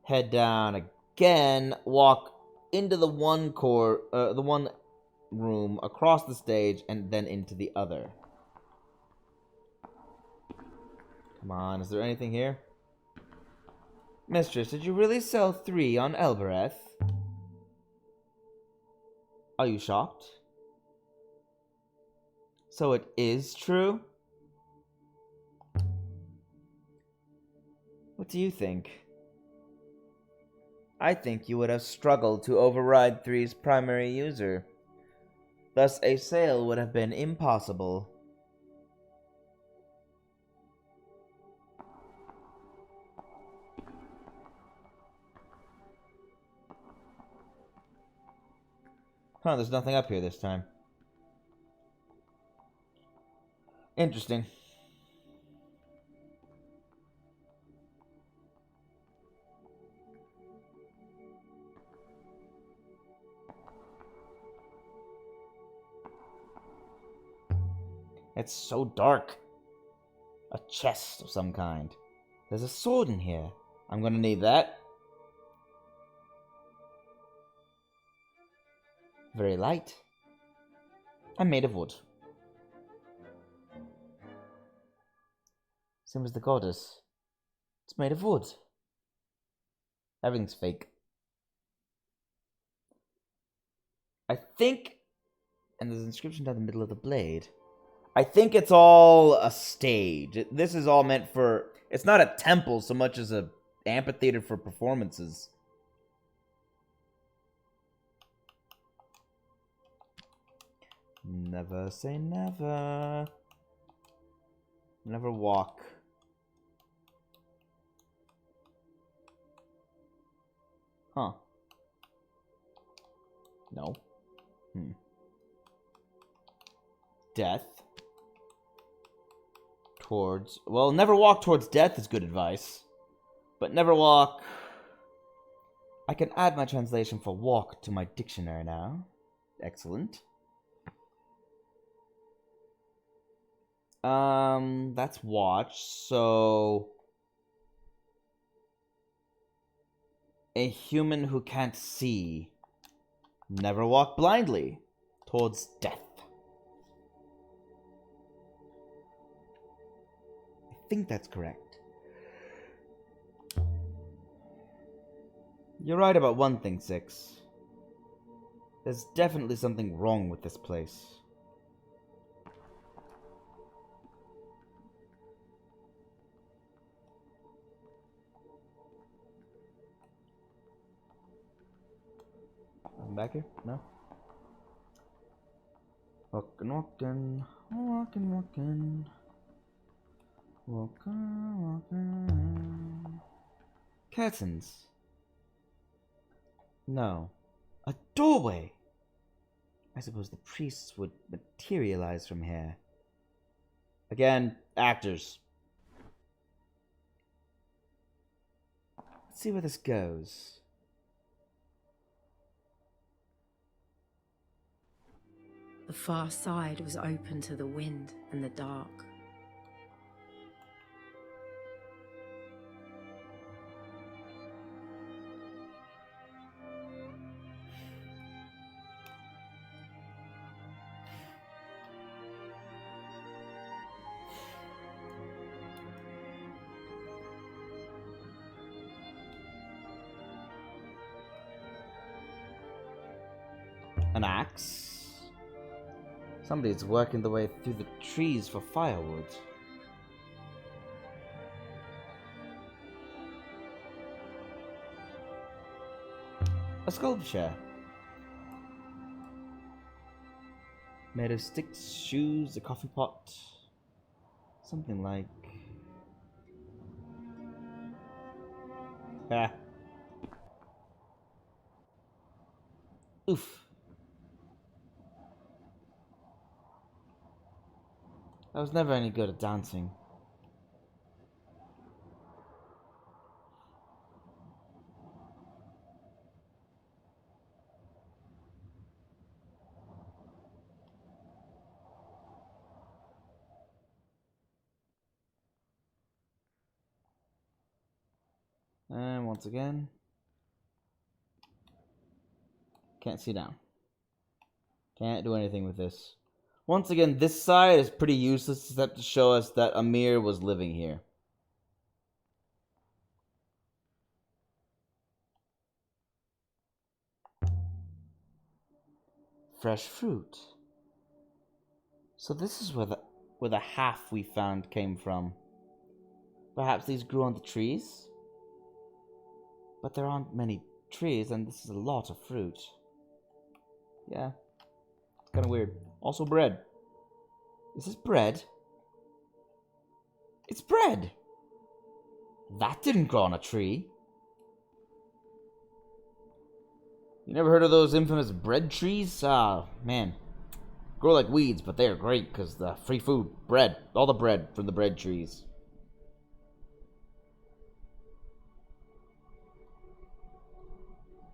head down again, walk into the one room across the stage, and then into the other. Come on, is there anything here? Mistress, did you really sell 3 on Elbereth? Are you shocked? So it is true? What do you think? I think you would have struggled to override 3's primary user. Thus, a sale would have been impossible. Huh, there's nothing up here this time. Interesting. It's so dark. A chest of some kind. There's a sword in here. I'm gonna need that. Very light. I'm made of wood. Same as the goddess. It's made of wood. Everything's fake. I think... And there's an inscription down the middle of the blade. I think it's all a stage. This is all meant for... It's not a temple so much as a amphitheater for performances. Never say never. Never walk. Huh. No. Death. Towards... Well, never walk towards death is good advice. But never walk... I can add my translation for walk to my dictionary now. Excellent. That's watch, so... A human who can't see. Never walk blindly towards death. think that's correct. You're right about one thing, Six. There's definitely something wrong with this place. I'm back here? No? Walking, walking, walking, walking. Walking, walking. Curtains. No. A doorway! I suppose the priests would materialize from here. Again, actors. Let's see where this goes. The far side was open to the wind and the dark. An axe? Somebody's working their way through the trees for firewood. A sculpture. Made of sticks, shoes, a coffee pot. Something like... Ah. Oof. I was never any good at dancing. And once again, can't see down. Can't do anything with this. Once again, this side is pretty useless except to show us that Amir was living here. Fresh fruit. So this is where the half we found came from. Perhaps these grew on the trees? But there aren't many trees, and this is a lot of fruit. Yeah. It's kind of weird. Also bread. Is this bread? It's bread! That didn't grow on a tree. You never heard of those infamous bread trees? Ah, man. Grow like weeds, but they're great because the free food. Bread. All the bread from the bread trees.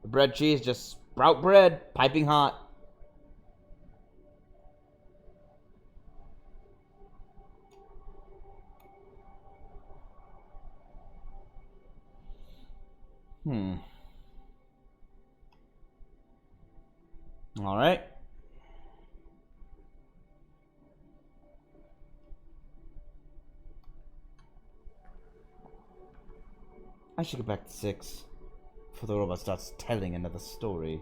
The bread trees just sprout bread, piping hot. Alright. I should get back to 6 before the robot starts telling another story.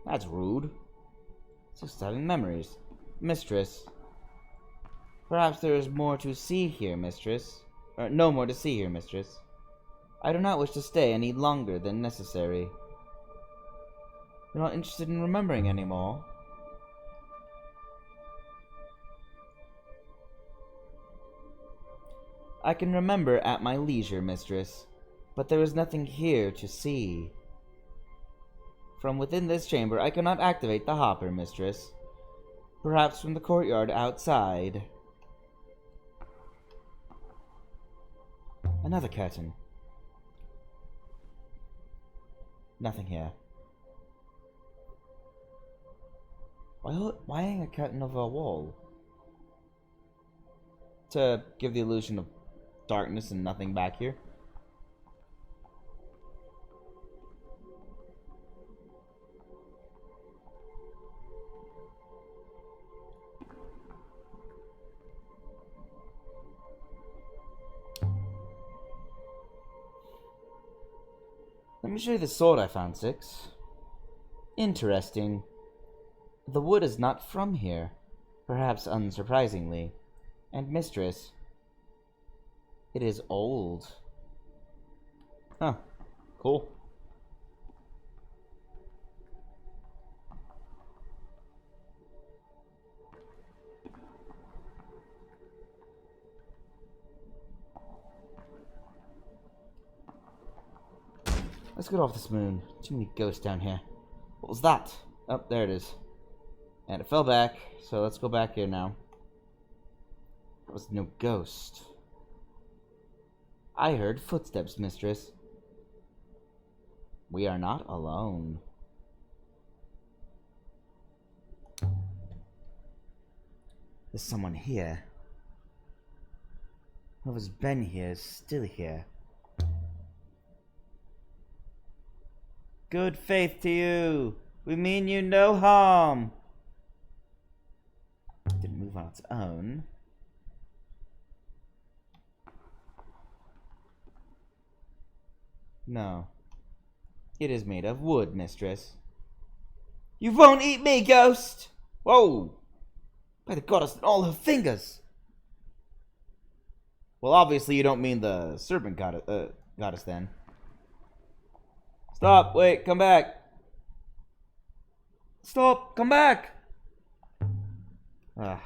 That's rude. It's just telling memories. Mistress. Perhaps there is more to see here, mistress. Or no more to see here, mistress. I do not wish to stay any longer than necessary. You're not interested in remembering anymore? I can remember at my leisure, mistress, but there is nothing here to see. From within this chamber, I cannot activate the hopper, mistress. Perhaps from the courtyard outside. Another curtain. Nothing here. Why hang a curtain over a wall? To give the illusion of darkness and nothing back here. Let me show you the sword I found, Six. Interesting. The wood is not from here, perhaps unsurprisingly. And Mistress, it is old. Huh. Cool. Let's get off this moon. Too many ghosts down here. What was that? Oh, there it is. And it fell back, so let's go back here now. There was no ghost. I heard footsteps, Mistress. We are not alone. There's someone here. Whoever's been here is still here. Good faith to you. We mean you no harm. Didn't move on its own. No. It is made of wood, Mistress. You won't eat me, ghost! Whoa! By the goddess and all her fingers! Well, obviously you don't mean the serpent goddess then. Stop, wait, come back. Stop, come back! Ah.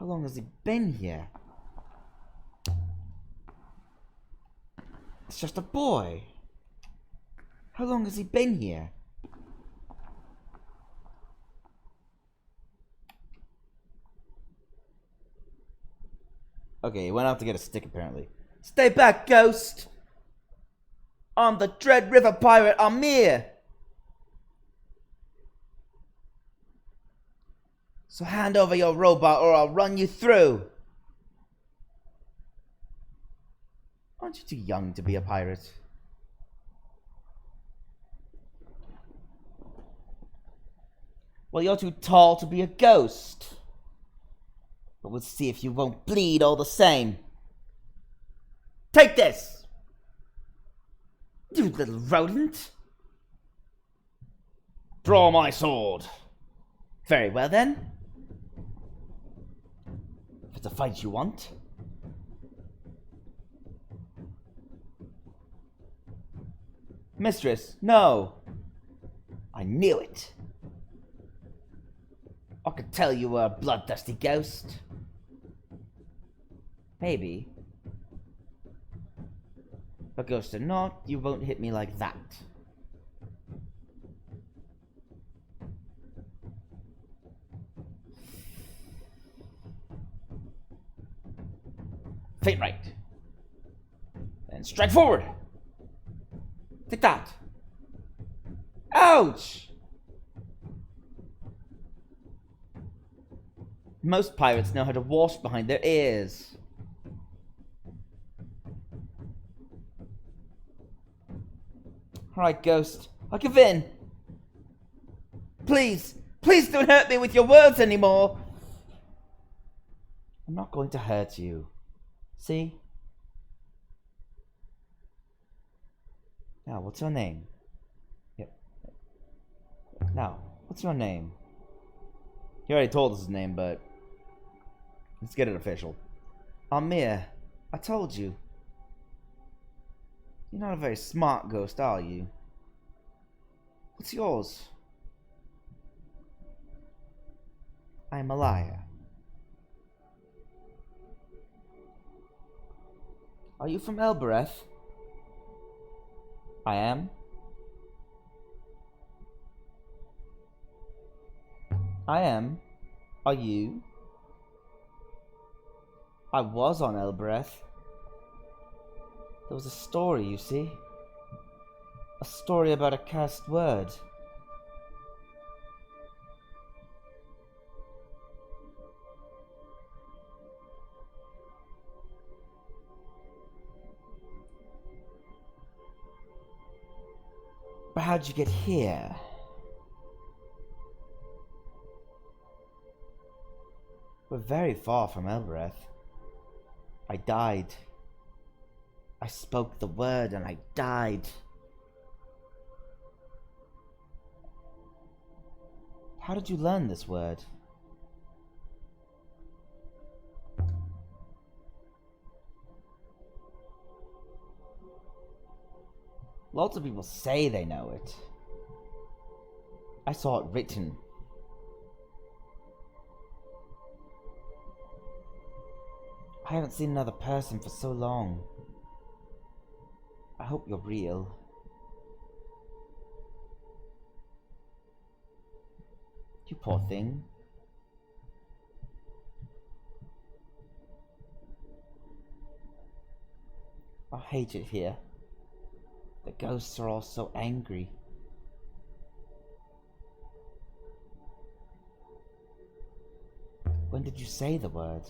How long has he been here? It's just a boy. How long has he been here? Okay, he went out to get a stick apparently. Stay back, ghost! I'm the Dread River pirate Amir! So hand over your robot or I'll run you through! Aren't you too young to be a pirate? Well, you're too tall to be a ghost. But we'll see if you won't bleed all the same. Take this! You little rodent! Draw my sword. Very well then. If it's a fight you want. Mistress, no. I knew it. I could tell you were a bloodthirsty ghost. Maybe. But ghost or not, you won't hit me like that. Fate right. Then strike forward. Take that. Ouch! Most pirates know how to wash behind their ears. Alright, Ghost. I'll give in. Please, please don't hurt me with your words anymore. I'm not going to hurt you. See? Now, what's your name? Yep. Now, what's your name? He already told us his name, but let's get it official. Amir, I told you. You're not a very smart ghost, are you? What's yours? I'm Malaya. Are you from Elbereth? I am. I am. Are you? I was on Elbereth. There was a story, you see. A story about a cursed word. But how'd you get here? We're very far from Elbereth. I died. I spoke the word and I died. How did you learn this word? Lots of people say they know it. I saw it written. I haven't seen another person for so long. I hope you're real. You poor thing. I hate it here. The ghosts are all so angry. When did you say the word?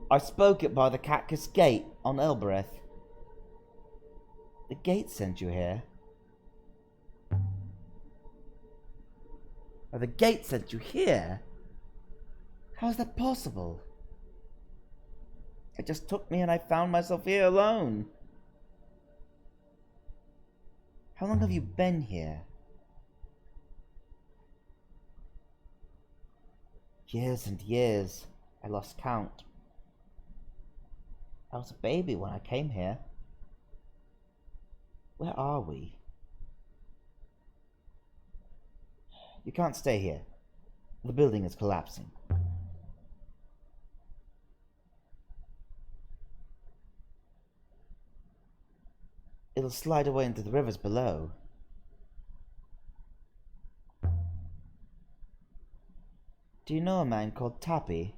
I spoke it by the Cactus Gate on Elbereth. The gate sent you here. Oh, the gate sent you here? How is that possible? It just took me and I found myself here alone. How long have you been here? Years and years. I lost count. I was a baby when I came here. Where are we? You can't stay here. The building is collapsing. It'll slide away into the rivers below. Do you know a man called Tappy?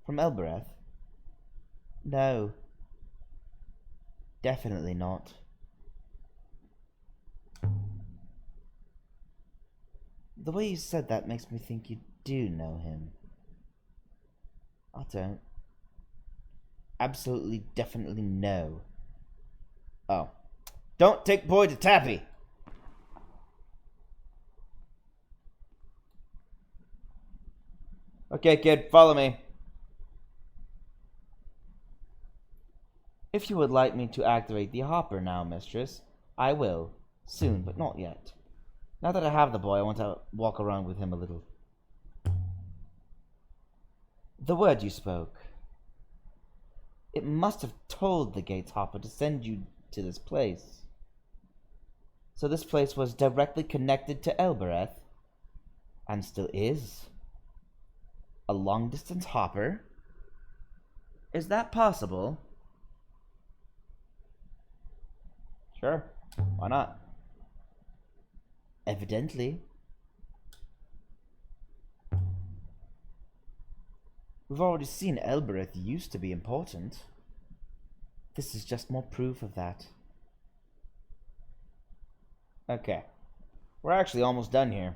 From Elbereth? No. Definitely not. The way you said that makes me think you do know him. I don't. Absolutely, definitely no. Oh. Don't take boy to Tappy! Okay, kid, follow me. If you would like me to activate the hopper now, mistress, I will. Soon, but not yet. Now that I have the boy, I want to walk around with him a little. The word you spoke. It must have told the gates hopper to send you to this place. So this place was directly connected to Elbereth, and still is. A long-distance hopper? Is that possible? Sure. Why not? Evidently. We've already seen Elbereth used to be important. This is just more proof of that. Okay. We're actually almost done here.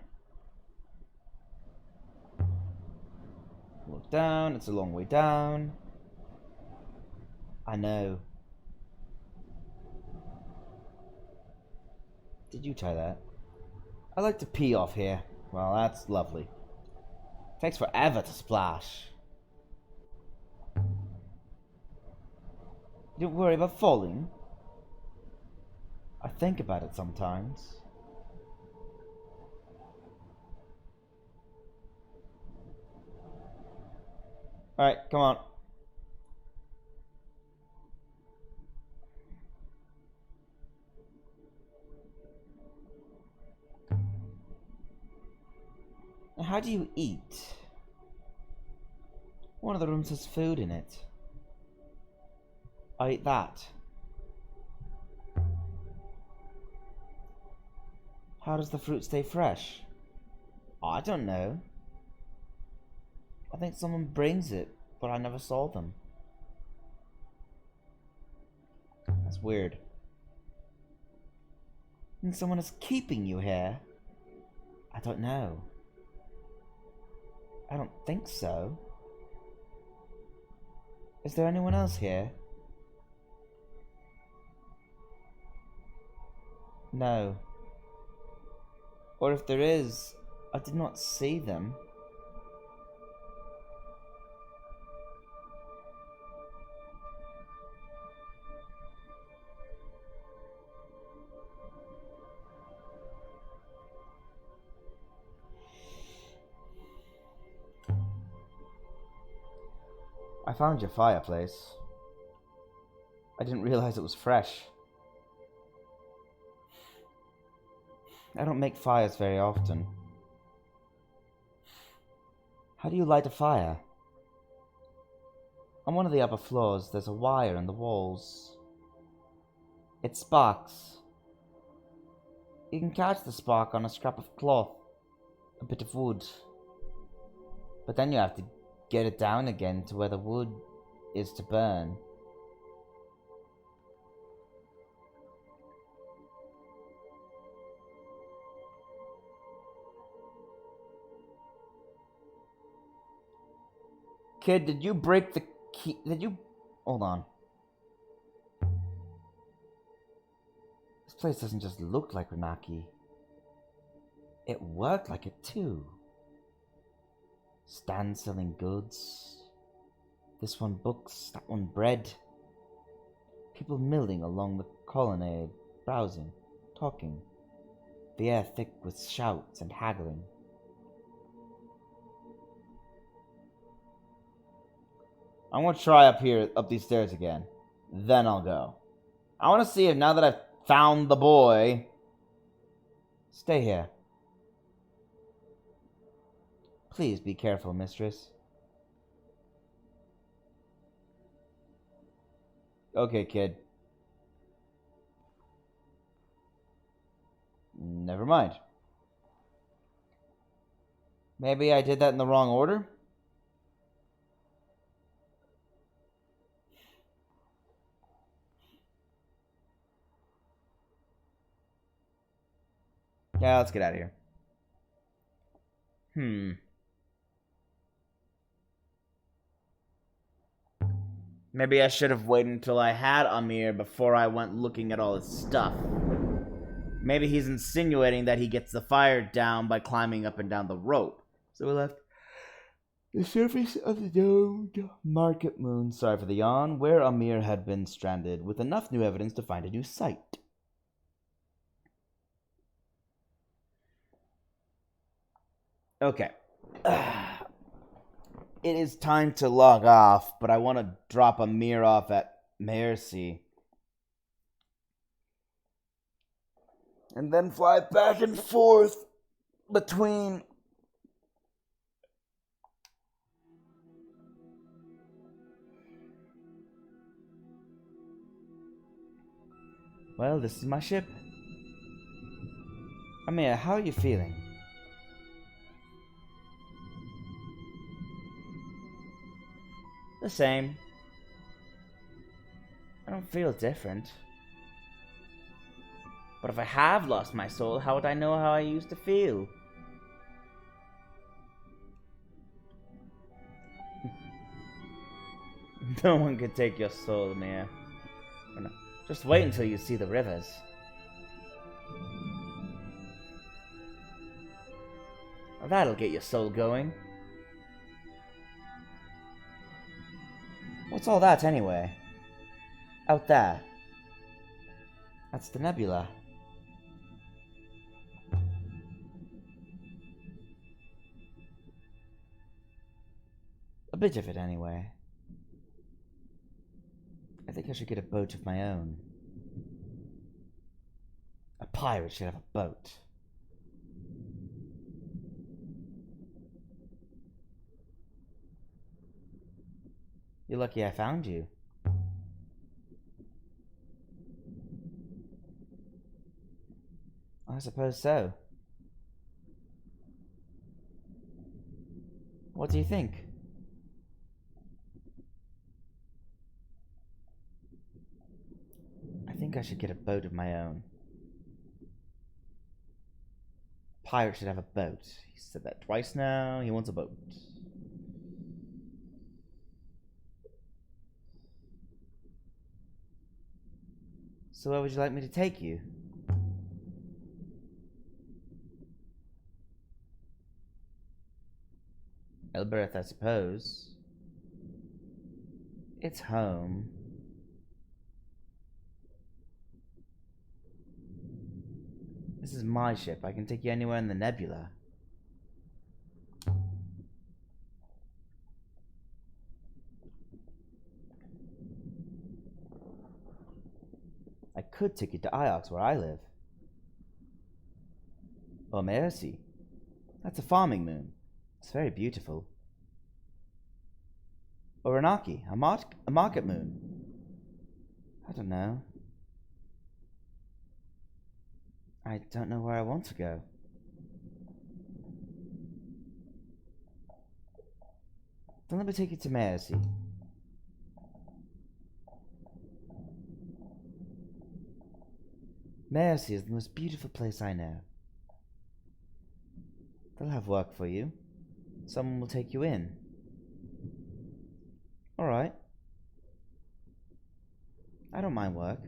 Look down. It's a long way down. I know. Did you try that? I like to pee off here. Well, that's lovely. Takes forever to splash. You don't worry about falling? I think about it sometimes. Alright, come on. How do you eat? One of the rooms has food in it. I ate that. How does the fruit stay fresh? I don't know. I think someone brings it, but I never saw them. That's weird. And someone is keeping you here? I don't know. I don't think so. Is there anyone else here? No. Or if there is, I did not see them. I found your fireplace. I didn't realize it was fresh. I don't make fires very often. How do you light a fire? On one of the upper floors, there's a wire in the walls. It sparks. You can catch the spark on a scrap of cloth, a bit of wood. But then you have to get it down again to where the wood is to burn. Kid, did you break the key? Did you... Hold on. This place doesn't just look like Renaki. It worked like it too. Stand selling goods. This one books, that one bread. People milling along the colonnade, browsing, talking. The air thick with shouts and haggling. I want to try up these stairs again. Then I'll go. I want to see if now that I've found the boy... Stay here. Please be careful, mistress. Okay, kid. Never mind. Maybe I did that in the wrong order? Yeah, let's get out of here. Maybe I should have waited until I had Amir before I went looking at all his stuff. Maybe he's insinuating that he gets the fire down by climbing up and down the rope. So we left the surface of the domed market moon, sorry for the yawn, where Amir had been stranded, with enough new evidence to find a new site. Okay. It is time to log off, but I want to drop Amir off at Mercy. And then fly back and forth between... Well, this is my ship. Amir, how are you feeling? The same. I don't feel different. But if I have lost my soul, how would I know how I used to feel? No one could take your soul, Mia. No. Just wait until you see the rivers. Well, that'll get your soul going. What's all that, anyway? Out there. That's the nebula. A bit of it, anyway. I think I should get a boat of my own. A pirate should have a boat. You're lucky I found you. I suppose so. What do you think? I think I should get a boat of my own. Pirate should have a boat. He said that twice now. He wants a boat. So where would you like me to take you? Elbereth, I suppose. It's home. This is my ship. I can take you anywhere in the nebula. could take you to Iox, where I live. Or Mercy. That's a farming moon. It's very beautiful. Or Anaki, a market moon. I don't know. I don't know where I want to go. Then let me take you to Mercy. Mercy is the most beautiful place I know. They'll have work for you. Someone will take you in. Alright. I don't mind work.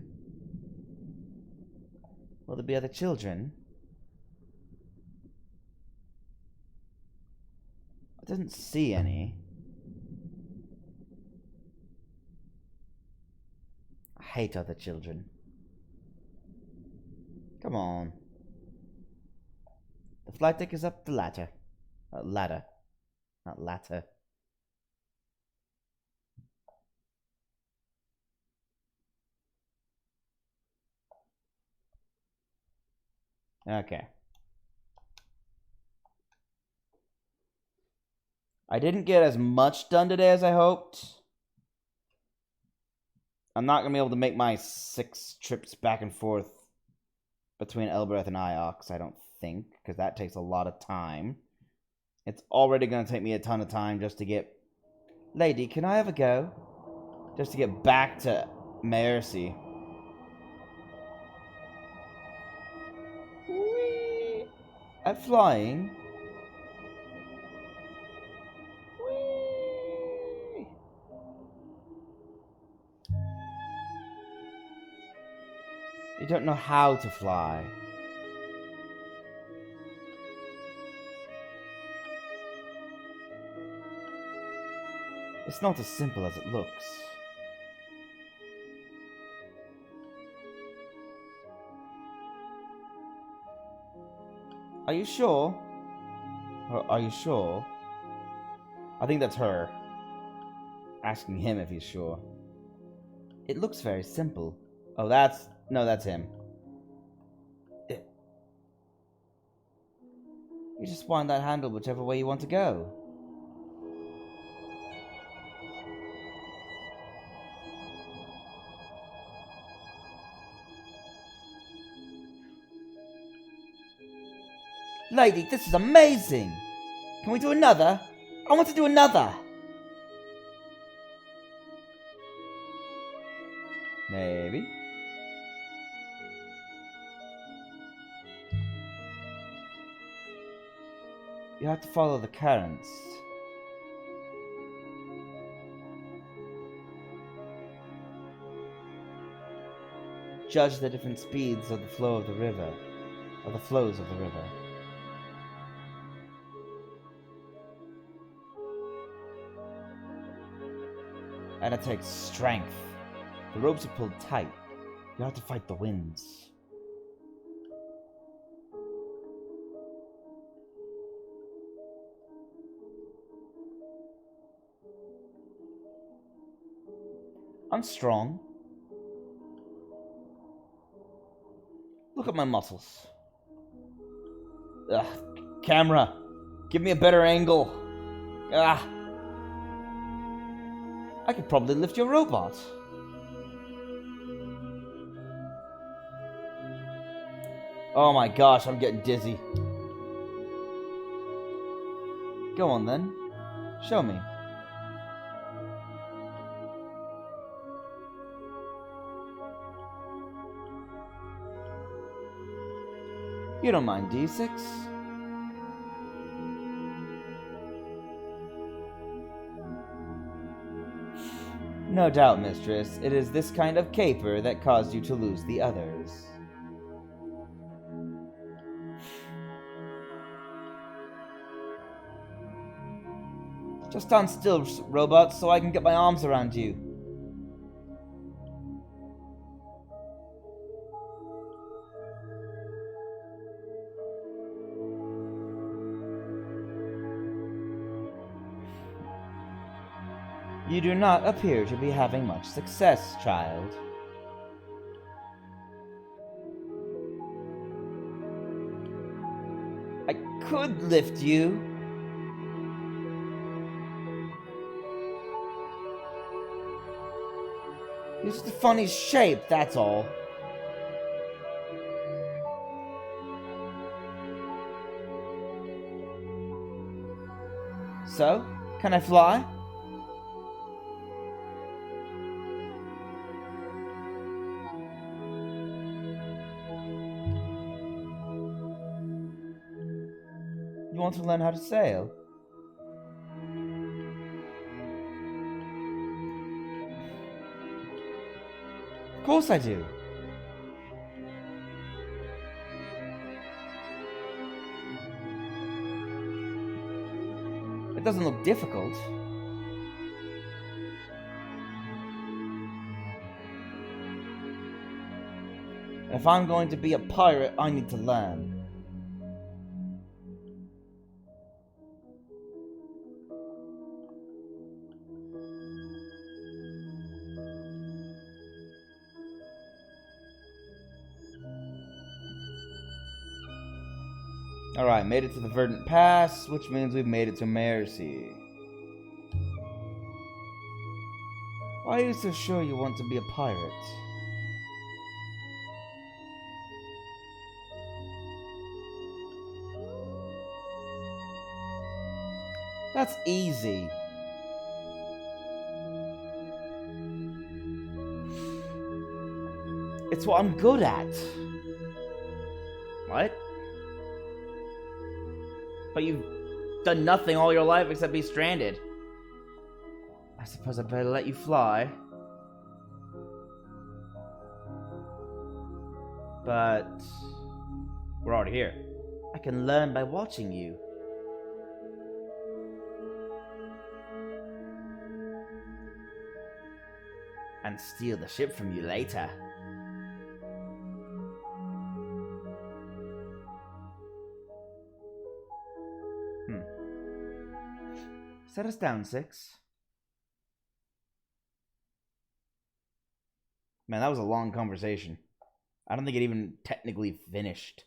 Will there be other children? I didn't see any. I hate other children. Come on. The flight deck is up the ladder. Ladder. Not ladder. Okay. I didn't get as much done today as I hoped. I'm not going to be able to make my 6 trips back and forth between Elbereth and Iox, I don't think, because that takes a lot of time. It's already going to take me a ton of time just to get... Lady, can I have a go? Just to get back to Mercy. Whee! I'm flying. Whee! You don't know how to fly. It's not as simple as it looks. Are you sure? Are you sure? I think that's her. Asking him if he's sure. It looks very simple. Oh, that's... No, that's him. You just wind that handle whichever way you want to go. Lady, this is amazing! Can we do another? I want to do another! Maybe. You have to follow the currents. Judge the different speeds of the flow of the river, or the flows of the river. And it takes strength. The ropes are pulled tight. You have to fight the winds. I'm strong. Look at my muscles. Ugh, camera, give me a better angle. Ah. I could probably lift your robot. Oh my gosh, I'm getting dizzy. Go on then. Show me. You don't mind, D6? No doubt, mistress, it is this kind of caper that caused you to lose the others. Just stand still, robot, so I can get my arms around you. You do not appear to be having much success, child. could lift you. You're just a funny shape, that's all. So, can I fly? You want to learn how to sail? Of course I do. It doesn't look difficult. If I'm going to be a pirate, I need to learn. Alright, made it to the Verdant Pass, which means we've made it to Mercy. Why are you so sure you want to be a pirate? That's easy. It's what I'm good at. What? But you've done nothing all your life except be stranded. I suppose I'd better let you fly. But we're already here. I can learn by watching you. And steal the ship from you later. Set us down, Six. Man, that was a long conversation. I don't think it even technically finished.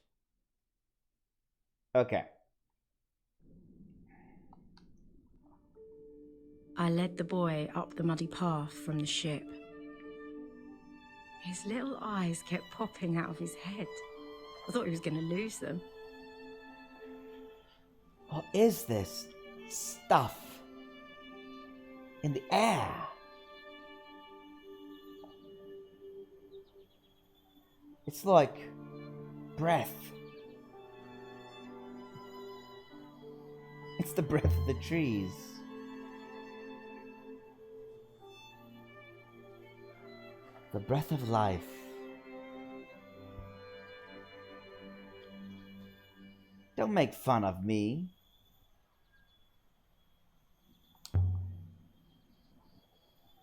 Okay. I led the boy up the muddy path from the ship. His little eyes kept popping out of his head. I thought he was going to lose them. What is this stuff in the air? It's like breath. It's the breath of the trees. The breath of life. Don't make fun of me.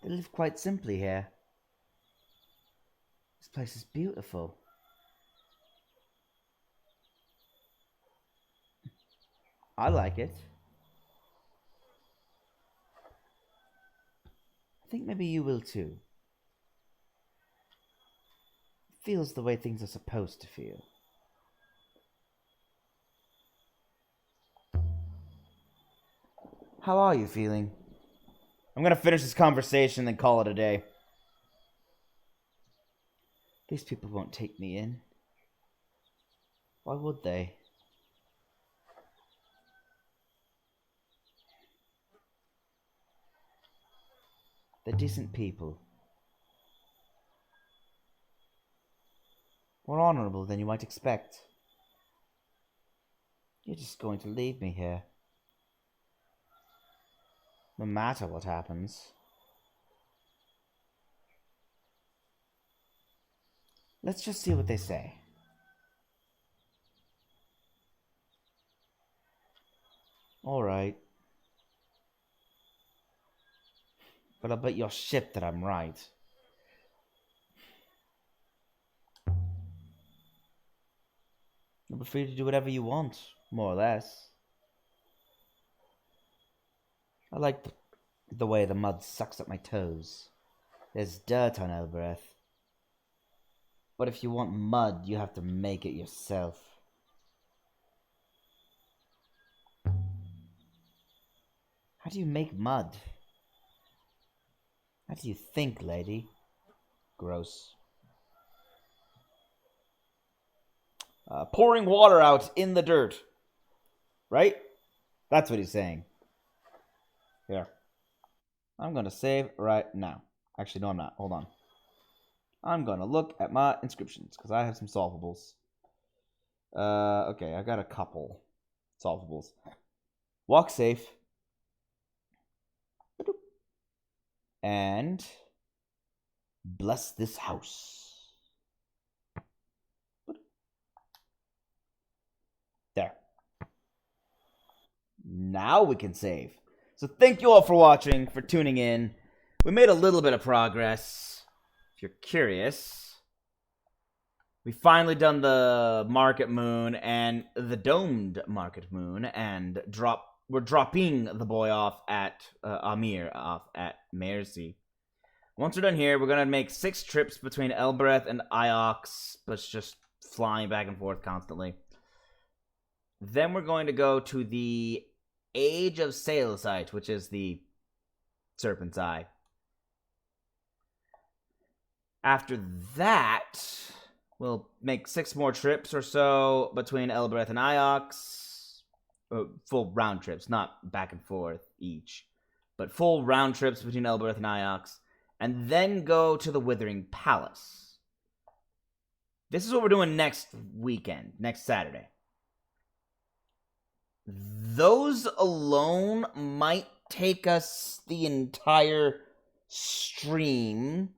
They live quite simply here. This place is beautiful. I like it. I think maybe you will too. It feels the way things are supposed to feel. How are you feeling? I'm gonna finish this conversation and call it a day. These people won't take me in. Why would they? They're decent people. More honorable than you might expect. You're just going to leave me here. No matter what happens. Let's just see what they say. Alright. But I'll bet your shit that I'm right. You'll be free to do whatever you want, more or less. I like the way the mud sucks at my toes. There's dirt on Elbereth. But if you want mud, you have to make it yourself. How do you make mud? How do you think, lady? Gross. Pouring water out in the dirt. Right? That's what he's saying. Here. I'm going to save right now. Actually, no, I'm not. Hold on. I'm going to look at my inscriptions, because I have some solvables. Okay, I got a couple solvables. Walk safe. And bless this house. There. Now we can save. So thank you all for watching, for tuning in. We made a little bit of progress. If you're curious, we finally done the Market Moon and the domed Market Moon, and we're dropping the boy off at Amir, off at Mercy. Once we're done here, we're gonna make 6 trips between Elbereth and Iox, but it's just flying back and forth constantly. Then we're going to go to the Age of Sail site, which is the Serpent's Eye. After that, we'll make 6 more trips or so between Elbereth and Iox. Full round trips, not back and forth each, but full round trips between Elbereth and Iox, and then go to the Withering Palace. This is what we're doing next weekend, next Saturday. Those alone might take us the entire stream.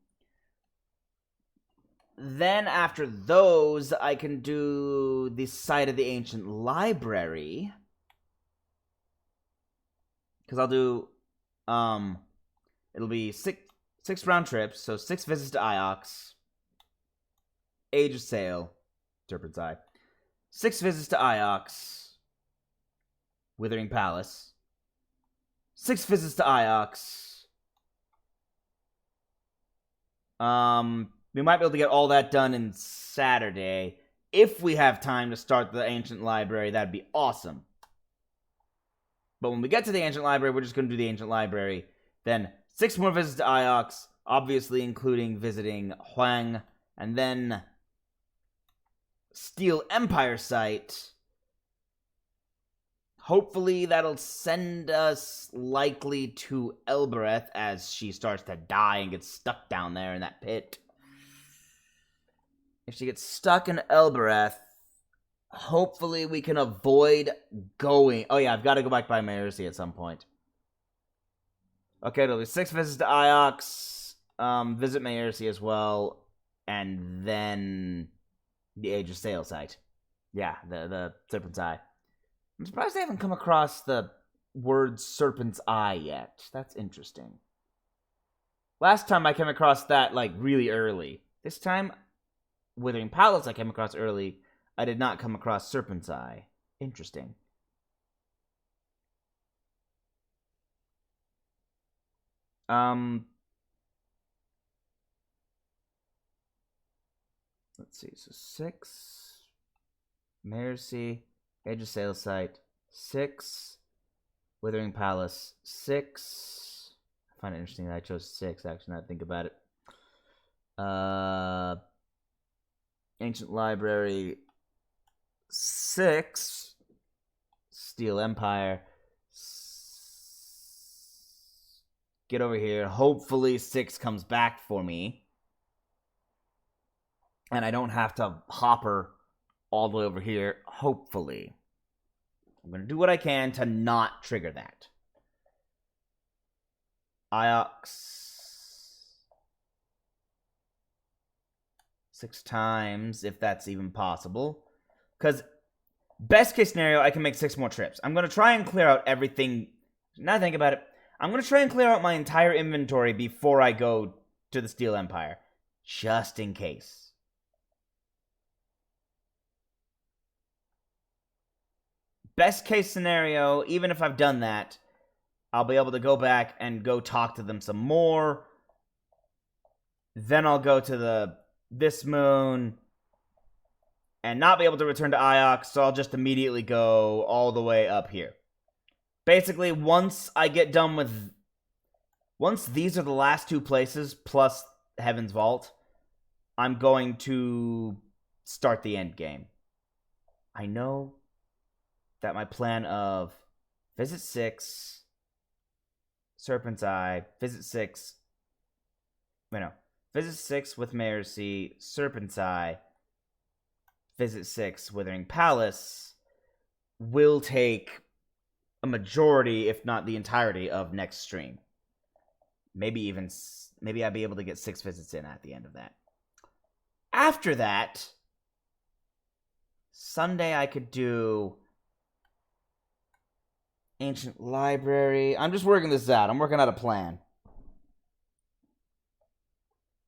Then after those, I can do the site of the Ancient Library. Because I'll do, it'll be six round trips, so 6 visits to Iox, Age of Sail, Serpent's Eye, 6 visits to Iox, Withering Palace, 6 visits to Iox. We might be able to get all that done in Saturday. If we have time to start the Ancient Library, that'd be awesome. But when we get to the Ancient Library, we're just going to do the Ancient Library. Then 6 more visits to Iox, obviously including visiting Huang. And then Steel Empire site. Hopefully that'll send us likely to Elbereth as she starts to die and gets stuck down there in that pit. If she gets stuck in Elbereth, hopefully we can avoid going... Oh yeah, I've got to go back by Mercy at some point. Okay, there'll be 6 visits to Iox, visit Mercy as well, and then the Age of Sail site. Yeah, the Serpent's Eye. I'm surprised I haven't come across the word Serpent's Eye yet. That's interesting. Last time I came across that, like, really early. This time, Withering Palace I came across early. I did not come across Serpent's Eye. Interesting. Let's see. So 6. Mercy. Age of Sail site. 6. Withering Palace. 6. I find it interesting that I chose 6, actually, now that I think about it. Ancient Library. 6. Steel Empire. Get over here. Hopefully 6 comes back for me. And I don't have to hopper all the way over here. Hopefully. I'm going to do what I can to not trigger that. Iox. 6 times, if that's even possible. Because, best case scenario, I can make 6 more trips. I'm going to try and clear out everything. Now think about it. I'm going to try and clear out my entire inventory before I go to the Steel Empire. Just in case. Best case scenario, even if I've done that, I'll be able to go back and go talk to them some more. Then I'll go to this moon and not be able to return to Iox, so I'll just immediately go all the way up here. Basically, once these are the last two places, plus Heaven's Vault, I'm going to start the end game. I know that my plan of Visit 6, Serpent's Eye, Visit 6 with Mayor's Sea, Serpent's Eye, Visit 6, Withering Palace, will take a majority, if not the entirety, of next stream. Maybe I'll be able to get 6 visits in at the end of that. After that, Sunday I could do Ancient Library. I'm just working this out. I'm working out a plan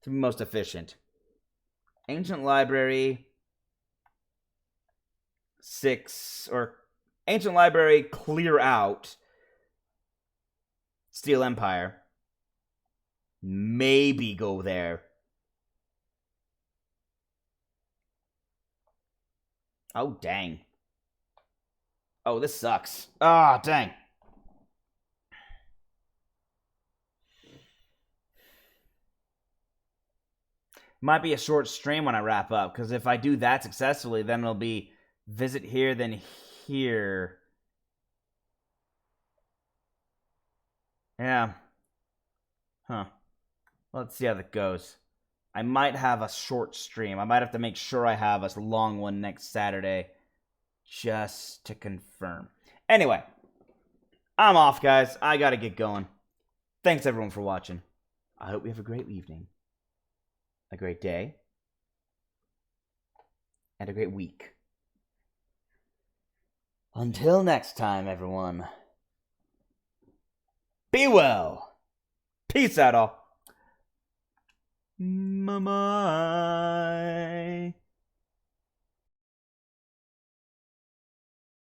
to be most efficient. Ancient Library 6, or Ancient Library, clear out Steel Empire. Maybe go there. Oh, dang. Oh, this sucks. Ah, dang. Might be a short stream when I wrap up, because if I do that successfully, then it'll be visit here, then here. Yeah. Huh. Let's see how that goes. I might have a short stream. I might have to make sure I have a long one next Saturday, just to confirm. Anyway, I'm off, guys. I gotta get going. Thanks, everyone, for watching. I hope you have a great evening, a great day, and a great week. Until next time, everyone. Be well. Peace out, all. Mama.